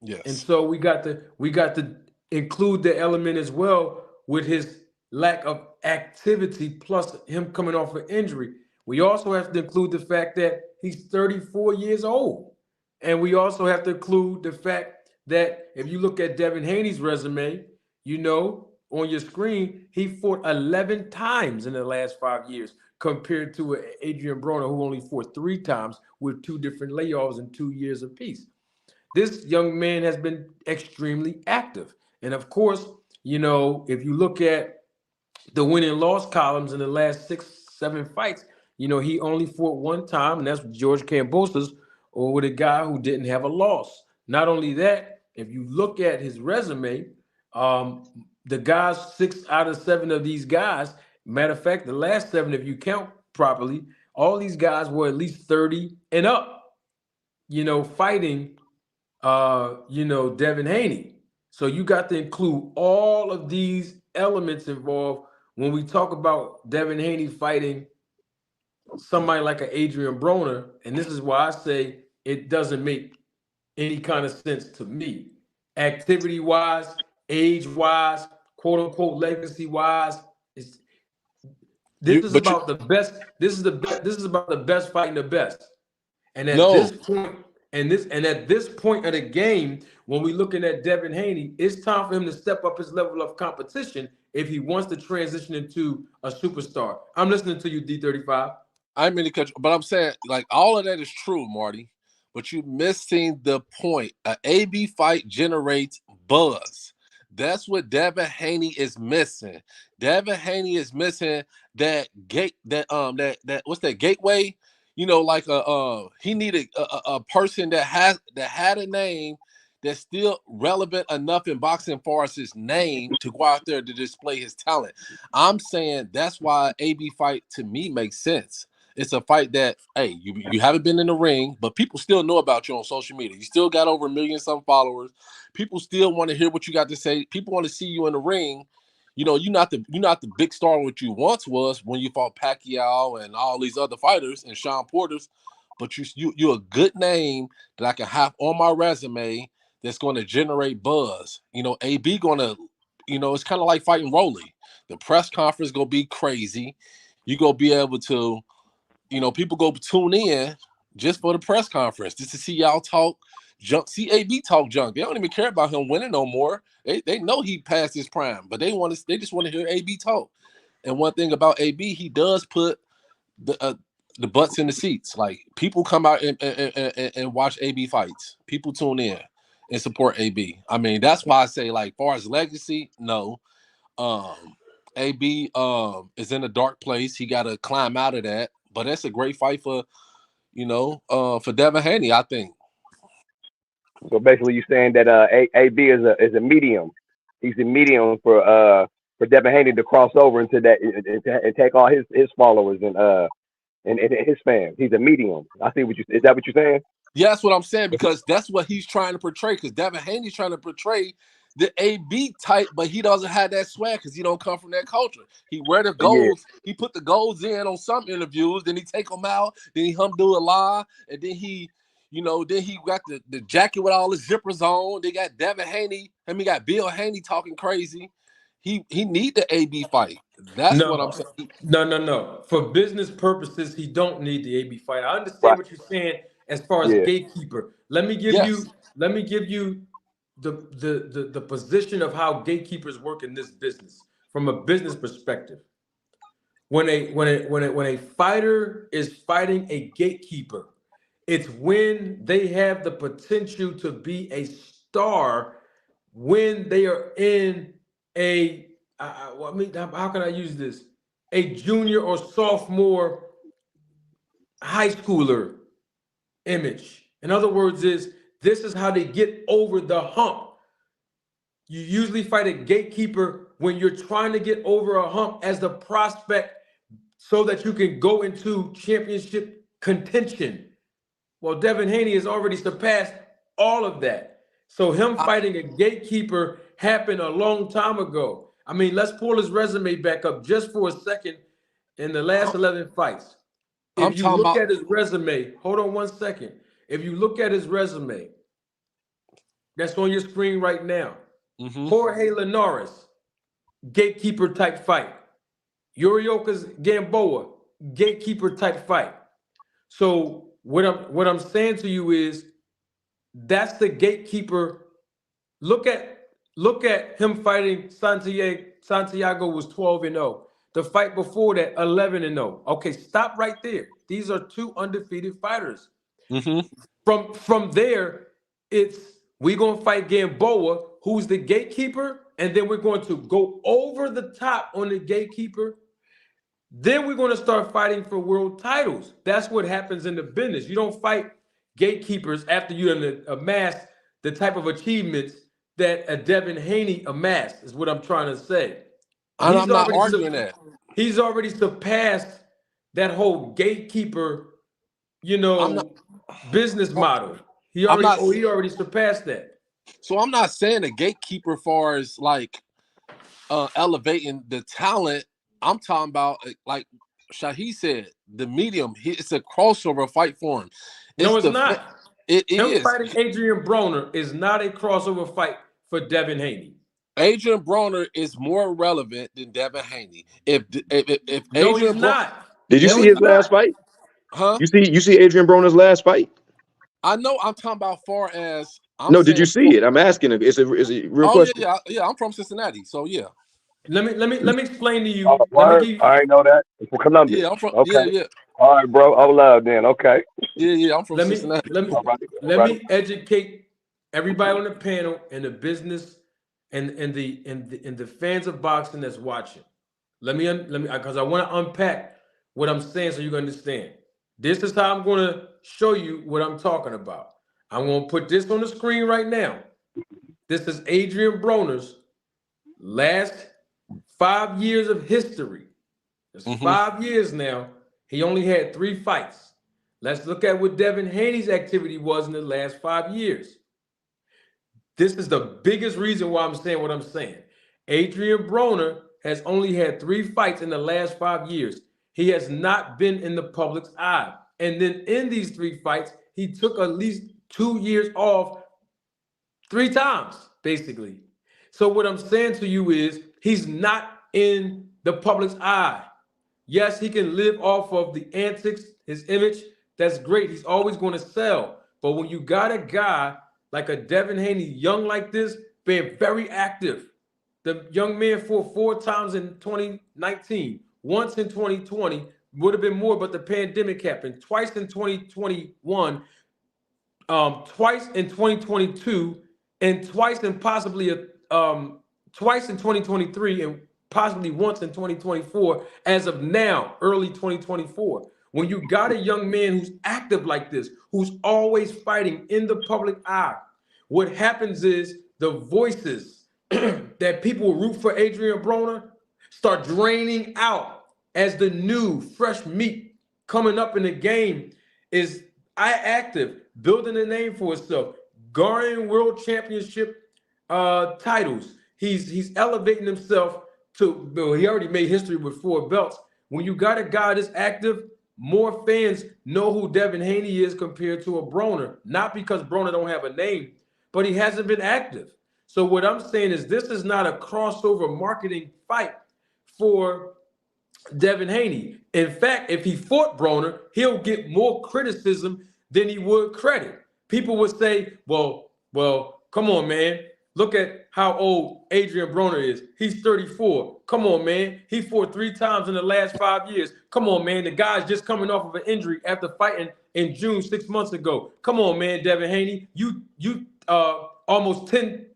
And Yes. so we got to include the element as well with his lack of activity plus him coming off an injury. We also have to include the fact that he's 34 years old. And we also have to include the fact that if you look at Devin Haney's resume, on your screen, he fought 11 times in the last 5 years compared to Adrian Broner, who only fought 3 times with 2 different layoffs and 2 years apiece. This young man has been extremely active. And of course, if you look at the win and loss columns in the last 6, 7 fights, he only fought 1 time, and that's George Kambosos, or with a guy who didn't have a loss. Not only that, if you look at his resume, the guys, 6 out of 7 of these guys, matter of fact, the last 7, if you count properly, all these guys were at least 30 and up, fighting Devin Haney. So you got to include all of these elements involved when we talk about Devin Haney fighting somebody like an Adrian Broner. And this is why I say it doesn't make any kind of sense to me. Activity wise, age wise, quote unquote legacy wise, it's this You, is but you, about the best. This is about the best fighting the best. And at no, this point, and at this point of the game, when we're looking at Devin Haney, it's time for him to step up his level of competition if he wants to transition into a superstar. I'm listening to you, D35. I mean, but I'm saying like all of that is true, Marty. But you're missing the point. A AB fight generates buzz. That's what Devin Haney is missing. Devin Haney is missing that gate, that what's that gateway? You know, like he needed a person that had a name that's still relevant enough in boxing far as his name to go out there to display his talent. I'm saying that's why AB fight to me makes sense. It's a fight that, hey, you haven't been in the ring, but people still know about you on social media. You still got over 1 million some followers. People still want to hear what you got to say. People want to see you in the ring. You know, you're not the big star what you once was when you fought Pacquiao and all these other fighters and Sean Porter's, but you're a good name that I can have on my resume that's going to generate buzz. You know, AB gonna, you know, it's kind of like fighting Rolly. The press conference gonna be crazy. You gonna be able to, you know, people go tune in just for the press conference, just to see y'all talk junk, see AB talk junk. They don't even care about him winning no more. They know he passed his prime, but they just want to hear AB talk. And one thing about AB, he does put the butts in the seats. Like people come out and watch AB fights. People tune in and support AB. I mean, that's why I say, like, far as legacy, no. AB is in a dark place. He got to climb out of that. But that's a great fight for, you know, for Devin Haney, I think. So basically, you're saying that AB is a medium. He's a medium for Devin Haney to cross over into that and take all his followers and his fans. He's a medium. I see what you is that what you're saying? Yeah, that's what I'm saying, because that's what he's trying to portray. Because Devin Haney's trying to portray the AB type, but he doesn't have that swag because he don't come from that culture. He wear the Yeah. golds, he put the golds in on some interviews, then he take them out, then he do a lie, and then he, you know, then he got the jacket with all the zippers on. They got Devin Haney, and we got Bill Haney talking crazy. He need the AB fight. That's what I'm No, saying. no. For business purposes, he don't need the AB fight. I understand Right. what you're saying as far as Yeah. gatekeeper. Yes. Let me give you the position of how gatekeepers work in this business from a business perspective. When a fighter is fighting a gatekeeper, it's when they have the potential to be a star when they are in well, I mean, how can I use this? A junior or sophomore high schooler image. In other words, this is how they get over the hump. You usually fight a gatekeeper when you're trying to get over a hump as the prospect so that you can go into championship contention. Well, Devin Haney has already surpassed all of that. So him fighting a gatekeeper happened a long time ago. I mean, let's pull his resume back up just for a second in the last 11 fights. I'm If you talking look about. at his resume, hold on one second. If you look at his resume, that's on your screen right now. Mm-hmm. Jorge Linares, gatekeeper type fight. Yorioka's Gamboa, gatekeeper type fight. So what I'm saying to you is that's the gatekeeper. Look at him fighting Santiago. Santiago was 12-0. The fight before that, 11-0. Okay, stop right there. These are two undefeated fighters. Mm-hmm. From there, it's we're gonna fight Gamboa, who's the gatekeeper, and then we're going to go over the top on the gatekeeper. Then we're going to start fighting for world titles. That's what happens in the business. You don't fight gatekeepers after you amass the type of achievements that a Devin Haney amassed, is what I'm trying to say. And He's I'm not already arguing that. he's already surpassed that whole gatekeeper, you I'm not. know, business model. I'm not. He already surpassed that. So I'm not saying a gatekeeper far as like elevating the talent. I'm talking about like Shahi said, the medium. It's a crossover fight for him. No, It's it's the not. It Him is. fighting Adrian Broner is not a crossover fight for Devin Haney. Adrian Broner is more relevant than Devin Haney. If No, Adrian he's not. Did you No, see he's his last not. fight? huh? You see Adrian Broner's last fight? I know I'm talking about far as I'm No, did you saying. see it? I'm asking. It's a real Oh question. yeah. I'm from Cincinnati, so yeah. Let me explain to Oh, you. Let me word? give you, I ain't know that. It's from Columbia. Yeah, I'm from. Okay. Yeah. All right, bro. Oh, love then. Okay. Yeah. I'm from let me Cincinnati. let me All right. All let right. me educate everybody on the panel and the business and the fans of boxing that's watching. Let me because I want to unpack what I'm saying so you can understand. This is how I'm going to show you what I'm talking about. I'm going to put this on the screen right now. This is Adrian Broner's last 5 years of history. It's Mm-hmm. 5 years now. He only had 3 fights. Let's look at what Devin Haney's activity was in the last 5 years. This is the biggest reason why I'm saying what I'm saying. Adrian Broner has only had 3 fights in the last 5 years. He has not been in the public's eye. And then in these 3 fights, he took at least 2 years off 3 times, basically. So what I'm saying to you is he's not in the public's eye. Yes, he can live off of the antics, his image. That's great. He's always going to sell. But when you got a guy like a Devin Haney, young like this, being very active, the young man fought 4 times in 2019, once in 2020, would have been more, but the pandemic happened, twice in 2021, twice in 2022, and twice in twice in 2023, and possibly once in 2024, as of now, early 2024. When you got a young man who's active like this, who's always fighting in the public eye, what happens is the voices that people root for Adrian Broner start draining out as the new fresh meat coming up in the game is active, building a name for itself, garnering world championship titles. He's elevating himself to. Well, he already made history with 4 belts. When you got a guy that's active, more fans know who Devin Haney is compared to a Broner. Not because Broner don't have a name, but he hasn't been active. So what I'm saying is this is not a crossover marketing fight for Devin Haney. In fact, if he fought Broner, he'll get more criticism than he would credit. People would say, well, come on, man. Look at how old Adrian Broner is. He's 34. Come on, man. He fought 3 times in the last 5 years. Come on, man. The guy's just coming off of an injury after fighting in June 6 months ago. Come on, man, Devin Haney. You almost 10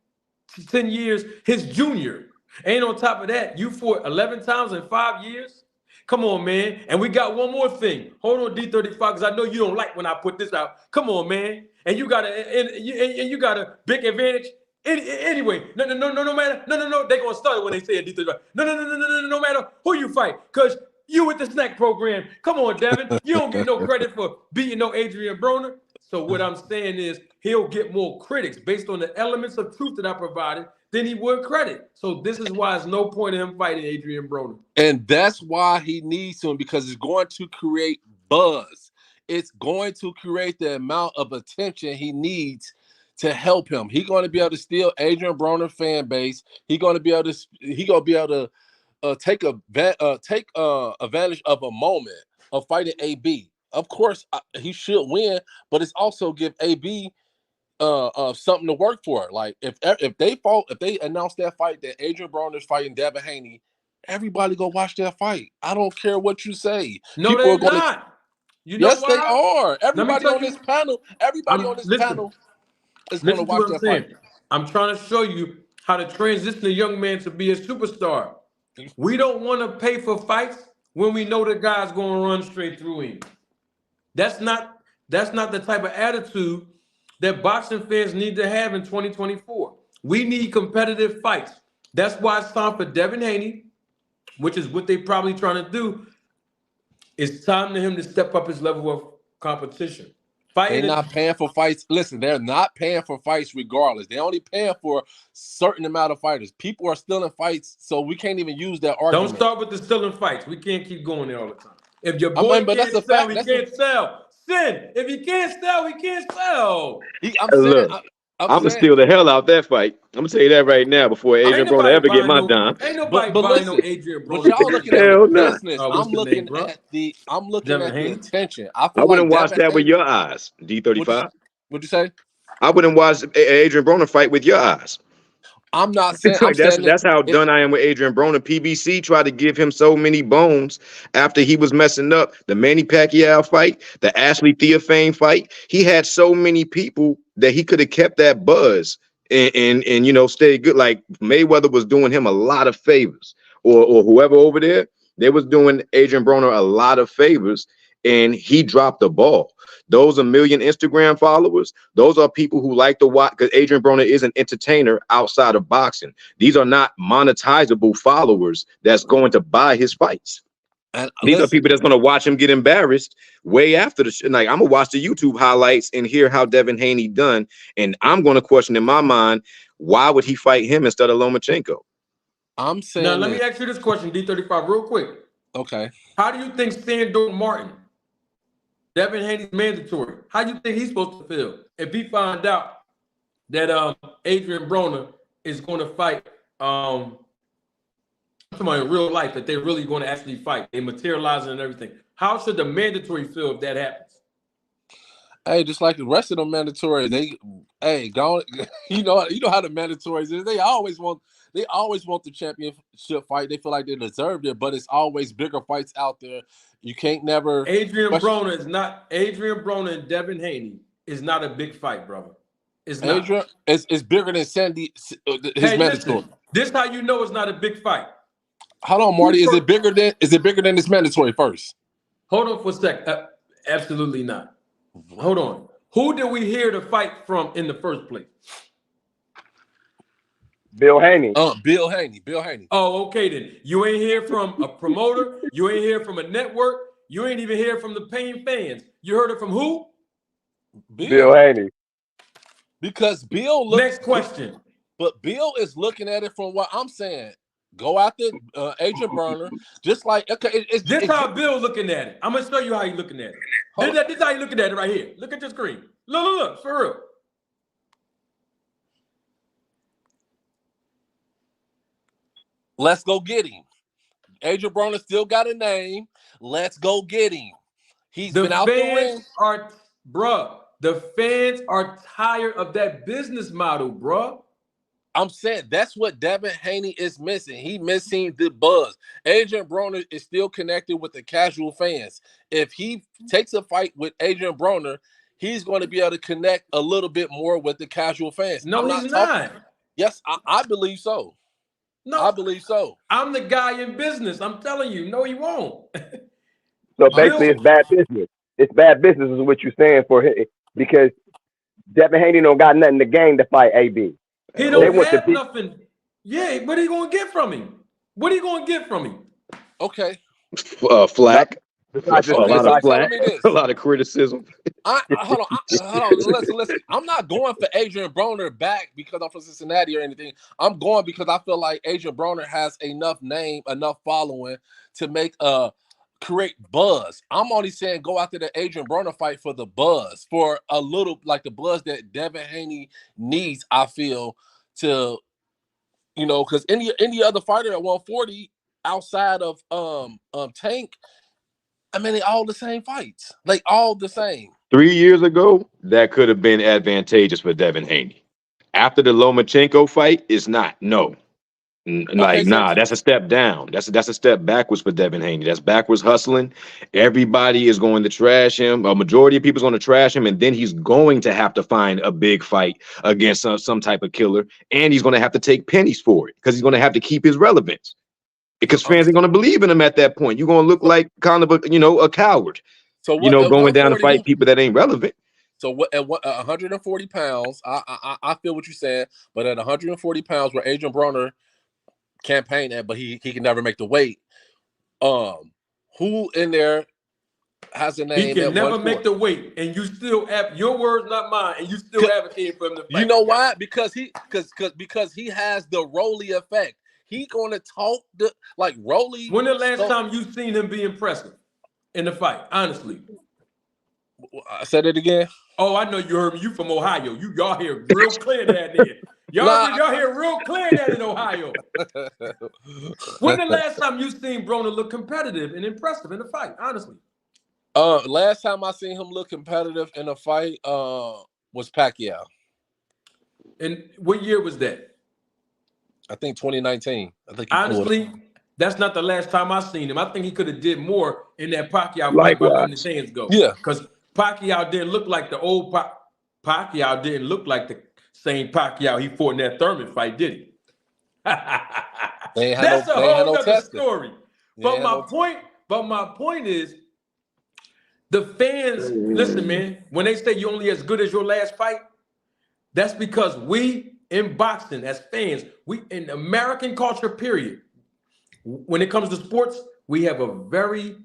years his junior. And on top of that, you fought 11 times in 5 years. Come on, man. And we got one more thing. Hold on, D35, because I know you don't like when I put this out. Come on, man. And you got you got a big advantage. Anyway, no matter. No. They're gonna start it when they say it, D35. No matter who you fight, because you with the snack program. Come on, Devin. You don't get no credit for beating no Adrian Broner. So what I'm saying is he'll get more critics based on the elements of truth that I provided than he would credit. So this is why there's no point in him fighting Adrian Broner. And that's why he needs him, because it's going to create buzz. It's going to create the amount of attention he needs to help him. He's going to be able to steal Adrian Broner fan base. He's going to be able to take advantage of a moment of fighting AB. Of course, he should win, but it's also give AB something to work for. Like if they announce that fight that Adrian Broner is fighting Devin Haney, everybody go watch that fight. I don't care what you say. No, People they're are going not. to. You know Yes, why? they are. Let me Everybody tell on you. this panel. Everybody on this panel is going to Listen to watch what I'm that saying. fight. I'm trying to show you how to transition a young man to be a superstar. We don't want to pay for fights when we know the guy's going to run straight through him. That's not the type of attitude that boxing fans need to have in 2024. We need competitive fights. That's why it's time for Devin Haney, which is what they probably trying to do. It's time to him to step up his level of competition. They're not paying for fights. Listen, they're not paying for fights regardless. They're only paying for a certain amount of fighters. People are still in fights, so we can't even use that argument. Don't start with the still in fights. We can't keep going there all the time. If your boy but that's can't a sell, fact. he can't sell. Sin. If he can't sell, he can't sell. Look, I'm gonna steal the hell out that fight. I'm gonna tell you that right now before Adrian Broner ever get my dime. Ain't nobody but buying listen, no Adrian but Broner. y'all looking at Hell the nah. business. What's I'm the looking name, bro? at the Devin Haney? attention. I I feel wouldn't like watch Devin that with Haney- your eyes, D35. What'd you say? I wouldn't watch Adrian Broner fight with your eyes. I'm not saying. I'm Like saying that's how done I am with Adrian Broner. PBC tried to give him so many bones after he was messing up the Manny Pacquiao fight, the Ashley Theophane fight. He had so many people that he could have kept that buzz and you know stayed good. Like Mayweather was doing him a lot of favors, or whoever over there, they was doing Adrian Broner a lot of favors, and he dropped the ball. Those 1 million Instagram followers, those are people who like to watch, because Adrian Broner is an entertainer outside of boxing. These are not monetizable followers that's going to buy his fights. And These are people that's going to watch him get embarrassed way after the shit. Like, I'm going to watch the YouTube highlights and hear how Devin Haney done, and I'm going to question in my mind, why would he fight him instead of Lomachenko? I'm saying. Now, let me ask you this question, D35, real quick. Okay. How do you think Sandor Martin, Devin Haney's mandatory, how do you think he's supposed to feel if he find out that Adrian Broner is going to fight somebody in real life, that they're really going to actually fight, they materializing and everything? How should the mandatory feel if that happens? Hey, just like the rest of them mandatory, go. You know how the mandatories is. They always want the championship fight. They feel like they deserved it, but it's always bigger fights out there. You can't never. Adrian Broner and Devin Haney is not a big fight, brother. It's not. Adrian is bigger than Sandy. His mandatory. Listen, this how you know it's not a big fight. Hold on, Marty. Is it bigger than his mandatory first? Hold on for a sec. Absolutely not. Hold on. Who did we hear the fight from in the first place? Bill Haney. Bill Haney. Oh, okay then. You ain't hear from a promoter. You ain't hear from a network. You ain't even hear from the paying fans. You heard it from who? Bill Haney. Because Bill. Next question. But Bill is looking at it from what I'm saying. Go after Adrian Broner, just like This how Bill looking at it. I'm gonna show you how he looking at it. This how he looking at it right here. Look at your screen. Look, for real. Let's go get him. Adrian Broner still got a name. Let's go get him. He's been out the ring. The fans are tired of that business model, bruh. I'm saying that's what Devin Haney is missing. He missing the buzz. Adrian Broner is still connected with the casual fans. If he takes a fight with Adrian Broner, he's going to be able to connect a little bit more with the casual fans. No, he's not. Yes, I believe so. No, I believe so. I'm the guy in business. I'm telling you. No, he won't. So basically, it's bad business. It's bad business is what you're saying for him, because Devin Haney don't got nothing to gain to fight AB. He don't have nothing. Yeah, what are you going to get from him? What are you going to get from him? Okay. Flack. A lot of flack. A lot of criticism. Hold on. Listen. I'm not going for Adrian Broner back because I'm from Cincinnati or anything. I'm going because I feel like Adrian Broner has enough name, enough following to make create buzz. I'm only saying go after the Adrian Broner fight for the buzz, for a little, like the buzz that Devin Haney needs, I feel, to, because any other fighter at 140 outside of Tank, I mean, they all the same fights. Like, all the same. 3 years ago, that could have been advantageous for Devin Haney. After the Lomachenko fight, it's not. No. That's a step down. That's a step backwards for Devin Haney. That's backwards hustling. Everybody is going to trash him. A majority of people is going to trash him, and then he's going to have to find a big fight against some type of killer, and he's going to have to take pennies for it because he's going to have to keep his relevance. Because fans ain't going to believe in him at that point. You're going to look like kind of a coward. So going down to fight people that ain't relevant. So at 140 pounds, I feel what you're saying, but at 140 pounds, where Adrian Broner campaign at, but he can never make the weight. Who in there has a name? He can never make the weight, and you still have your words, not mine, and you still advocate for him to fight. You know why? Because he has the Rolly effect. He gonna talk like Rolly. When the last time you seen him be impressive in the fight? Honestly, I said it again. Oh, I know you heard me. You from Ohio. Y'all hear real clear that there. Y'all hear real clear that in Ohio. When the last time you seen Broner look competitive and impressive in the fight? Honestly. Last time I seen him look competitive in a fight was Pacquiao. And what year was that? I think 2019. I think honestly, that's not the last time I seen him. I think he could have did more in that Pacquiao fight by letting his hands go. Yeah, because Pacquiao didn't look like the old Pacquiao didn't look like the same Pacquiao he fought in that Thurman fight, did he? That's a whole other story. But my point is, the fans, listen, man, when they say you're only as good as your last fight, that's because we in boxing as fans, we in American culture, period, when it comes to sports, we have a very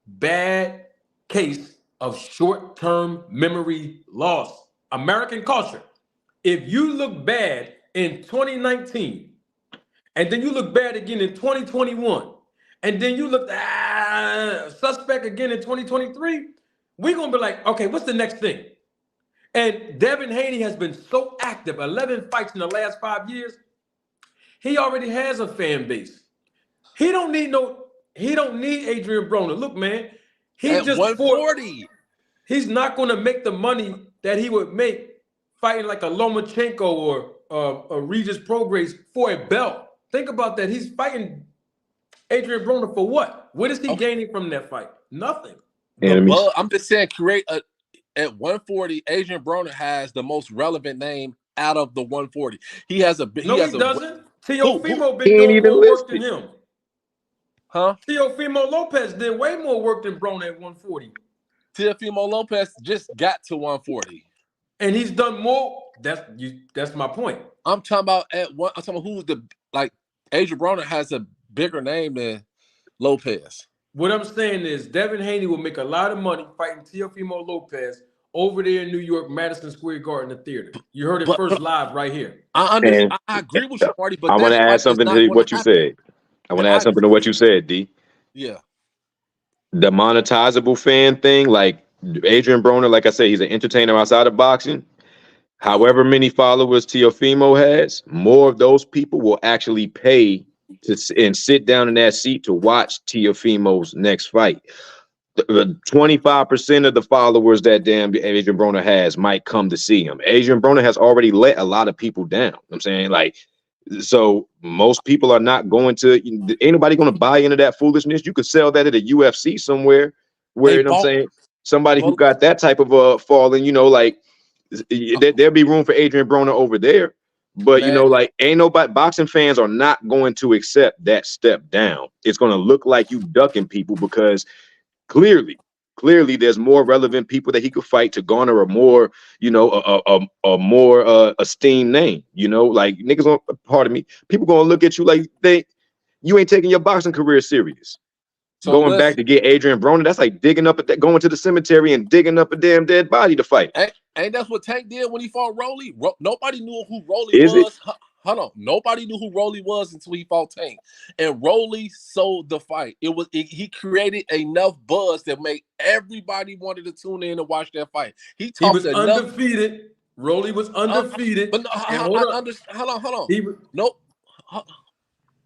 bad case of short-term memory loss. American culture. If you look bad in 2019, and then you look bad again in 2021, and then you look suspect again in 2023, we're gonna be like, okay, what's the next thing? And Devin Haney has been so active, 11 fights in the last 5 years. He already has a fan base. He don't need Adrian Broner. Look, man, he at just 140. He's not going to make the money that he would make fighting like a Lomachenko or a Regis Prograis for a belt. Think about that. He's fighting Adrian Broner for what? What is he gaining from that fight? Nothing. I'm just saying, at 140, Adrian Broner has the most relevant name out of the 140. He doesn't. Teofimo been doing more work than him. Huh? Teofimo Lopez did way more work than Broner at 140. Teofimo Lopez just got to 140. And he's done more. That's my point. I'm talking about who's Adrian Broner has a bigger name than Lopez. What I'm saying is Devin Haney will make a lot of money fighting Teofimo Lopez over there in New York, Madison Square Garden, the theater. You heard it first live right here. I agree with you, Marty, but I want to add something to what you said. I want to add something to what you said, D. Yeah. The monetizable fan thing, like Adrian Broner, like I said, he's an entertainer outside of boxing. However many followers Teofimo has, more of those people will actually pay and sit down in that seat to watch Teofimo's next fight. 25% of the followers that damn Adrian Broner has might come to see him. Adrian Broner has already let a lot of people down. I'm saying, like, so most people are not going to, ain't nobody going to buy into that foolishness. You could sell that at a UFC somewhere where, you know what I'm saying, somebody who got that type of falling, you know, like there'll be room for Adrian Broner over there. But, you know, like, ain't nobody, boxing fans are not going to accept that step down. It's going to look like you ducking people because clearly there's more relevant people that he could fight to garner a more, you know, a more esteemed name, you know, like niggas, pardon me, people gonna look at you like you ain't taking your boxing career serious. So going back to get Adrian Broner, that's like going to the cemetery and digging up a damn dead body to fight. Ain't that's what Tank did when he fought Rolly? Nobody knew who Rolly was. Hold on. Nobody knew who Rolly was until he fought Tank. And Rolly sold the fight. He created enough buzz that made everybody wanted to tune in and watch that fight. He was undefeated. Rolly was undefeated. But hold on.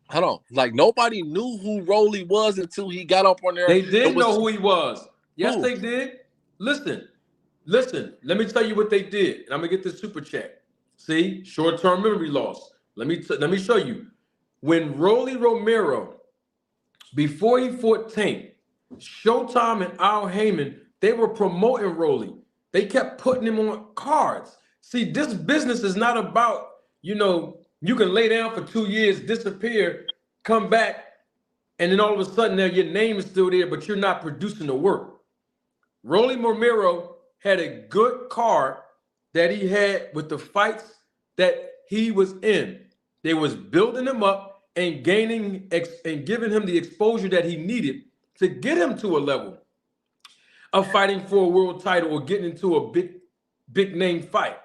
Hold on. Like, nobody knew who Rolly was until he got up on there. They did know who he was. Yes, they did. Listen. Let me tell you what they did. And I'm gonna get this super chat. See, short-term memory loss. Let me show you. When Rolly Romero, before he fought Tank, Showtime and Al Heyman, they were promoting Rolly. They kept putting him on cards. See, this business is not about, you know, you can lay down for 2 years, disappear, come back, and then all of a sudden now your name is still there, but you're not producing the work. Rolly Romero had a good card that he had with the fights that he was in. They was building him up and giving him the exposure that he needed to get him to a level of fighting for a world title or getting into a big name fight.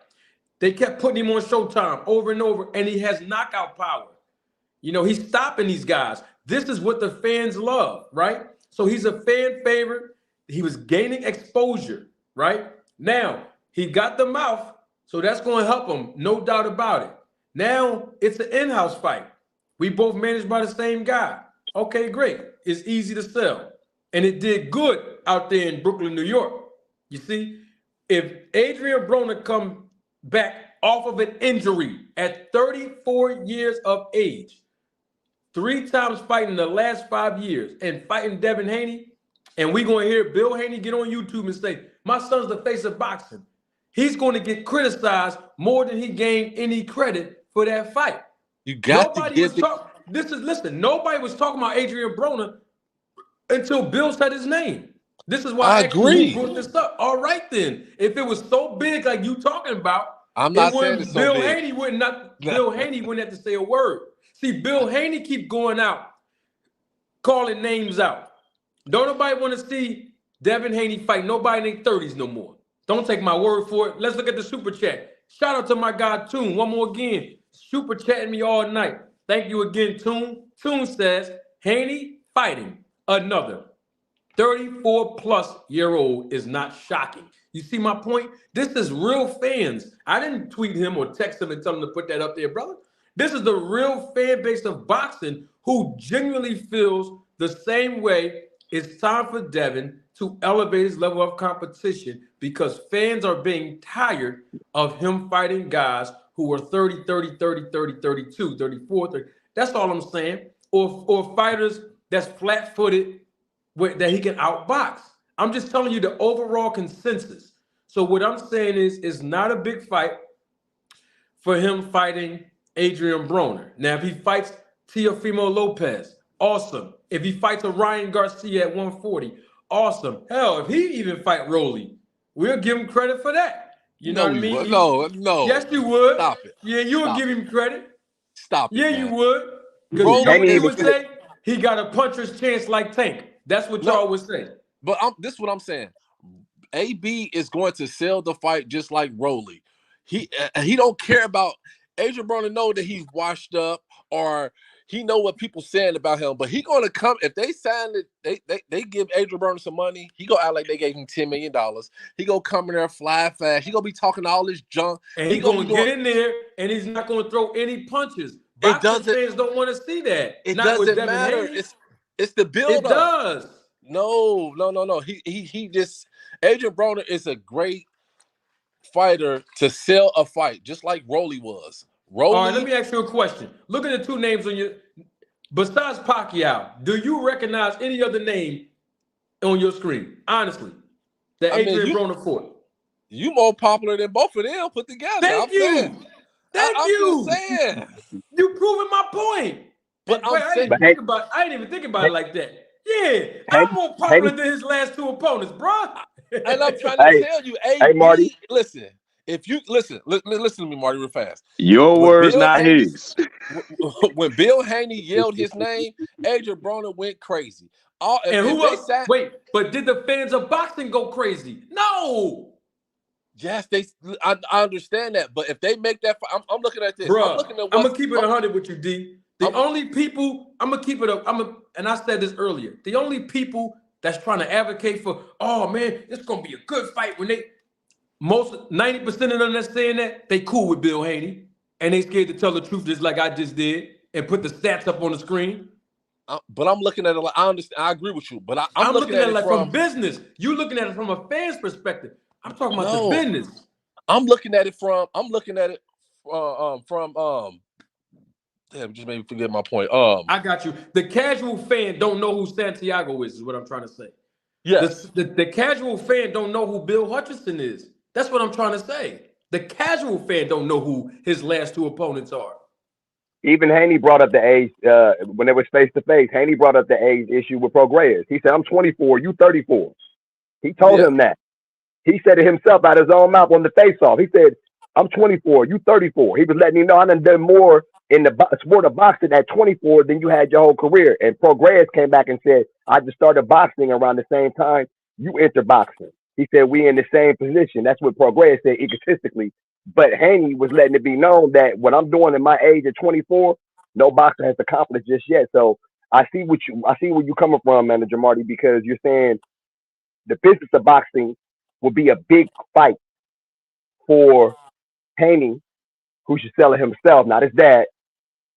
They kept putting him on Showtime over and over, and he has knockout power. You know, he's stopping these guys. This is what the fans love, right? So he's a fan favorite. He was gaining exposure, right? Now, he got the mouth, so that's going to help him, no doubt about it. Now, it's an in-house fight. We both managed by the same guy. Okay, great. It's easy to sell. And it did good out there in Brooklyn, New York. You see, if Adrian Broner come back off of an injury at 34 years of age, 3 times fighting the last 5 years and fighting Devin Haney, and we're going to hear Bill Haney get on YouTube and say, my son's the face of boxing. He's going to get criticized more than he gained any credit for that fight. You got to give it. Nobody was talking about Adrian Broner until Bill said his name. This is why I agree. Brought this up. All right, then. If it was so big like you talking about, I'm not saying it's so Bill big. Haney Bill Haney wouldn't have to say a word. See, Bill Haney keep going out, calling names out. Don't nobody want to see Devin Haney fight nobody in their 30s no more. Don't take my word for it. Let's look at the super chat. Shout out to my guy Toon. One more again. Super chatting me all night. Thank you again, Toon. Toon says, Haney fighting another 34-plus-year-old is not shocking. You see my point? This is real fans. I didn't tweet him or text him and tell him to put that up there, brother. This is the real fan base of boxing who genuinely feels the same way. It's time for Devin to elevate his level of competition because fans are being tired of him fighting guys who are 30, 30, 30, 30, 32, 34, 30. That's all I'm saying. Or fighters that's flat-footed that he can outbox. I'm just telling you the overall consensus. So what I'm saying is it's not a big fight for him fighting Adrian Broner. Now, if he fights Teofimo Lopez, awesome. If he fights a Ryan Garcia at 140, awesome. Hell, if he even fight Rolly, we'll give him credit for that. You know what I mean? No. Yes, you would. Stop it. Yeah, you would give him credit. Stop it. Yeah, man. you would. Because Rolly you would say he got a puncher's chance like Tank. That's what y'all would say. But this is what I'm saying. AB is going to sell the fight just like Rolly. He don't care about Adrian Broner. Know that he's washed up or he know what people saying about him. But he gonna come if they sign it. They give Adrian Broner some money. He gonna act like they gave him $10 million. He gonna come in there fly fast. He gonna be talking all this junk. And he gonna get in there and he's not gonna throw any punches. Boxing fans don't want to see that. It not doesn't matter. Haney. It's the build It does. No. He just Adrian Broner is a great fighter to sell a fight, just like Rolly was. Rolly. All right, let me ask you a question. Look at the two names on your. Besides Pacquiao, do you recognize any other name on your screen? Honestly, that Adrian Broner fought. You more popular than both of them put together. Thank you. I'm just saying. You proving my point. But I didn't even think about it like that. Yeah, I'm more popular than his last two opponents, bro. And I'm trying to tell you, hey, Marty. Listen. If you listen to me, Marty, real fast. Your words, not his. When Bill Haney yelled his name, Adrian Broner went crazy. And who else? Wait, but did the fans of boxing go crazy? No. Yes, I understand that, but if they make that, I'm looking at this. Bro, I'm gonna keep it 100 with you, D. Only people I'm gonna keep it up. And I said this earlier. The only people that's trying to advocate for, oh man, it's gonna be a good fight when 90% of them that's saying that they cool with Bill Haney and they scared to tell the truth just like I just did and put the stats up on the screen. But I'm looking at it like I understand. I agree with you, but I'm looking at it like from business. You looking at it from a fan's perspective. I'm talking about the business. I'm looking at it from damn, just made me forget my point. I got you. The casual fan don't know who Santiago is what I'm trying to say. Yes. The casual fan don't know who Bill Hutchinson is. That's what I'm trying to say. The casual fan don't know who his last two opponents are. Even Haney brought up the age when they was face to face. Haney brought up the age issue with Prograis. He said, "I'm 24, you 34." He told him that. He said it himself out of his own mouth on the face-off. He said, "I'm 24, you 34." He was letting him know I done more in the sport of boxing at 24 than you had your whole career. And Prograis came back and said, "I just started boxing around the same time you entered boxing." He said, "We in the same position." That's what Prograis said egotistically. But Haney was letting it be known that what I'm doing in my age at 24, no boxer has accomplished just yet. So I see where you're coming from, Manager Marty, because you're saying the business of boxing would be a big fight for Haney, who should sell it himself, not his dad.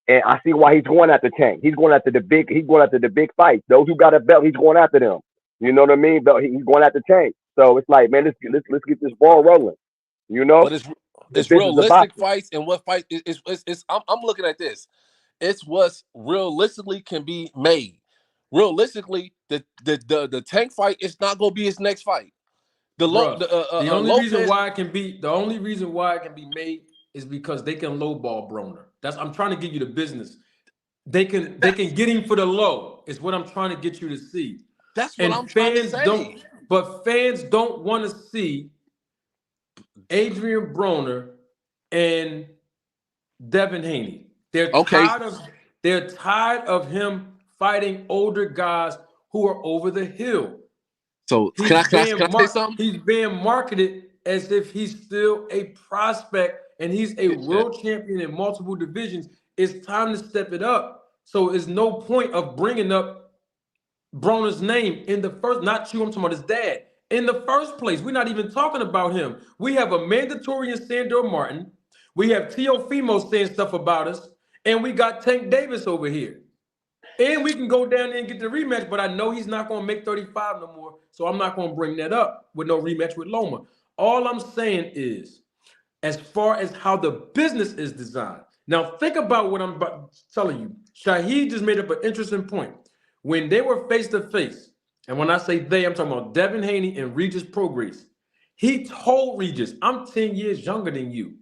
And I see why he's going after Tank. He's going after the big fights. Those who got a belt, he's going after them. You know what I mean? But he's going after Tank. So it's like, man, let's get this ball rolling. You know, But it's realistic fights, and what fight is I'm looking at this. It's what's realistically can be made. Realistically, the Tank fight is not going to be his next fight. The only reason why it can be made is because they can lowball Broner. I'm trying to give you the business. They can get him for the low. Is what I'm trying to get you to see. That's what I'm trying to say. But fans don't want to see Adrian Broner and Devin Haney. They're tired of him fighting older guys who are over the hill. So can I say something? He's being marketed as if he's still a prospect and he's a world champion in multiple divisions. It's time to step it up. So there's no point of bringing up Broner's name in the first, not you, I'm talking about his dad. In the first place, we're not even talking about him. We have a mandatory in Sandor Martin. We have Teofimo saying stuff about us. And we got Tank Davis over here. And we can go down there and get the rematch, but I know he's not going to make 35 no more, so I'm not going to bring that up with no rematch with Loma. All I'm saying is, as far as how the business is designed, now think about what I'm telling you. Shahid just made up an interesting point. When they were face-to-face, and when I say they, I'm talking about Devin Haney and Regis Prograis, he told Regis, I'm 10 years younger than you.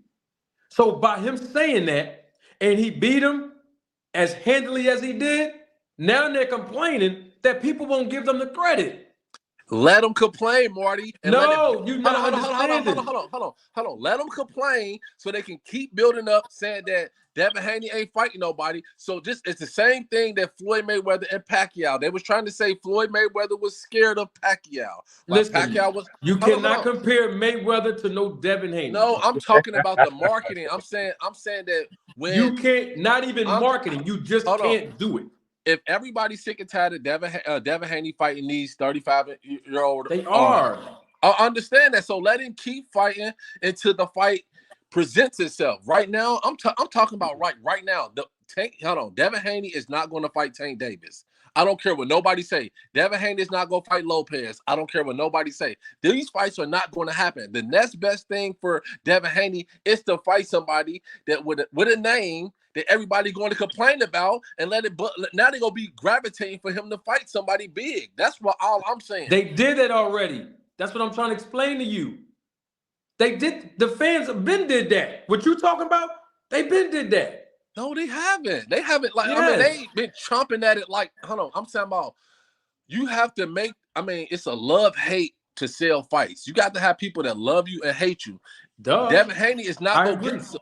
So by him saying that, and he beat him as handily as he did, now they're complaining that people won't give them the credit. Let them complain, Marty. No, you're not understanding. Hold on. Let them complain so they can keep building up, saying that Devin Haney ain't fighting nobody. So it's the same thing that Floyd Mayweather and Pacquiao. They was trying to say Floyd Mayweather was scared of Pacquiao. Listen, Pacquiao was. You cannot compare Mayweather to no Devin Haney. No, I'm talking about the marketing. I'm saying that when you can't, not even marketing, you just can't do it. If everybody's sick and tired of Devin Haney fighting these 35-year-old, they are. I understand that. So let him keep fighting until the fight presents itself. Right now, I'm talking about right now. Devin Haney is not going to fight Tank Davis. I don't care what nobody say. Devin Haney is not going to fight Lopez. I don't care what nobody say. These fights are not going to happen. The next best thing for Devin Haney is to fight somebody that with a name that everybody going to complain about and let it. But now they're going to be gravitating for him to fight somebody big. That's all I'm saying. They did it already. That's what I'm trying to explain to you. They did. The fans have been did that. What you talking about? They been did that. No, they haven't. They haven't. Like, yes. I mean, they ain't been chomping at it like, hold on. I'm talking about you have to make, it's a love-hate to sell fights. You got to have people that love you and hate you. Duh. Devin Haney is not going to get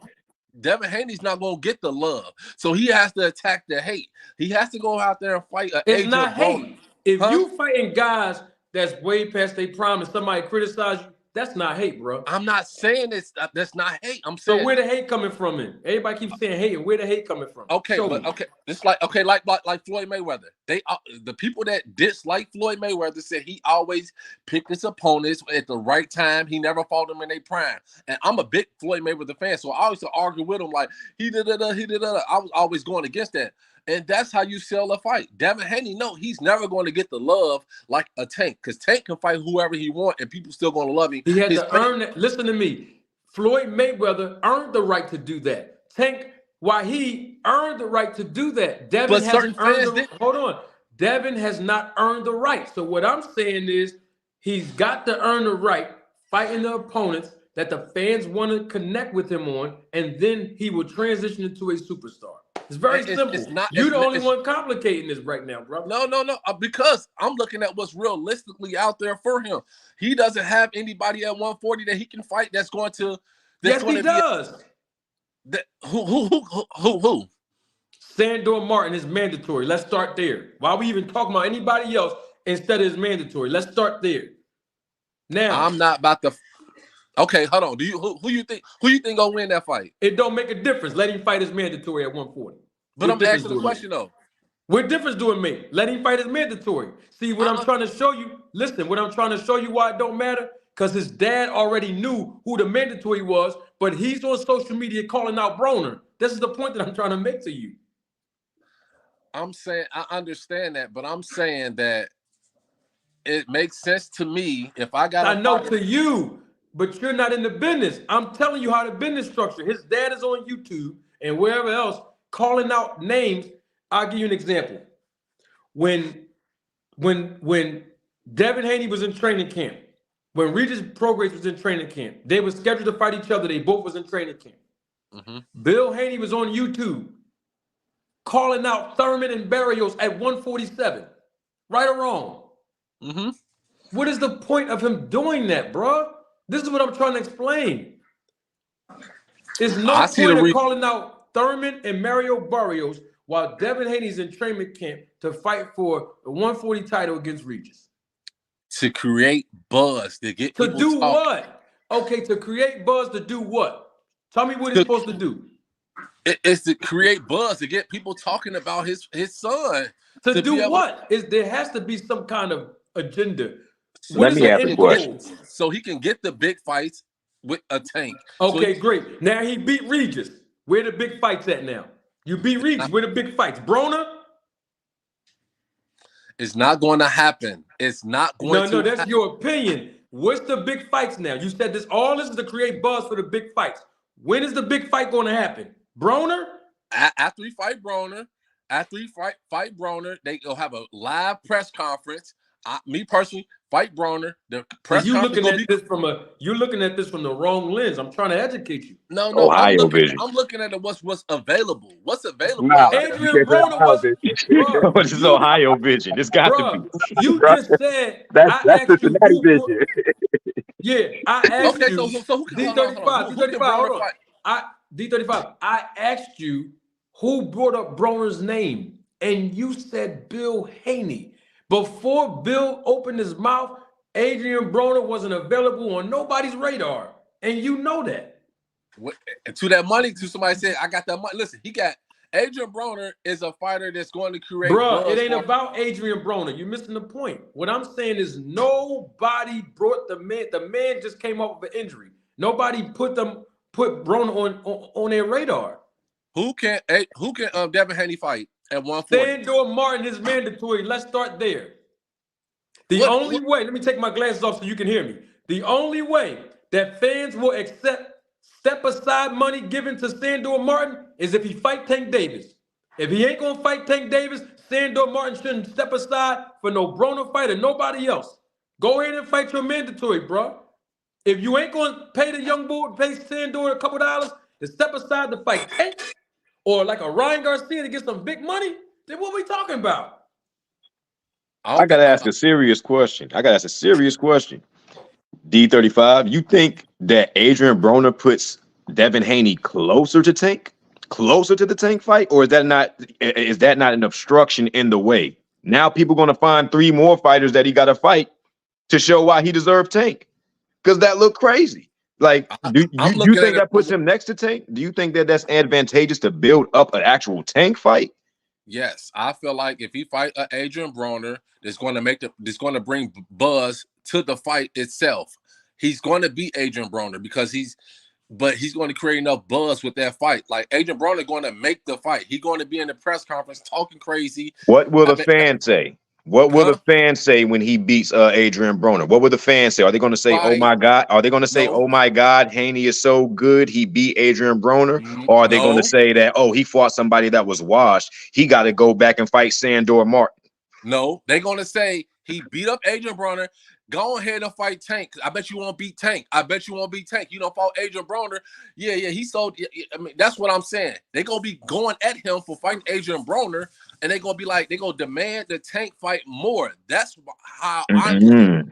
Devin Haney's not going to get the love. So he has to attack the hate. He has to go out there and fight an It's not hate. If you fighting guys that's way past their prime and somebody criticize you, that's not hate, bro. I'm not saying that's not hate. I'm saying. So where the hate coming from? Everybody keeps saying hate, and where the hate coming from? Okay, it's like Floyd Mayweather. They the people that dislike Floyd Mayweather said he always picked his opponents at the right time. He never fought them in their prime. And I'm a big Floyd Mayweather fan, so I always argue with him like he did. I was always going against that. And that's how you sell a fight. Devin Haney, no, he's never going to get the love like a Tank, because Tank can fight whoever he wants, and people still going to love him. He had to earn it. Listen to me. Floyd Mayweather earned the right to do that. Tank, why he earned the right to do that. Devin hasn't earned hold on. Devin has not earned the right. So what I'm saying is he's got to earn the right fighting the opponents that the fans want to connect with him on, and then he will transition into a superstar. It's very simple. You're the only one complicating this right now, bro. No. Because I'm looking at what's realistically out there for him. He doesn't have anybody at 140 that he can fight that's going to. Yes, he does. Who? Sandor Martin is mandatory. Let's start there. Why are we even talking about anybody else instead of his mandatory? Let's start there. Now, I'm not about to. Okay, hold on. Who you think gonna win that fight? It don't make a difference. Let him fight his mandatory at 140. But I'm asking the question though. What difference do it make? Let him fight his mandatory. See what I'm trying to show you. Listen, what I'm trying to show you why it don't matter. because his dad already knew who the mandatory was, but he's on social media calling out Broner. This is the point that I'm trying to make to you. I'm saying I understand that, but I'm saying that it makes sense to me if I got I know to you, but you're not in the business. I'm telling you how the business structure. His dad is on YouTube and wherever else calling out names. I'll give you an example. When Devin Haney was in training camp, when Regis Prograis was in training camp, they were scheduled to fight each other. They both was in training camp. Mm-hmm. Bill Haney was on YouTube calling out Thurman and Barrios at 147. Right or wrong? Mm-hmm. What is the point of him doing that, bro? This is what I'm trying to explain. There's no point of calling out Thurman and Mario Barrios while Devin Haney's in training camp to fight for the 140 title against Regis. To create buzz, to get people to do talking. What? Okay, to create buzz to do what? Tell me what he's supposed to do. It's to create buzz, to get people talking about his son. To do what? There has to be some kind of agenda. Let me ask a question. So he can get the big fights with a Tank. Okay, great. Now he beat Regis. Where the big fights at now? You beat Regis. Where the big fights? Broner? It's not going to happen. It's not going to. No, that's your opinion. What's the big fights now? You said this is to create buzz for the big fights. When is the big fight going to happen? Broner? After he fight Broner, fight Broner, they'll have a live press conference. Me personally, fight Broner. The press you're conference looking at this from the wrong lens. I'm trying to educate you. No, Ohio vision. I'm looking at what's available. What's available? Nah, Adrian Broner was. This is Ohio vision. It's got to be. You just said that's Cincinnati vision. Yeah, I asked you. So who can D35? D35. I asked you who brought up Broner's name, and you said Bill Haney. Before Bill opened his mouth, Adrian Broner wasn't available on nobody's radar, and you know that. To that money, to somebody said, I got that money. Listen, Adrian Broner is a fighter that's going to create. Bro, it ain't about Adrian Broner. You're missing the point. What I'm saying is nobody brought the man. The man just came off of an injury. Nobody put Broner on their radar. Who can Devin Haney fight at 140? Sandor Martin is mandatory. Let's start there. The only way, let me take my glasses off so you can hear me. The only way that fans will accept step aside money given to Sandor Martin is if he fight Tank Davis. If he ain't gonna fight Tank Davis, Sandor Martin shouldn't step aside for no Broner fight or nobody else. Go ahead and fight your mandatory, bro. If you ain't gonna pay the young boy, pay Sandor a couple dollars to step aside to fight Tank, or like a Ryan Garcia to get some big money, then what are we talking about? I gotta ask a serious question. D35, you think that Adrian Broner puts Devin Haney closer to the Tank fight, or is that not an obstruction in the way? Now people gonna find 3 more fighters that he got to fight to show why he deserved Tank, because that looked crazy. Like, do you think that puts him next to Tank? Do you think that that's advantageous to build up an actual Tank fight? Yes, I feel like if he fight Adrian Broner, it's going to bring buzz to the fight itself. He's going to beat Adrian Broner because he's going to create enough buzz with that fight. Like, Adrian Broner going to make the fight. He's going to be in the press conference talking crazy. What will the fans say? What will the fans say when he beats Adrian Broner? What will the fans say? Are they going to say, "Oh my God"? Are they going to say, "Oh my God, Haney is so good, he beat Adrian Broner"? Or are they going to say that, "Oh, he fought somebody that was washed, he got to go back and fight Sandor Martin"? No, they're going to say he beat up Adrian Broner. Go ahead and fight Tank. I bet you won't beat Tank. You don't fought Adrian Broner. Yeah, he's so. I mean, that's what I'm saying. They're going to be going at him for fighting Adrian Broner, and they're going to be like, they're going to demand the Tank fight more. That's how I'm.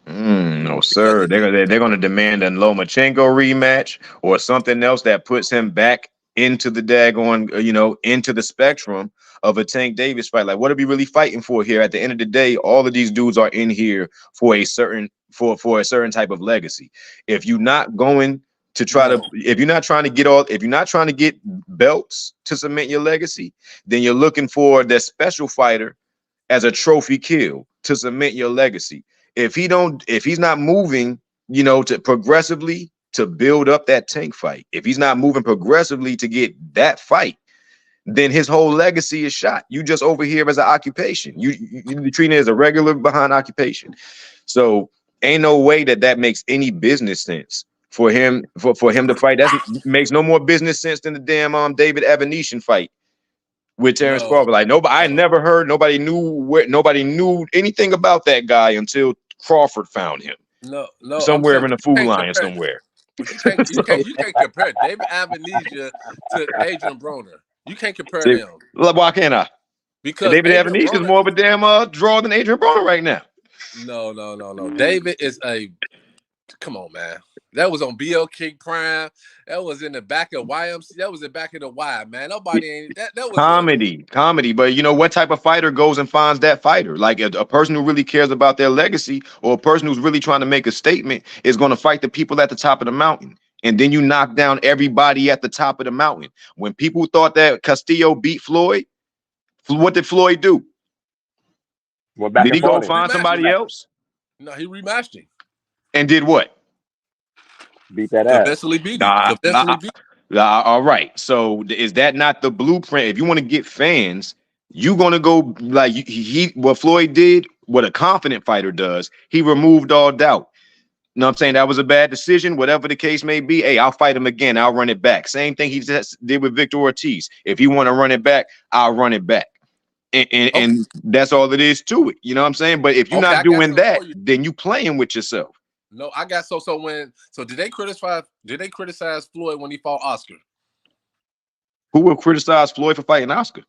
No, sir. They're going to demand a Lomachenko rematch or something else that puts him back into the daggone, into the spectrum of a Tank Davis fight. Like, what are we really fighting for here? At the end of the day, all of these dudes are in here for a certain type of legacy. If you're not going to if you're not trying to get belts to cement your legacy, then you're looking for the special fighter as a trophy kill to cement your legacy. if he's not moving, to progressively to build up that Tank fight, if he's not moving progressively to get that fight, then his whole legacy is shot. You just over here as an occupation. You treat it as a regular behind occupation. So ain't no way that makes any business sense for him to fight. That makes no more business sense than the damn David Evanesian fight with Terrence Crawford. Like I never heard, nobody knew anything about that guy until Crawford found him. No, somewhere in a Food Lion somewhere. But you can't compare David Avenesia to Adrian Broner. You can't compare them. Why can't I? Because David Avenesia is more of a damn draw than Adrian Broner right now. No. David is come on, man. That was on BL King Prime. That was in the back of YMC. That was in the back of the Y, man. Nobody ain't that was comedy. But what type of fighter goes and finds that fighter? Like a person who really cares about their legacy, or a person who's really trying to make a statement, is going to fight the people at the top of the mountain. And then you knock down everybody at the top of the mountain. When people thought that Castillo beat Floyd, what did Floyd do? Did he go find somebody else? No, he rematched him. And did what? Beat that ass. Eventually beat him. All right. So is that not the blueprint? If you want to get fans, you're going to go like what Floyd did, what a confident fighter does. He removed all doubt. You know what I'm saying? That was a bad decision, whatever the case may be. Hey, I'll fight him again. I'll run it back. Same thing he just did with Victor Ortiz. If you want to run it back, I'll run it back. And that's all it is to it. You know what I'm saying? But if you're not doing that, then you playing with yourself. No, I got so did they criticize Floyd when he fought Oscar? Who will criticize Floyd for fighting Oscar?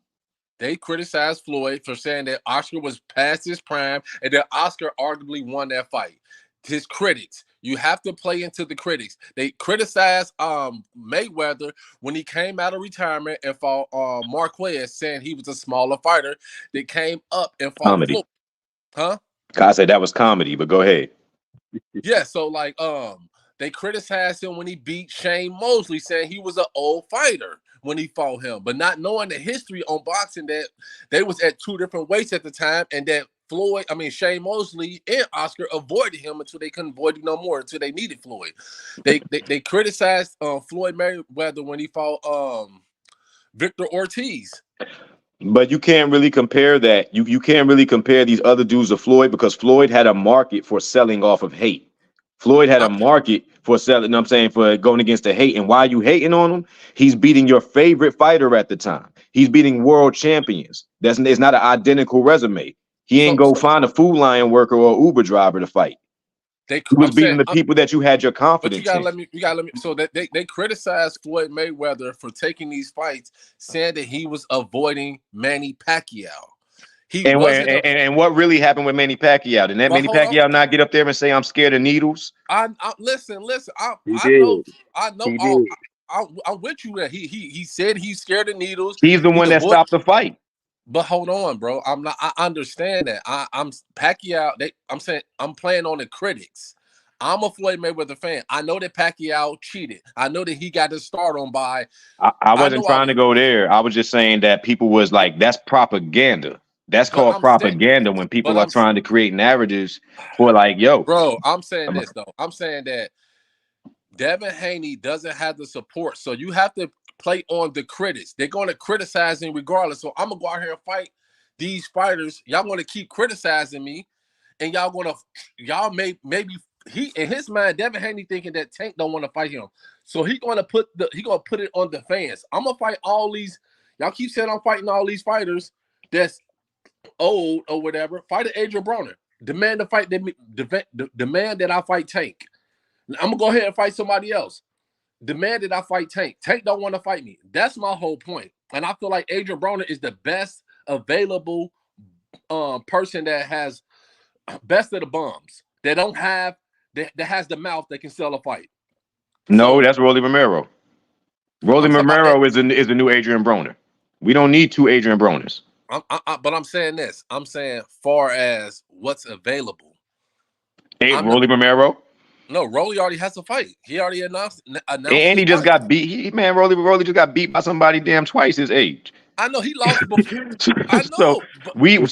They criticized Floyd for saying that Oscar was past his prime and that Oscar arguably won that fight. His critics, you have to play into the critics. They criticized Mayweather when he came out of retirement and fought Marquez, saying he was a smaller fighter that came up and fought comedy. Floyd. Huh? I said that was comedy, but go ahead. Yeah, so they criticized him when he beat Shane Mosley, saying he was an old fighter when he fought him, but not knowing the history on boxing that they was at two different weights at the time, and that Shane Mosley and Oscar avoided him until they couldn't avoid him no more, until they needed Floyd. They criticized Floyd Mayweather when he fought Victor Ortiz. But you can't really compare that. You can't really compare these other dudes to Floyd, because Floyd had a market for selling off of hate. Floyd had a market for selling, you know what I'm saying, for going against the hate. And while you hating on him, he's beating your favorite fighter at the time. He's beating world champions. It's not an identical resume. He ain't go find a Food Lion worker or Uber driver to fight. He was beating the people that you had your confidence in. You gotta let me. So that they criticized Floyd Mayweather for taking these fights, saying that he was avoiding Manny Pacquiao. And what really happened with Manny Pacquiao? Did Manny Pacquiao not get up there and say, "I'm scared of needles"? Listen. I know. I'm with you that he said he's scared of needles. He's the one that stopped the fight. But hold on, bro. I understand that. I'm Pacquiao. I'm saying I'm playing on the critics. I'm a Floyd Mayweather fan. I know that Pacquiao cheated. I know that he got his start on by. I wasn't trying to go there. I was just saying that people was like, that's propaganda. That's called propaganda when people are trying to create narratives for like, yo. Bro, I'm saying this though. I'm saying that Devin Haney doesn't have the support. So you have to play on the critics. They're going to criticize him regardless. So I'm gonna go out here and fight these fighters. Y'all want to keep criticizing me, and y'all maybe he in his mind, Devin Haney thinking that Tank don't want to fight him. So he gonna put it on the fans. I'm gonna fight all these. Y'all keep saying I'm fighting all these fighters that's old or whatever. Fight Adrian Broner. Demand to fight demand that I fight Tank. I'm gonna go ahead and fight somebody else. Demand that I fight Tank. Tank don't want to fight me. That's my whole point. And I feel like Adrian Broner is the best available person that has best of the bums. That don't have that has the mouth that can sell a fight. No, that's Rolly Romero. Rolly Romero is the new Adrian Broner. We don't need two Adrian Broners. But I'm saying this. I'm saying far as what's available. Rolly Romero. No, Rolly already has a fight. He already announced and he just got beat. Rolly just got beat by somebody damn twice his age. I know he lost before. I So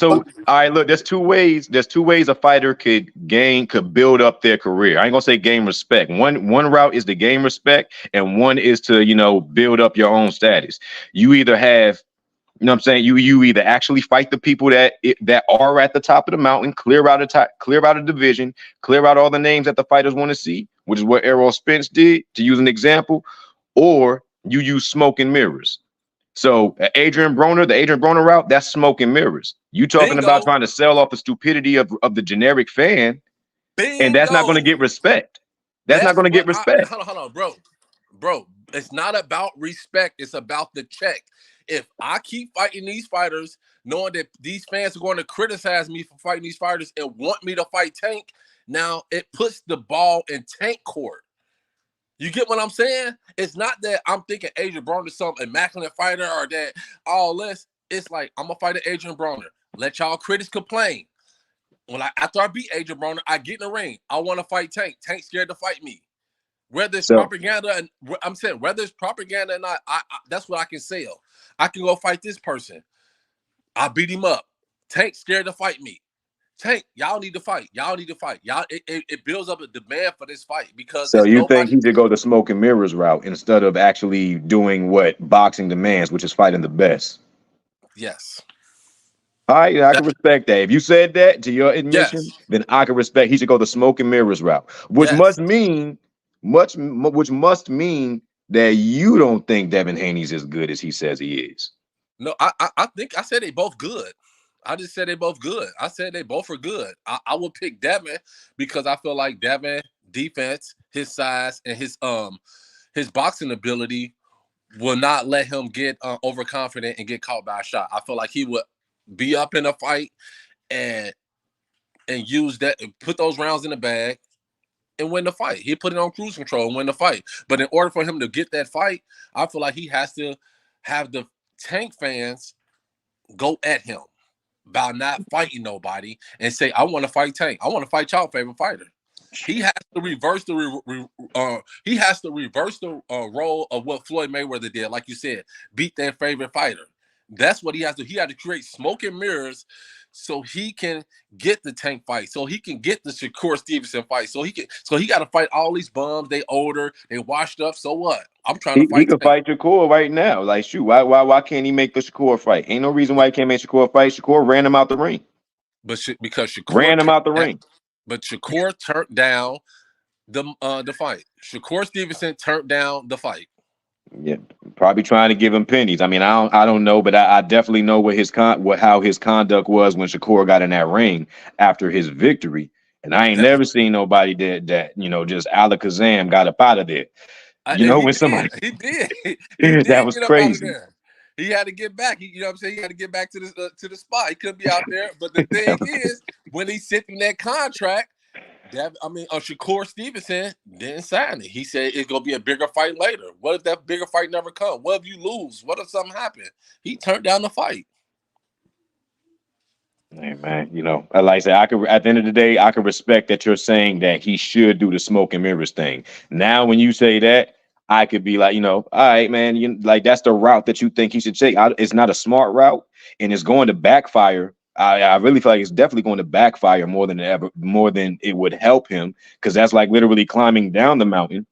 know, all right, look, there's two ways a fighter could build up their career. I ain't gonna say gain respect. One route is to gain respect, and one is to, build up your own status. You either have, what I'm saying, you either actually fight the people that are at the top of the mountain, clear out a division, clear out all the names that the fighters want to see, which is what Errol Spence did, to use an example, or you use smoke and mirrors. So the Adrian Broner route, that's smoke and mirrors. You talking about bingo, trying to sell off the stupidity of the generic fan, and that's not going to bingo. get respect. That's not That's going to what get respect. hold on, bro. It's not about respect. It's about the check. If I keep fighting these fighters, knowing that these fans are going to criticize me for fighting these fighters and want me to fight Tank, now it puts the ball in Tank court. You get what I'm saying? It's not that I'm thinking Adrian Broner is some immaculate fighter or that all this. It's like, I'm gonna fight Adrian Broner. Let y'all critics complain. After I beat Adrian Broner, I get in the ring. I want to fight Tank. Tank's scared to fight me. Whether it's propaganda, and I'm saying whether it's propaganda or not, that's what I can sell. I can go fight this person. I beat him up. Tank's scared to fight me. Tank, y'all need to fight. Y'all need to fight. It builds up a demand for this fight because So it's you think nobody. he should go the smoke and mirrors route instead of actually doing what boxing demands, which is fighting the best? Yes. All right, I can respect that. If you said that to your admission, Yes. then I can respect he should go the smoke and mirrors route, which Yes. must mean that you don't think Devin Haney's as good as he says he is. No, I think I said they both good. I just said they both good. I said they both are good. I would pick Devin because I feel like Devin defense, his size, and his boxing ability will not let him get overconfident and get caught by a shot. I feel like he would be up in a fight and use that, put those rounds in the bag and win the fight. He put it on cruise control and win the fight. But in order for him to get that fight, I feel like he has to have the Tank fans go at him by not fighting nobody and say, I want to fight Tank. I want to fight y'all favorite fighter. He has to reverse the role of what Floyd Mayweather did. Like you said, beat their favorite fighter. That's what he has to. He had to create smoke and mirrors so he can get the Tank fight, so he can get the Shakur Stevenson fight, so he got to fight all these bums. They older, they washed up. So what? I'm trying to He fight could Tank. fight Shakur right now. Like, shoot, why can't he make the Shakur fight? Ain't no reason why he can't make Shakur fight. Shakur ran him out the ring. Because Shakur Ran him out the ring. But Shakur turned down the fight. Shakur Stevenson turned down the fight. Yeah, probably trying to give him pennies. I mean, I don't know, but I definitely know how his conduct was when Shakur got in that ring after his victory. And I ain't never seen nobody that just alakazam got up out of there. When somebody He did. He that did was get up out of crazy. there. He had to get back. You know what I'm saying? He had to get back to the spot. He couldn't be out there. But the thing is, when he sent him that contract, Shakur Stevenson didn't sign it. He said it's gonna be a bigger fight later. What if that bigger fight never comes? What if you lose? What if something happened? He turned down the fight. Hey man, like I said, at the end of the day, I can respect that you're saying that he should do the smoke and mirrors thing. Now, when you say that, I could be like, all right, man, like that's the route that you think he should take. It's not a smart route, and it's going to backfire. I really feel like it's definitely going to backfire more than it would help him, because that's like literally climbing down the mountain,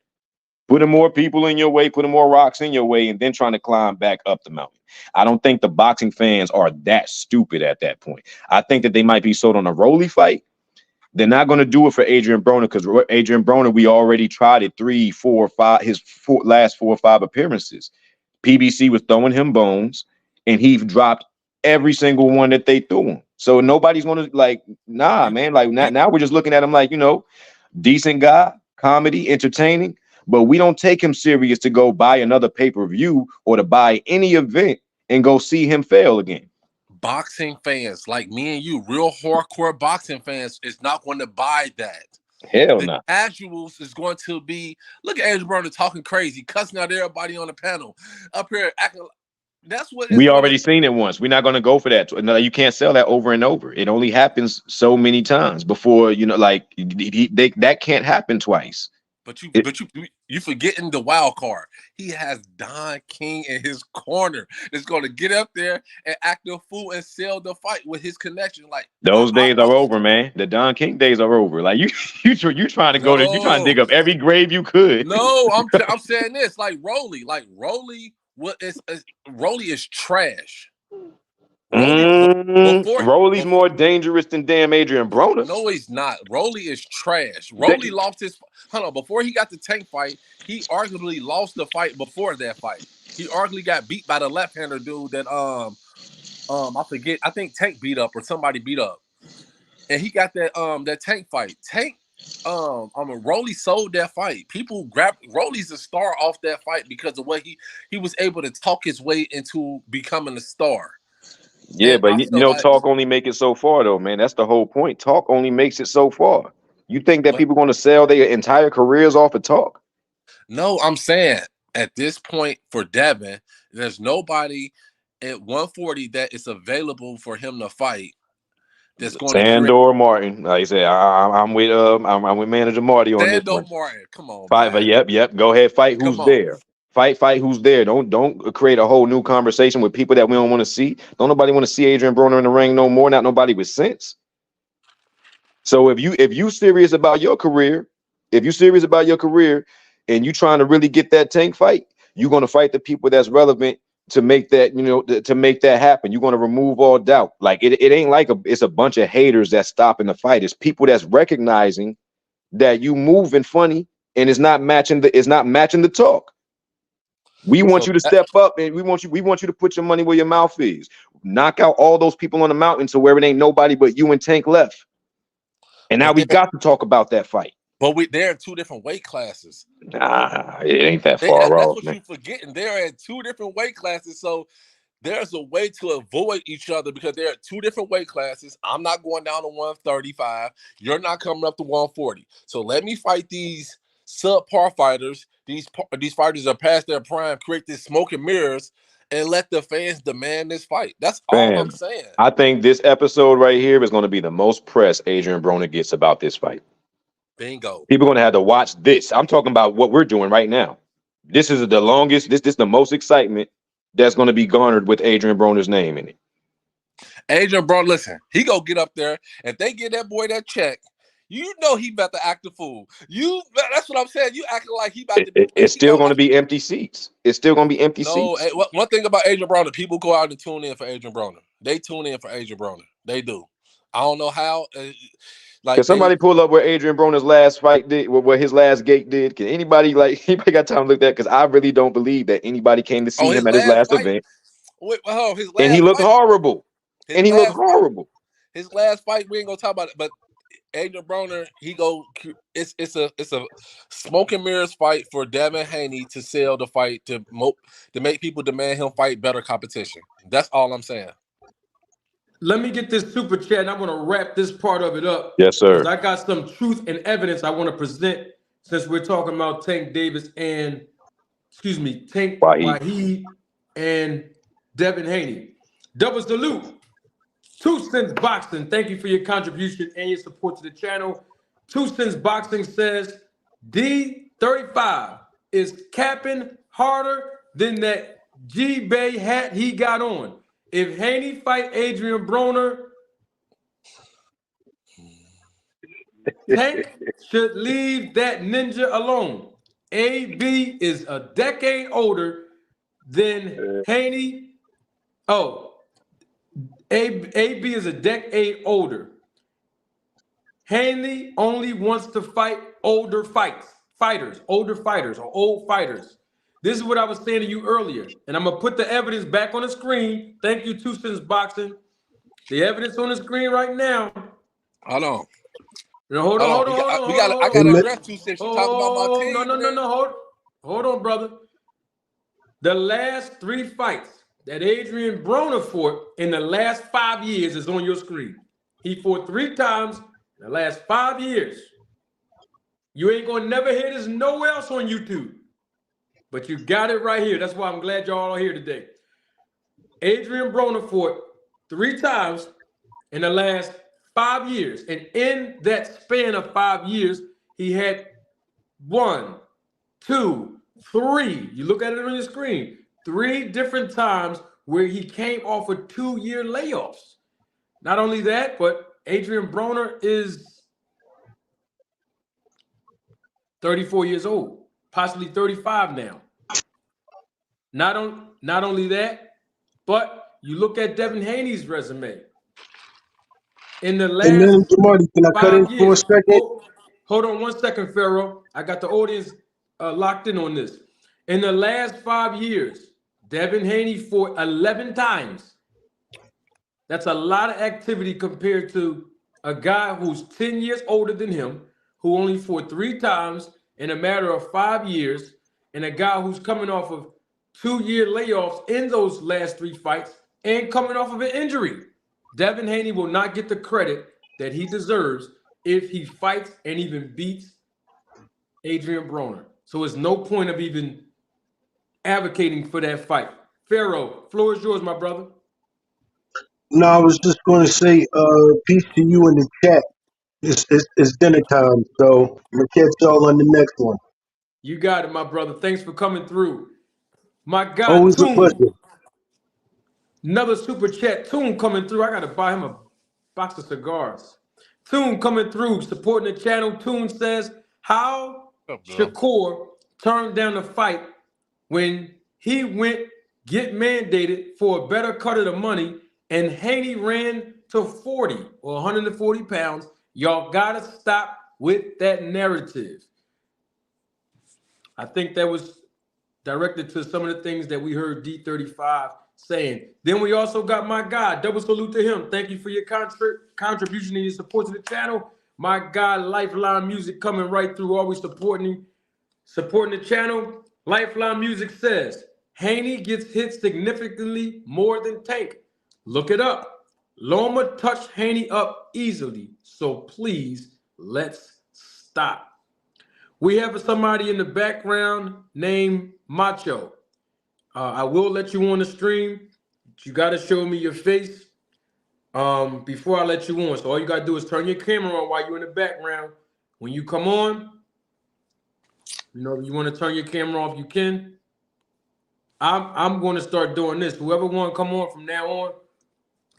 putting more people in your way, putting more rocks in your way, and then trying to climb back up the mountain. I don't think the boxing fans are that stupid at that point. I think that they might be sold on a Rolly fight. They're not going to do it for Adrian Broner, because Adrian Broner, we already tried it 3, 4, 5, last 4 or 5 appearances. PBC was throwing him bones, and he dropped every single one that they threw him. So nobody's going to man. Like now we're just looking at him like, decent guy, comedy, entertaining, but we don't take him serious to go buy another pay-per-view or to buy any event and go see him fail again. Boxing fans like me and you, real hardcore boxing fans, is not going to buy that. Hell the no. Casuals is going to be, look at Adrian Broner talking crazy, cussing out everybody on the panel up here, acting. That's what we already seen it once. We're not going to go for that. No, you can't sell that over and over. It only happens so many times before, that can't happen twice. But you forgetting the wild card. He has Don King in his corner that's going to get up there and act a fool and sell the fight with his connection. Like Those days are over, man. The Don King days are over. Like you trying to go to, you trying to no, dig up every grave you could. no. I'm saying this like Rolly, Rolly is trash. Rolly's more dangerous than damn Adrian Broner. No, he's not. Rolly is trash. Rolly lost his. Hold on. Before he got the Tank fight, he arguably lost the fight before that fight. He arguably got beat by the left-hander dude that I forget. I think Tank beat up or somebody beat up, and he got that Tank fight. Rolly sold that fight. People grabbed Rolly's a star off that fight because of what he was able to talk his way into becoming a star. Yeah, but talk only make it so far, though, man. That's the whole point. Talk only makes it so far. You think that people going to sell their entire careers off of talk? No, I'm saying at this point for Devin, there's nobody at 140 that is available for him to fight. That's going Sandor Martin. Like I said, I'm with manager Marty on this one. Sandor Martin, come on. Fight, yep. Go ahead, fight. Who's there? Fight who's there. Don't create a whole new conversation with people that we don't want to see. Don't nobody want to see Adrian Broner in the ring no more. Not nobody with sense. So if you serious about your career, and you trying to really get that Tank fight, you're going to fight the people that's relevant to make that, to make that happen. You're going to remove all doubt. Like it ain't like it's a bunch of haters that's stopping the fight. It's people that's recognizing that you moving funny and it's not matching the talk. We want you to step up, and we want you to put your money where your mouth is. Knock out all those people on the mountain to where it ain't nobody but you and Tank left. And now we got to talk about that fight. But they're in two different weight classes. Nah, it ain't that far off. That's what you're forgetting. They're in two different weight classes. So there's a way to avoid each other because they're at two different weight classes. I'm not going down to 135. You're not coming up to 140. So let me fight these subpar fighters. These fighters are past their prime. Create this smoke and mirrors and let the fans demand this fight. That's all I'm saying. I think this episode right here is going to be the most press Adrian Broner gets about this fight. Bingo. People are going to have to watch this. I'm talking about what we're doing right now. This is the longest. This is the most excitement that's going to be garnered with Adrian Broner's name in it. Adrian Broner, listen, he go get up there. If they give that boy that check, you know he about to act a fool. That's what I'm saying. You acting like he about to. It's still going to be empty seats. It's still going to be empty seats. One thing about Adrian Broner, people go out and tune in for Adrian Broner. They tune in for Adrian Broner. They do. I don't know how. Can somebody pull up where Adrian Broner's last fight did, what his last gate did? Can anybody got time to look at that? Because I really don't believe that anybody came to see him at his last event. And he looked horrible. His last fight, we ain't gonna talk about it, but Adrian Broner, it's a smoke and mirrors fight for Devin Haney to sell the fight to make people demand him fight better competition. That's all I'm saying. Let me get this super chat, and I'm going to wrap this part of it up. Yes, sir. Because I got some truth and evidence I want to present since we're talking about Tank Davis and, Tank Wahid and Devin Haney. Double salute. 2 Cents Boxing, thank you for your contribution and your support to the channel. 2 Cents Boxing says, D35 is capping harder than that G-Bay hat he got on. If Haney fight Adrian Broner, Tank should leave that ninja alone. AB is a decade older than Haney. Oh, AB is a decade older. Haney only wants to fight older fighters, or old fighters. This is what I was saying to you earlier, and I'm going to put the evidence back on the screen. Thank you, 2 Cents Boxing. The evidence on the screen right now. Hold on. Hold on. I got to address 2 Cents. You talking about my team? No. Hold on, brother. The last 3 fights that Adrian Broner fought in the last 5 years is on your screen. He fought 3 times in the last 5 years. You ain't going to never hear this nowhere else on YouTube. But you got it right here. That's why I'm glad y'all are here today. Adrian Broner fought 3 times in the last 5 years. And in that span of 5 years, he had 1, 2, 3. You look at it on your screen. 3 different times where he came off of 2-year layoffs. Not only that, but Adrian Broner is 34 years old, possibly 35 now. Not only that, but you look at Devin Haney's resume. In the And then, last Jamarty, can I cut in 5 for a years, second? hold on 1 second, Pharaoh. I got the audience locked in on this. In the last 5 years, Devin Haney fought 11 times. That's a lot of activity compared to a guy who's 10 years older than him, who only fought 3 times in a matter of 5 years, and a guy who's coming off of 2-year layoffs in those last 3 fights and coming off of an injury. Devin Haney will not get the credit that he deserves if he fights and even beats Adrian Broner. So it's no point of even advocating for that fight. Pharaoh, floor is yours, my brother. No, I was just going to say, peace to you in the chat. It's dinner time, so I'm gonna catch y'all on the next one. You got it, my brother. Thanks for coming through. My guy, Always a Toon. pleasure. Another super chat. Toon coming through. I got to buy him a box of cigars. Toon coming through, supporting the channel. Toon says, how Shakur turned down the fight when he went get mandated for a better cut of the money and Haney ran to 40 or 140 pounds. Y'all got to stop with that narrative. I think that was directed to some of the things that we heard D35 saying. Then we also got my guy. Double salute to him. Thank you for your contribution and your support to the channel. My guy, Lifeline Music, coming right through, always supporting the channel. Lifeline Music says, Haney gets hit significantly more than Tank. Look it up. Loma touched Haney up easily, so please, let's stop. We have somebody in the background named Macho. I will let you on the stream. You got to show me your face before I let you on. So all you got to do is turn your camera on while you're in the background. When you come on, you know, if you want to turn your camera off, you can. I'm going to start doing this. Whoever want to come on from now on,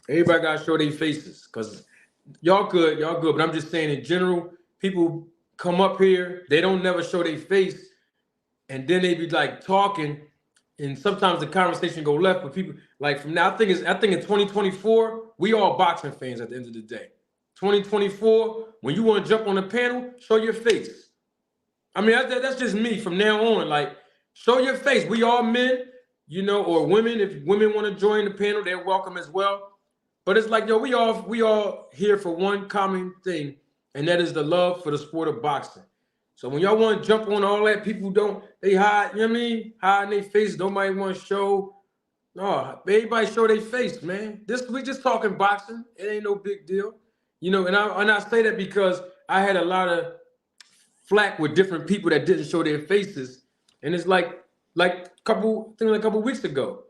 everybody got to show their faces because y'all good. But I'm just saying in general, people come up here, they don't never show their face, and then they be like talking, and sometimes the conversation go left. But people like from now, I think in 2024, we all boxing fans at the end of the day. 2024, when you want to jump on a panel, show your face. I mean, that's just me from now on. Like, show your face. We all men, you know, or women. If women want to join the panel, they're welcome as well. But it's like, yo, we all here for one common thing, and that is the love for the sport of boxing. So when y'all want to jump on all that, people they hide, you know what I mean? Hide in their face. Nobody want to show. No, everybody show their face, man. We just talking boxing. It ain't no big deal. You know, and I say that because I had a lot of flack with different people that didn't show their faces. And it's like a couple weeks ago.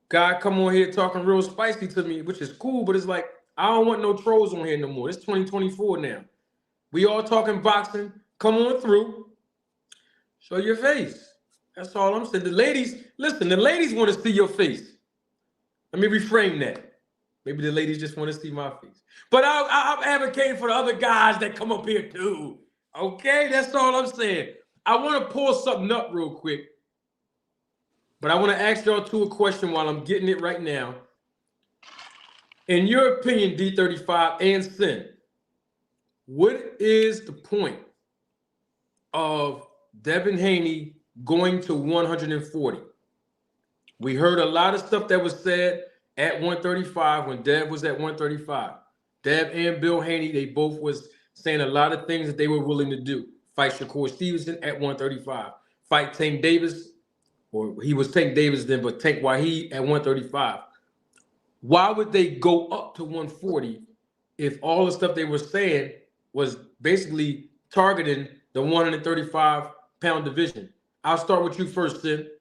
Guy come on here talking real spicy to me, which is cool, but it's like, I don't want no trolls on here no more. It's 2024 now. We all talking boxing. Come on through. Show your face. That's all I'm saying. The ladies want to see your face. Let me reframe that. Maybe the ladies just want to see my face. But I'm advocating for the other guys that come up here too. Okay? That's all I'm saying. I want to pull something up real quick. But I want to ask y'all two a question while I'm getting it right now. In your opinion, D35 and Sin, what is the point of Devin Haney going to 140? We heard a lot of stuff that was said at 135 when Dev was at 135. Dev and Bill Haney, they both was saying a lot of things that they were willing to do. Fight Shakur Stevenson at 135. Fight Tank Davis, or he was Tank Davis then, but Tank Waheed at 135. Why would they go up to 140 if all the stuff they were saying was basically targeting the 135-pound division? I'll start with you first, Sid.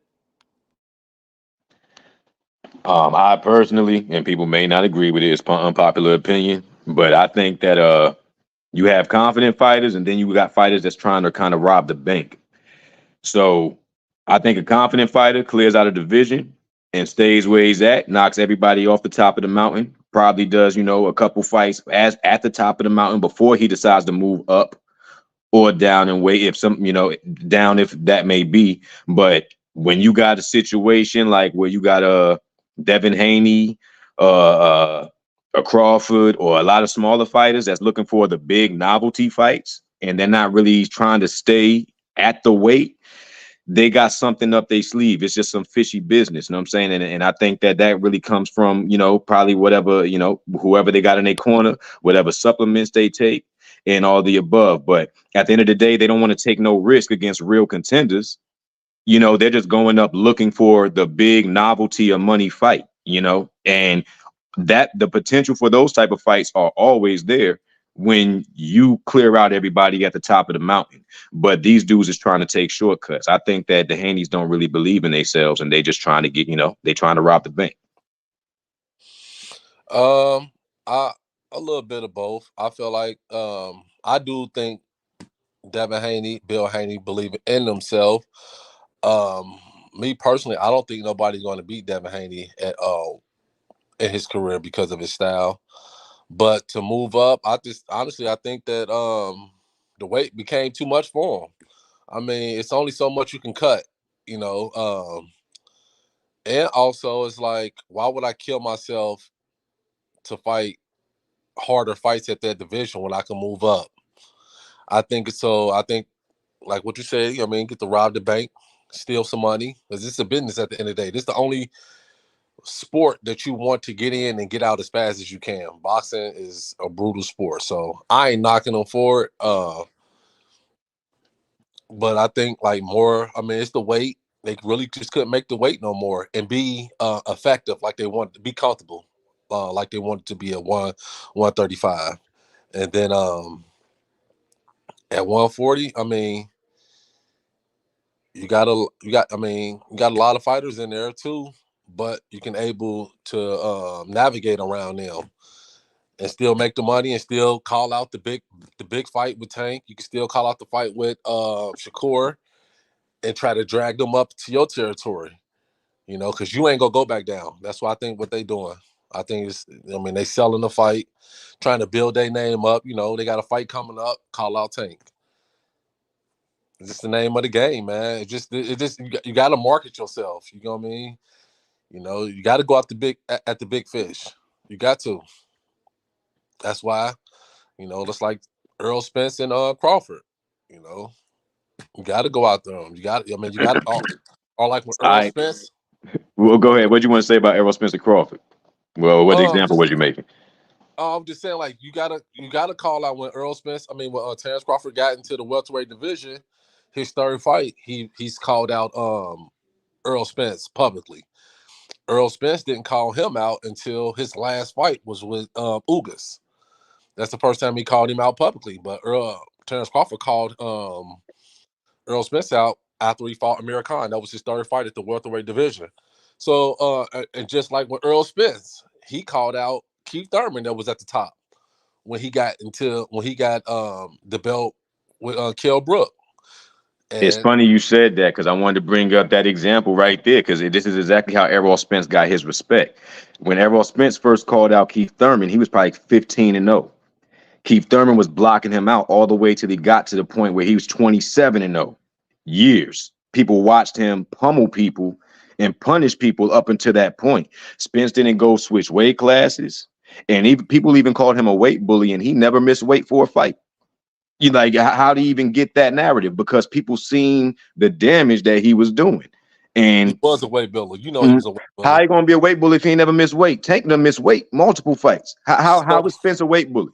I personally, and people may not agree with it, it's unpopular opinion, but I think that You have confident fighters, and then you got fighters that's trying to kind of rob the bank. So I think a confident fighter clears out a division and stays where he's at, knocks everybody off the top of the mountain, probably does, a couple fights as at the top of the mountain before he decides to move up or down and weight if down if that may be. But when you got a situation like where you got a Devin Haney, a Crawford, or a lot of smaller fighters that's looking for the big novelty fights, and they're not really trying to stay at the weight, they got something up their sleeve. It's just some fishy business. You know what I'm saying? And I think that really comes from, probably whatever, whoever they got in their corner, whatever supplements they take and all the above. But at the end of the day, they don't want to take no risk against real contenders. They're just going up looking for the big novelty of money fight, and that the potential for those type of fights are always there when you clear out everybody at the top of the mountain. But these dudes is trying to take shortcuts. I think that the Haneys don't really believe in themselves, and they just trying to get, they trying to rob the bank. A little bit of both. I feel like I do think Devin Haney, Bill Haney believe in themselves. Me personally, I don't think nobody's going to beat Devin Haney at all in his career because of his style. But to move up, I think that the weight became too much for him. I mean, it's only so much you can cut, and also it's like, why would I kill myself to fight harder fights at that division when I can move up? I think like what you said, get to rob the bank, steal some money, because it's a business at the end of the day. This is the only sport that you want to get in and get out as fast as you can. Boxing is a brutal sport, so I ain't knocking them for it. But I think it's the weight. They really just couldn't make the weight no more and be effective like they wanted to be comfortable, like they wanted to be at 135. And then at 140, you got a lot of fighters in there too, but you can able to navigate around them and still make the money and still call out the big fight with Tank. You can still call out the fight with Shakur and try to drag them up to your territory, because you ain't gonna go back down. That's what I think what they doing. I think they selling the fight, trying to build their name up. They got a fight coming up, call out Tank. It's just the name of the game, man. You got to market yourself. You know what I mean? You got to go out at the big fish. You got to. That's why, just like Earl Spence and Crawford. You got to go out there. You got to. Or like when Earl Spence. Well, go ahead. What do you want to say about Errol Spence and Crawford? Well, what example was you making? I'm just saying, like, you gotta call out when Earl Spence. When Terrence Crawford got into the welterweight division, his third fight, he's called out Earl Spence publicly. Earl Spence didn't call him out until his last fight was with Ugas. That's the first time he called him out publicly. But Terrence Crawford called Earl Spence out after he fought Amir Khan. That was his third fight at the welterweight division. So, and just like with Earl Spence, he called out Keith Thurman that was at the top when he got the belt with Kell Brook. And it's funny you said that, because I wanted to bring up that example right there, because this is exactly how Errol Spence got his respect. When Errol Spence first called out Keith Thurman, he was probably 15-0. Keith Thurman was blocking him out all the way till he got to the point where he was 27-0. Years. People watched him pummel people and punish people up until that point. Spence didn't go switch weight classes, and people even called him a weight bully, and he never missed weight for a fight. You like, how do you even get that narrative? Because people seen the damage that he was doing. And he was a weight bully. He was a weight bully. How you gonna be a weight bully if he ain't never missed weight? Tank done missed weight multiple fights. How was Spence a weight bully?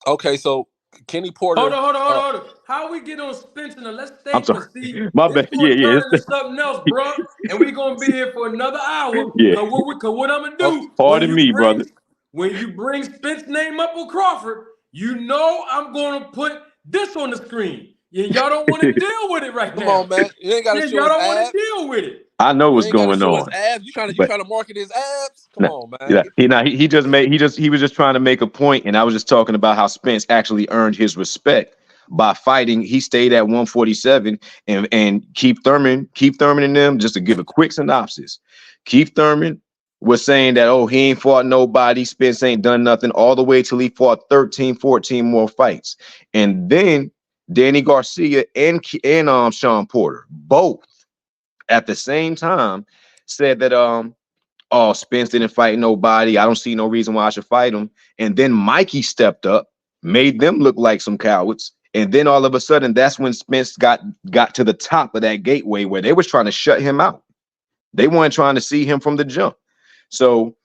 Okay, so Kenny Porter. Hold on. How we get on Spence and let's stay? I'm sorry. See, My bad. Yeah. Into something else, bro. And we gonna be here for another hour. Yeah. Cause what I'm gonna do? Pardon me, brother. When you bring Spence's name up with Crawford, I'm gonna put this on the screen. Y'all don't want to deal with it right Come now. on, man. You ain't got to Yeah, show y'all his don't want abs. to deal with it. I know You what's ain't got to going show his on. abs. You trying But to market his abs? Come no, on, man. yeah, he was just trying to make a point, and I was just talking about how Spence actually earned his respect by fighting. He stayed at 147, and Keith Thurman and them. Just to give a quick synopsis, Keith Thurman was saying that, oh, he ain't fought nobody, Spence ain't done nothing, all the way till he fought 13, 14 more fights, and then Danny Garcia and Sean Porter both at the same time said that oh, Spence didn't fight nobody. I don't see no reason why I should fight him. And then Mikey stepped up, made them look like some cowards. And then all of a sudden, that's when Spence got to the top of that gateway where they was trying to shut him out. They weren't trying to see him from the jump. So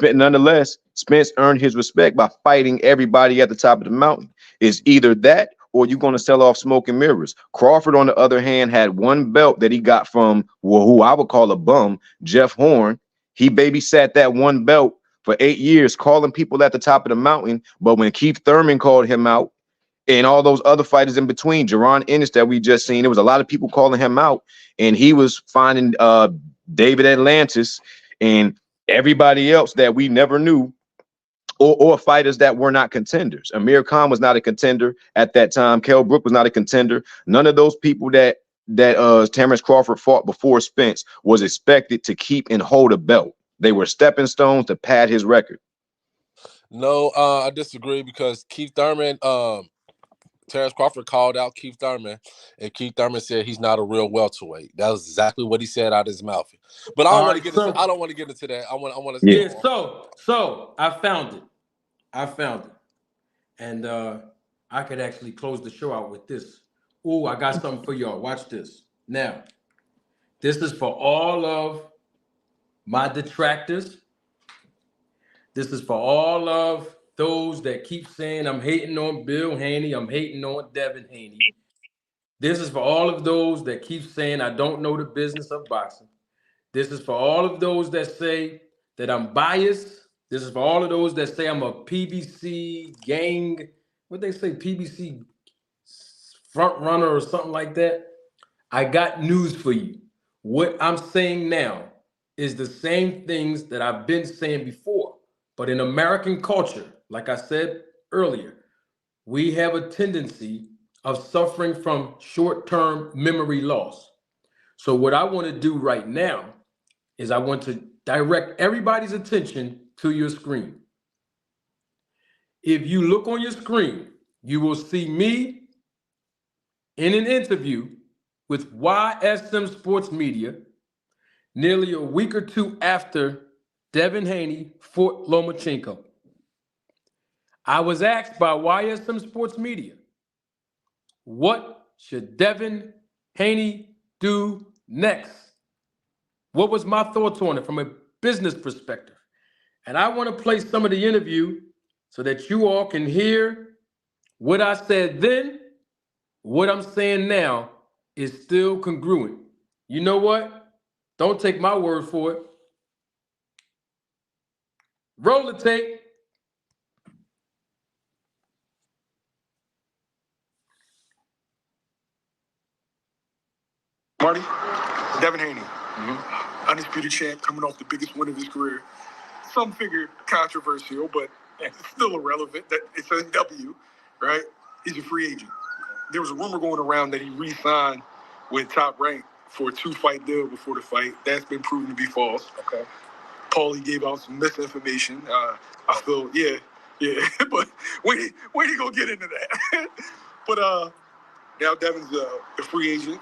nonetheless, Spence earned his respect by fighting everybody at the top of the mountain. It's either that or you're going to sell off smoke and mirrors. Crawford, on the other hand, had one belt that he got from, well, who I would call a bum, Jeff Horn. He babysat that one belt for 8 years, calling people at the top of the mountain. But when Keith Thurman called him out, and all those other fighters in between, Jerron Ennis that we just seen, there was a lot of people calling him out, and he was finding David Atlantis and everybody else that we never knew, or fighters that were not contenders. Amir Khan was not a contender at that time. Kell Brook was not a contender. None of those people that Terrence Crawford fought before Spence was expected to keep and hold a belt. They were stepping stones to pad his record. No, I disagree because Keith Thurman, Terrence Crawford called out Keith Thurman, and Keith Thurman said he's not a real welterweight. That was exactly what he said out of his mouth. But I don't want to get into. I don't want to get into that. I want to. Yeah. So I found it, and I could actually close the show out with this. Ooh, I got something for y'all. Watch this. Now, this is for all of my detractors. This is for all of those that keep saying I'm hating on Bill Haney, I'm hating on Devin Haney. This is for all of those that keep saying I don't know the business of boxing. This is for all of those that say that I'm biased. This is for all of those that say I'm a PBC gang, what they say, PBC front runner or something like that. I got news for you. What I'm saying now is the same things that I've been saying before. But in American culture, like I said earlier, we have a tendency of suffering from short-term memory loss. So what I want to do right now is I want to direct everybody's attention to your screen. If you look on your screen, you will see me in an interview with YSM Sports Media nearly a week or two after Devin Haney fought Lomachenko. I was asked by YSM Sports Media, what should Devin Haney do next? What was my thoughts on it from a business perspective? And I want to play some of the interview so that you all can hear what I said then, what I'm saying now is still congruent. You know what? Don't take my word for it. Roll the tape. Marty, Devin Haney, undisputed champ, coming off the biggest win of his career. Some figure controversial, but it's still irrelevant that it's a W, right? He's a free agent. There was a rumor going around that he re-signed with Top Rank for a 2-fight deal before the fight. That's been proven to be false. Okay. Paulie gave out some misinformation. I feel, yeah. But when he gonna get into that? But now Devin's a free agent.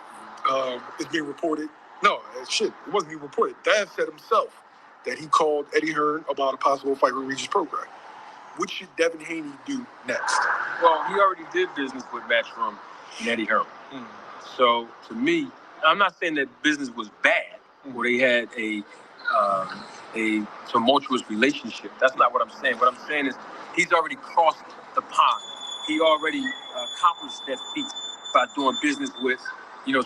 It's being reported. No, it wasn't being reported. Dev said himself that he called Eddie Hearn about a possible fight with Regis program. What should Devin Haney do next? Well, he already did business with Matchroom and Eddie Hearn. So to me, I'm not saying that business was bad or they had a tumultuous relationship. That's not what I'm saying. What I'm saying is he's already crossed the pond. He already accomplished that feat by doing business with,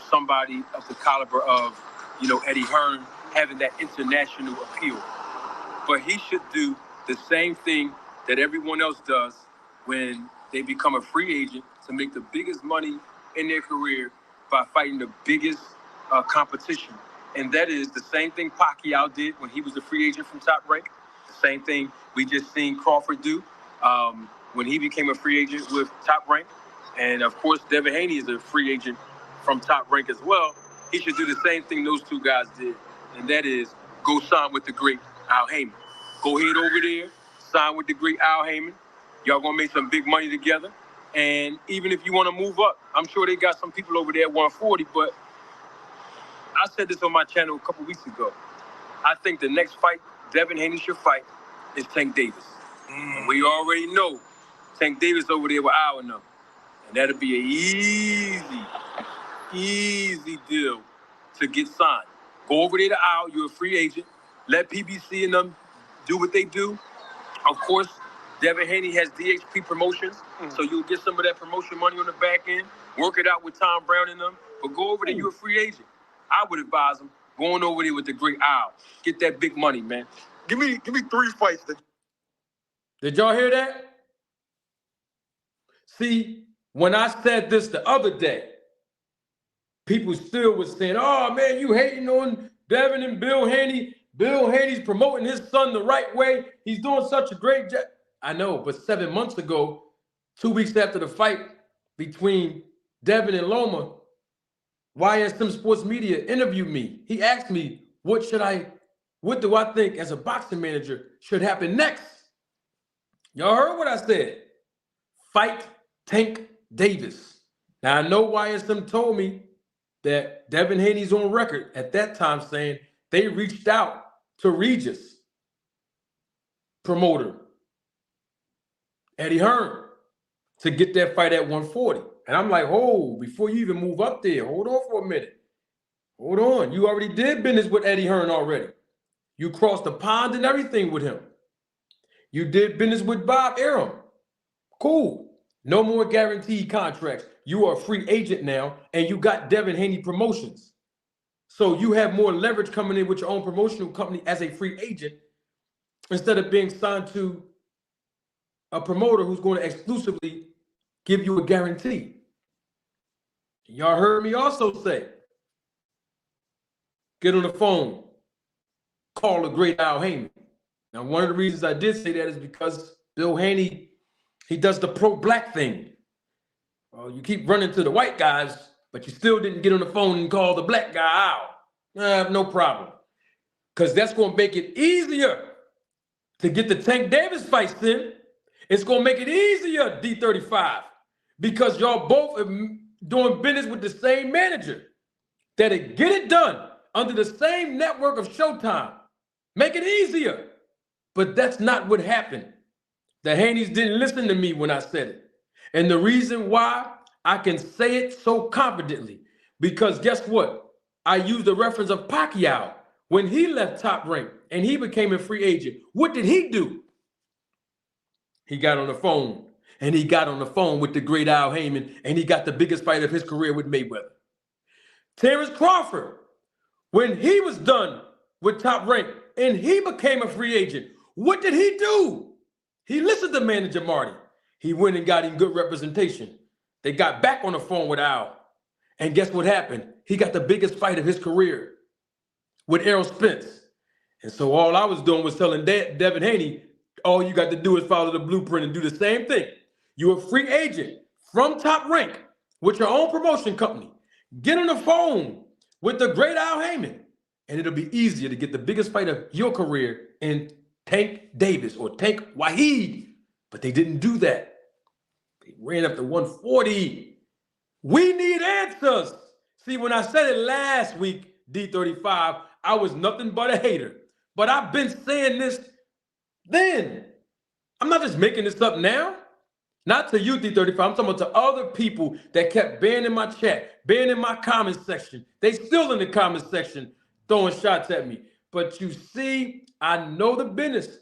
somebody of the caliber of, Eddie Hearn, having that international appeal. But he should do the same thing that everyone else does when they become a free agent to make the biggest money in their career by fighting the biggest competition. And that is the same thing Pacquiao did when he was a free agent from Top Rank. The same thing we just seen Crawford do when he became a free agent with Top Rank. And of course, Devin Haney is a free agent from Top Rank as well. He should do the same thing those two guys did. And that is go sign with the great Al Heyman. Go head over there, sign with the great Al Heyman. Y'all gonna make some big money together. And even if you want to move up, I'm sure they got some people over there at 140, but I said this on my channel a couple weeks ago. I think the next fight Devin Haney should fight is Tank Davis. And we already know Tank Davis over there with Al and them. And that'll be an easy deal to get signed. Go over there to Al, you're a free agent. Let PBC and them do what they do. Of course, Devin Haney has DHP Promotions, so you'll get some of that promotion money on the back end. Work it out with Tom Brown and them. But go over there, you're a free agent. I would advise him going over there with the great Al. Get that big money, man. Give me 3 fights. Did y'all hear that? See, when I said this the other day, people still was saying, oh, man, you hating on Devin and Bill Haney. Bill Haney's promoting his son the right way. He's doing such a great job. I know, but 7 months ago, 2 weeks after the fight between Devin and Loma, YSM Sports Media interviewed me. He asked me, what do I think as a boxing manager should happen next? Y'all heard what I said. Fight Tank Davis. Now, I know YSM told me that Devin Haney's on record at that time saying they reached out to Regis promoter Eddie Hearn to get that fight at 140. And I'm like, oh, before you even move up there, hold on for a minute. Hold on. You already did business with Eddie Hearn already. You crossed the pond and everything with him. You did business with Bob Arum. Cool. No more guaranteed contracts. You are a free agent now, and you got Devin Haney Promotions. So you have more leverage coming in with your own promotional company as a free agent instead of being signed to a promoter who's going to exclusively give you a guarantee. Y'all heard me also say, get on the phone, call the great Al Heyman. Now, one of the reasons I did say that is because Bill Haney, he does the pro-black thing. You keep running to the white guys, but you still didn't get on the phone and call the black guy out. No problem. Because that's going to make it easier to get the Tank Davis fights in. It's going to make it easier, D35, because y'all both are doing business with the same manager. That'll get it done under the same network of Showtime. Make it easier. But that's not what happened. The Haneys didn't listen to me when I said it. And the reason why I can say it so confidently, because guess what? I used the reference of Pacquiao. When he left Top Rank and he became a free agent, what did he do? He got on the phone, and he got on the phone with the great Al Heyman, and he got the biggest fight of his career with Mayweather. Terrence Crawford, when he was done with Top Rank and he became a free agent, what did he do? He listened to manager Marty. He went and got him good representation. They got back on the phone with Al. And guess what happened? He got the biggest fight of his career with Errol Spence. And so all I was doing was telling Devin Haney, all you got to do is follow the blueprint and do the same thing. You're a free agent from Top Rank with your own promotion company. Get on the phone with the great Al Heyman, and it'll be easier to get the biggest fight of your career in Tank Davis or Tank Wahid. But they didn't do that. They ran up to 140. We need answers. See, when I said it last week, D35, I was nothing but a hater. But I've been saying this then. I'm not just making this up now. Not to you, D35. I'm talking about to other people that kept banning my chat, banning my comment section. They still in the comment section throwing shots at me. But you see, I know the business.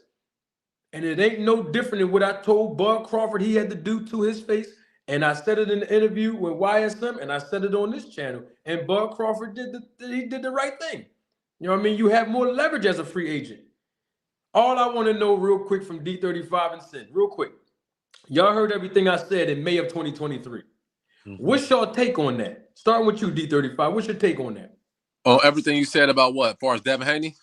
And it ain't no different than what I told Bud Crawford he had to do to his face. And I said it in the interview with YSM, and I said it on this channel. And Bud Crawford did the right thing. You know what I mean? You have more leverage as a free agent. All I want to know real quick from D35 and Sin, real quick. Y'all heard everything I said in May of 2023. What's your take on that? Starting with you, D35. What's your take on that? Oh, everything you said about what? As far as Devin Haney?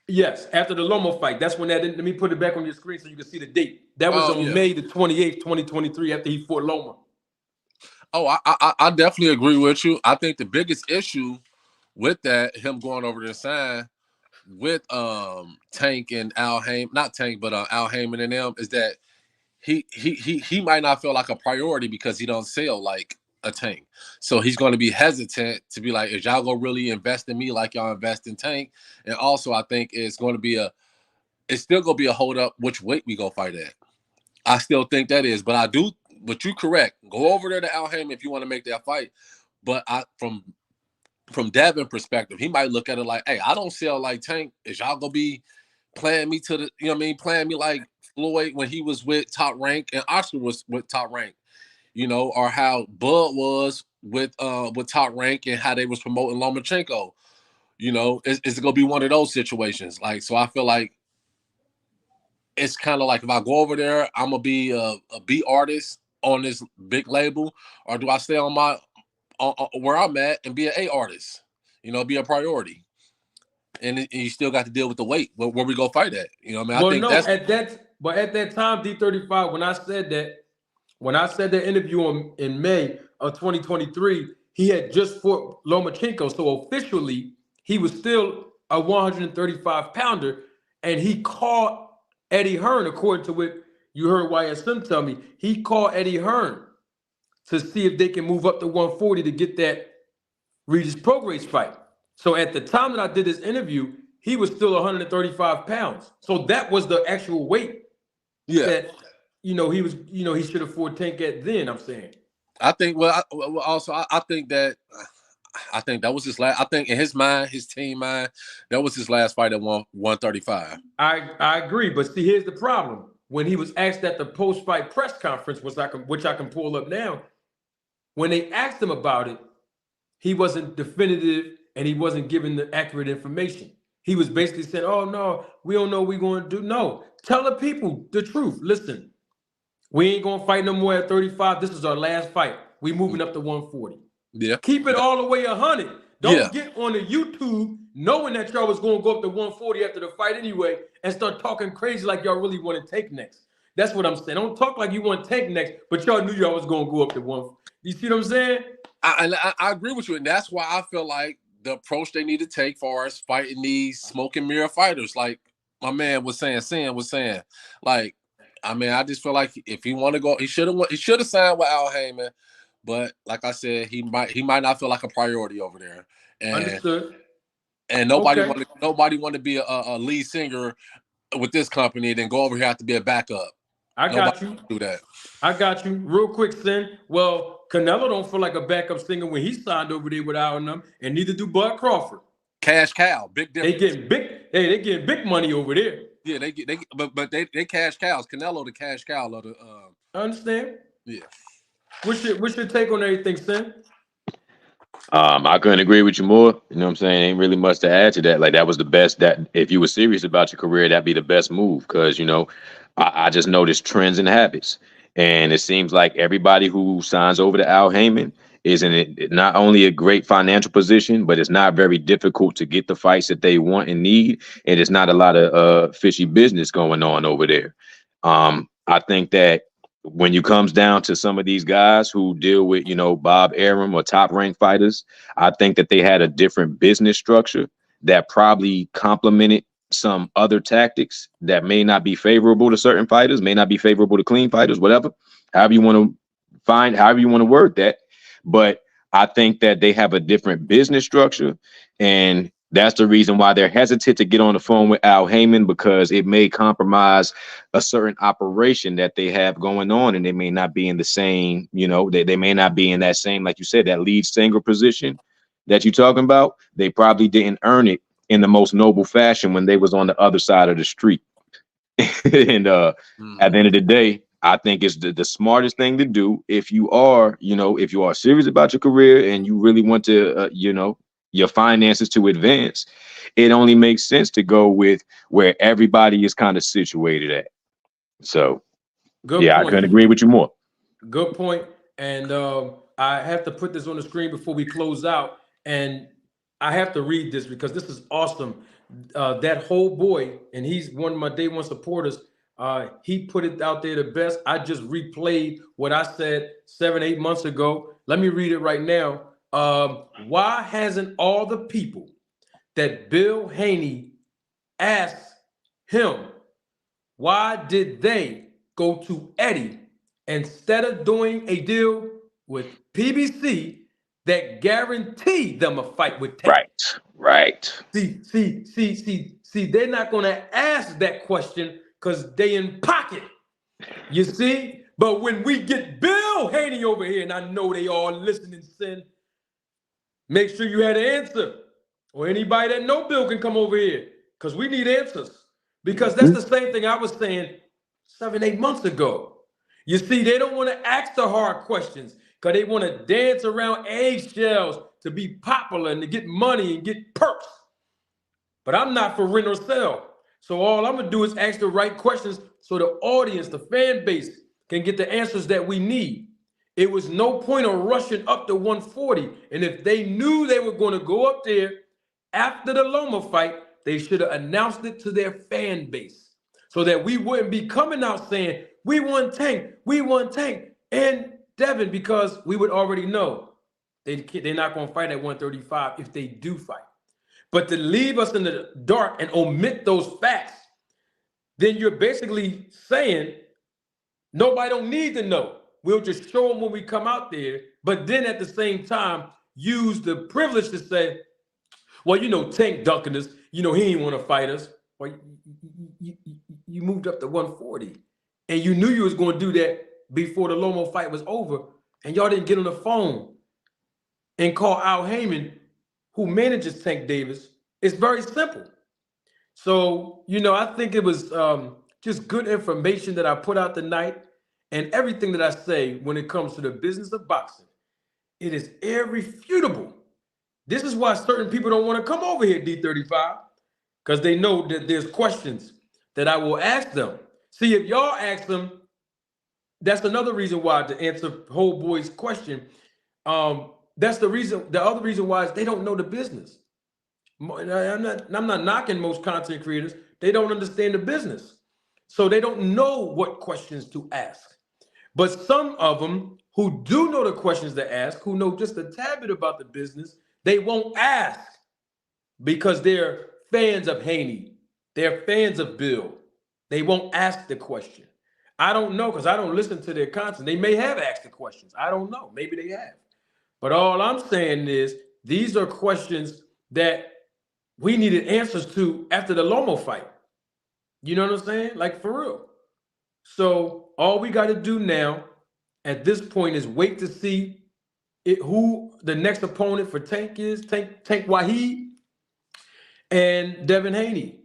Yes, after the Loma fight. That's when that. Let me put it back on your screen so you can see the date. That was Oh, on yeah. May the 28th, 2023, after he fought Loma. Oh, I definitely agree with you. I think the biggest issue with that, him going over to sign with Tank and Al Heyman, not Tank, but Al Heyman and them, is that he might not feel like a priority because he don't sell like a Tank. So he's going to be hesitant to be like, is y'all gonna really invest in me like y'all invest in Tank? And also, I think it's still gonna be a hold up which weight we go fight at. I still think that is, but you correct. Go over there to Al Heyman if you want to make that fight. But from Devin perspective, he might look at it like, hey, I don't sell like Tank. Is y'all gonna be playing me to the, you know what I mean, playing me like Floyd when he was with Top Rank and Oscar was with Top Rank, you know, or how Bud was with Top Rank and how they was promoting Lomachenko. You know, it's gonna be one of those situations. Like, so I feel like it's kind of like if I go over there, I'm gonna be a B artist on this big label, or do I stay on my where I'm at and be an A artist? You know, be a priority. And you still got to deal with the weight where we go fight at. You know what I mean? Well, I think no, that's at that time, D35, when I said that interview in May of 2023, he had just fought Lomachenko. So officially, he was still a 135 pounder, and he called Eddie Hearn, according to what you heard YSM tell me. He called Eddie Hearn to see if they can move up to 140 to get that Regis Prograis fight. So at the time that I did this interview, he was still 135 pounds. So that was the actual weight that he should have fought Tank at then, I'm saying. I think I think that was his last. I think in his mind, his team mind, that was his last fight at 135. I agree, but see, here's the problem. When he was asked at the post-fight press conference, which I can pull up now, when they asked him about it, he wasn't definitive and he wasn't giving the accurate information. He was basically saying, "Oh no, we don't know what we're going to do." No, tell the people the truth. Listen, we ain't gonna fight no more at 35. This is our last fight. We moving up to 140. Yeah. Keep it all the way 100. Don't Yeah. get on the YouTube knowing that y'all was gonna go up to 140 after the fight anyway and start talking crazy like y'all really want to take next. That's what I'm saying. Don't talk like you want to take next, but y'all knew y'all was gonna go up to 1. You see what I'm saying? I agree with you, and that's why I feel like the approach they need to take for us fighting these smoke and mirror fighters, like my man was saying, Sam was saying, like, I mean, I just feel like if he want to go, he should have signed with Al Heyman, but like I said, he might not feel like a priority over there. And, understood. And nobody want to be a lead singer with this company, then go over here have to be a backup. I got you. Do that. I got you. Real quick, Sin. Well, Canelo don't feel like a backup singer when he signed over there with Al and them, and neither do Bud Crawford. Cash cow, big difference. They getting big money over there. Yeah, they cash cows. Canelo the cash cow of the. I understand. Yeah. What's your take on everything, Sin? I couldn't agree with you more. You know what I'm saying? Ain't really much to add to that. Like, that was the best. That if you were serious about your career, that'd be the best move. Because I just noticed trends and habits, and it seems like everybody who signs over to Al Heyman is in it not only a great financial position, but it's not very difficult to get the fights that they want and need, and it's not a lot of fishy business going on over there. I think that when you comes down to some of these guys who deal with, Bob Arum or top ranked fighters, I think that they had a different business structure that probably complemented some other tactics that may not be favorable to certain fighters, may not be favorable to clean fighters, whatever, however you want to word that. But I think that they have a different business structure, and that's the reason why they're hesitant to get on the phone with Al Heyman, because it may compromise a certain operation that they have going on, and they may not be in the same, they may not be in that same, like you said, that lead singer position that you're talking about. They probably didn't earn it in the most noble fashion when they was on the other side of the street. And at the end of the day, I think it's the smartest thing to do if you are serious about your career and you really want to, your finances to advance. It only makes sense to go with where everybody is kind of situated at. So, Good point. I couldn't agree with you more. Good point. And I have to put this on the screen before we close out, and I have to read this because this is awesome. That whole boy, and he's one of my day one supporters. He put it out there the best. I just replayed what I said 7, 8 months ago. Let me read it right now. Why hasn't all the people that Bill Haney asked him, why did they go to Eddie instead of doing a deal with PBC that guaranteed them a fight with Tank? Right. See, they're not going to ask that question because they in pocket. You see? But when we get Bill Haney over here, and I know they all listening, Sin, make sure you had an answer. Or anybody that know Bill can come over here because we need answers. Because that's the same thing I was saying 7, 8 months ago. You see, they don't want to ask the hard questions because they want to dance around eggshells to be popular and to get money and get perks. But I'm not for rent or sell. So all I'm going to do is ask the right questions so the audience, the fan base, can get the answers that we need. It was no point of rushing up to 140. And if they knew they were going to go up there after the Loma fight, they should have announced it to their fan base so that we wouldn't be coming out saying, we want Tank, and Devin, because we would already know they're not going to fight at 135 if they do fight. But to leave us in the dark and omit those facts, then you're basically saying nobody don't need to know. We'll just show them when we come out there, but then at the same time, use the privilege to say, well, Tank dunking us. He didn't want to fight us. Well, you moved up to 140, and you knew you was going to do that before the Lomo fight was over, and y'all didn't get on the phone and call Al Heyman, who manages Tank Davis. It's very simple. So, I think it was just good information that I put out tonight, and everything that I say when it comes to the business of boxing, it is irrefutable. This is why certain people don't want to come over here, D35, because they know that there's questions that I will ask them. See, if y'all ask them, that's another reason why, to answer Whole Boy's question, that's the reason. The other reason why is they don't know the business. I'm not knocking most content creators. They don't understand the business. So they don't know what questions to ask. But some of them who do know the questions to ask, who know just a tad bit about the business, they won't ask because they're fans of Haney. They're fans of Bill. They won't ask the question. I don't know because I don't listen to their content. They may have asked the questions. I don't know. Maybe they have. But all I'm saying is these are questions that we needed answers to after the Lomo fight. You know what I'm saying? Like, for real. So all we got to do now at this point is wait to see who the next opponent for Tank is. Tank Wahid and Devin Haney.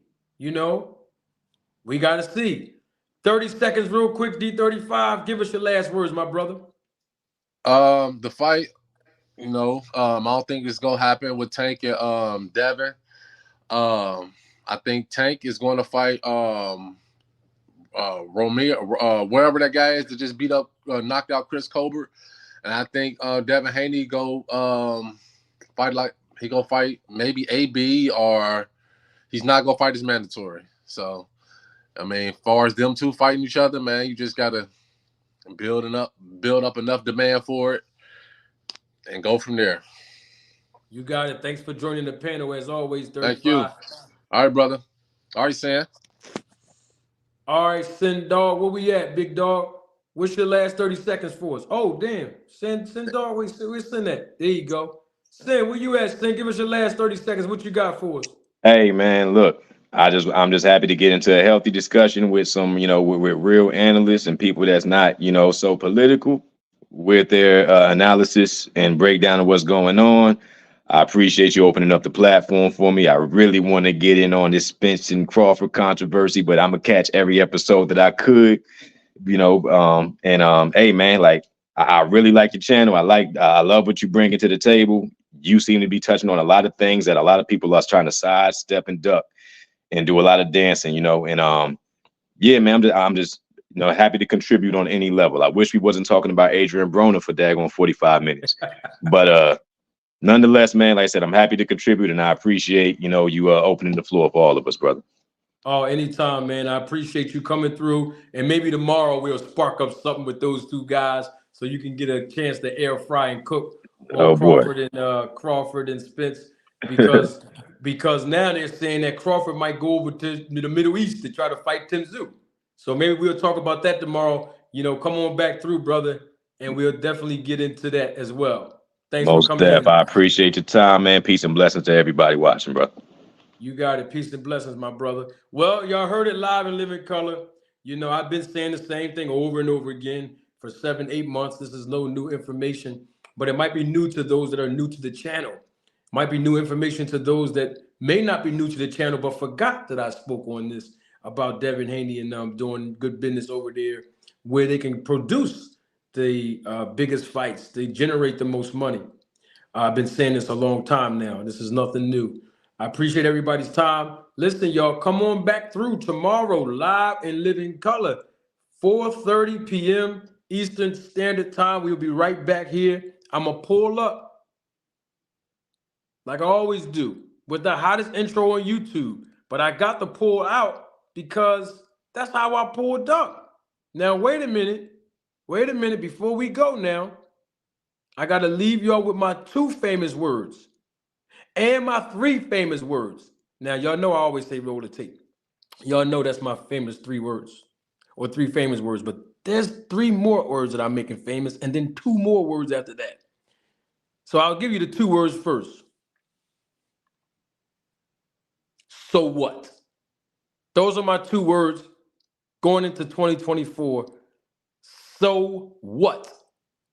We got to see. 30 seconds real quick, D35. Give us your last words, my brother. The fight, I don't think it's going to happen with Tank and Devin. I think Tank is going to fight Romero, wherever that guy is that just knocked out Chris Colbert. And I think Devin Haney fight maybe AB, or he's not going to fight his mandatory. So, as far as them two fighting each other, man, you just got to build up enough demand for it and go from there. You got it. Thanks for joining the panel as always, 35. Thank you. All right, brother. All right, Sam. All right, Sin Dog, where we at, big dog? What's your last 30 seconds for us? Oh, damn. Sin Dog, where's Sin at? There you go. Sin, where you at, Sin? Give us your last 30 seconds. What you got for us? Hey, man, look, I'm just happy to get into a healthy discussion with some, with real analysts and people that's not, so political with their analysis and breakdown of what's going on. I appreciate you opening up the platform for me. I really want to get in on this Spence and Crawford controversy, but I'm gonna catch every episode that I could, hey, man, like, I really like your channel. I love what you bring to the table. You seem to be touching on a lot of things that a lot of people are trying to sidestep and duck and do a lot of dancing, yeah, man, I'm just happy to contribute on any level. I wish we wasn't talking about Adrian Broner for daggone 45 minutes. But nonetheless, man, like I said, I'm happy to contribute, and I appreciate, you opening the floor for all of us, brother. Oh, anytime, man. I appreciate you coming through. And maybe tomorrow we'll spark up something with those two guys so you can get a chance to air fry and cook on Crawford and Spence because now they're saying that Crawford might go over to the Middle East to try to fight Tim Tszyu. So maybe we'll talk about that tomorrow. Come on back through, brother, and we'll definitely get into that as well. Thanks for coming in. I appreciate your time, man. Peace and blessings to everybody watching, bro. You got it. Peace and blessings, my brother. Well, y'all heard it live in living color. I've been saying the same thing over and over again for 7-8 months. This is no new information, but it might be new to those that are new to the channel. Might be new information to those that may not be new to the channel, but forgot that I spoke on this about Devin Haney and doing good business over there where they can produce the biggest fights. They generate the most money. I've been saying this a long time now. This is nothing new. I appreciate everybody's time. Listen, y'all, come on back through tomorrow, live in living color, 4:30 p.m. Eastern Standard Time. We'll be right back here. I'm going to pull up, like I always do, with the hottest intro on YouTube. But I got to pull out because that's how I pulled up. Now, wait a minute. Before we go now, I got to leave y'all with my 2 famous words. And my 3 famous words. Now, y'all know I always say roll the tape. Y'all know that's my famous 3 words or 3 famous words. But there's 3 more words that I'm making famous and then 2 more words after that. So I'll give you the 2 words first. So what? Those are my 2 words going into 2024. So what?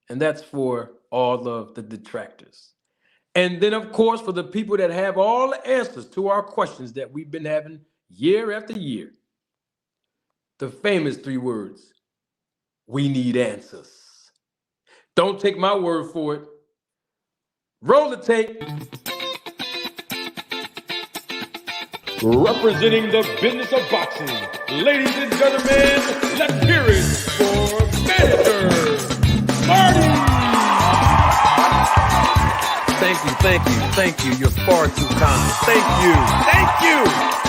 And that's for all of the detractors. And then, of course, for the people that have all the answers to our questions that we've been having year after year, the famous 3 words, we need answers. Don't take my word for it. Roll the tape. Representing the business of boxing, ladies and gentlemen, let's hear it for Mr. Marty. Thank you. You're far too kind. Thank you.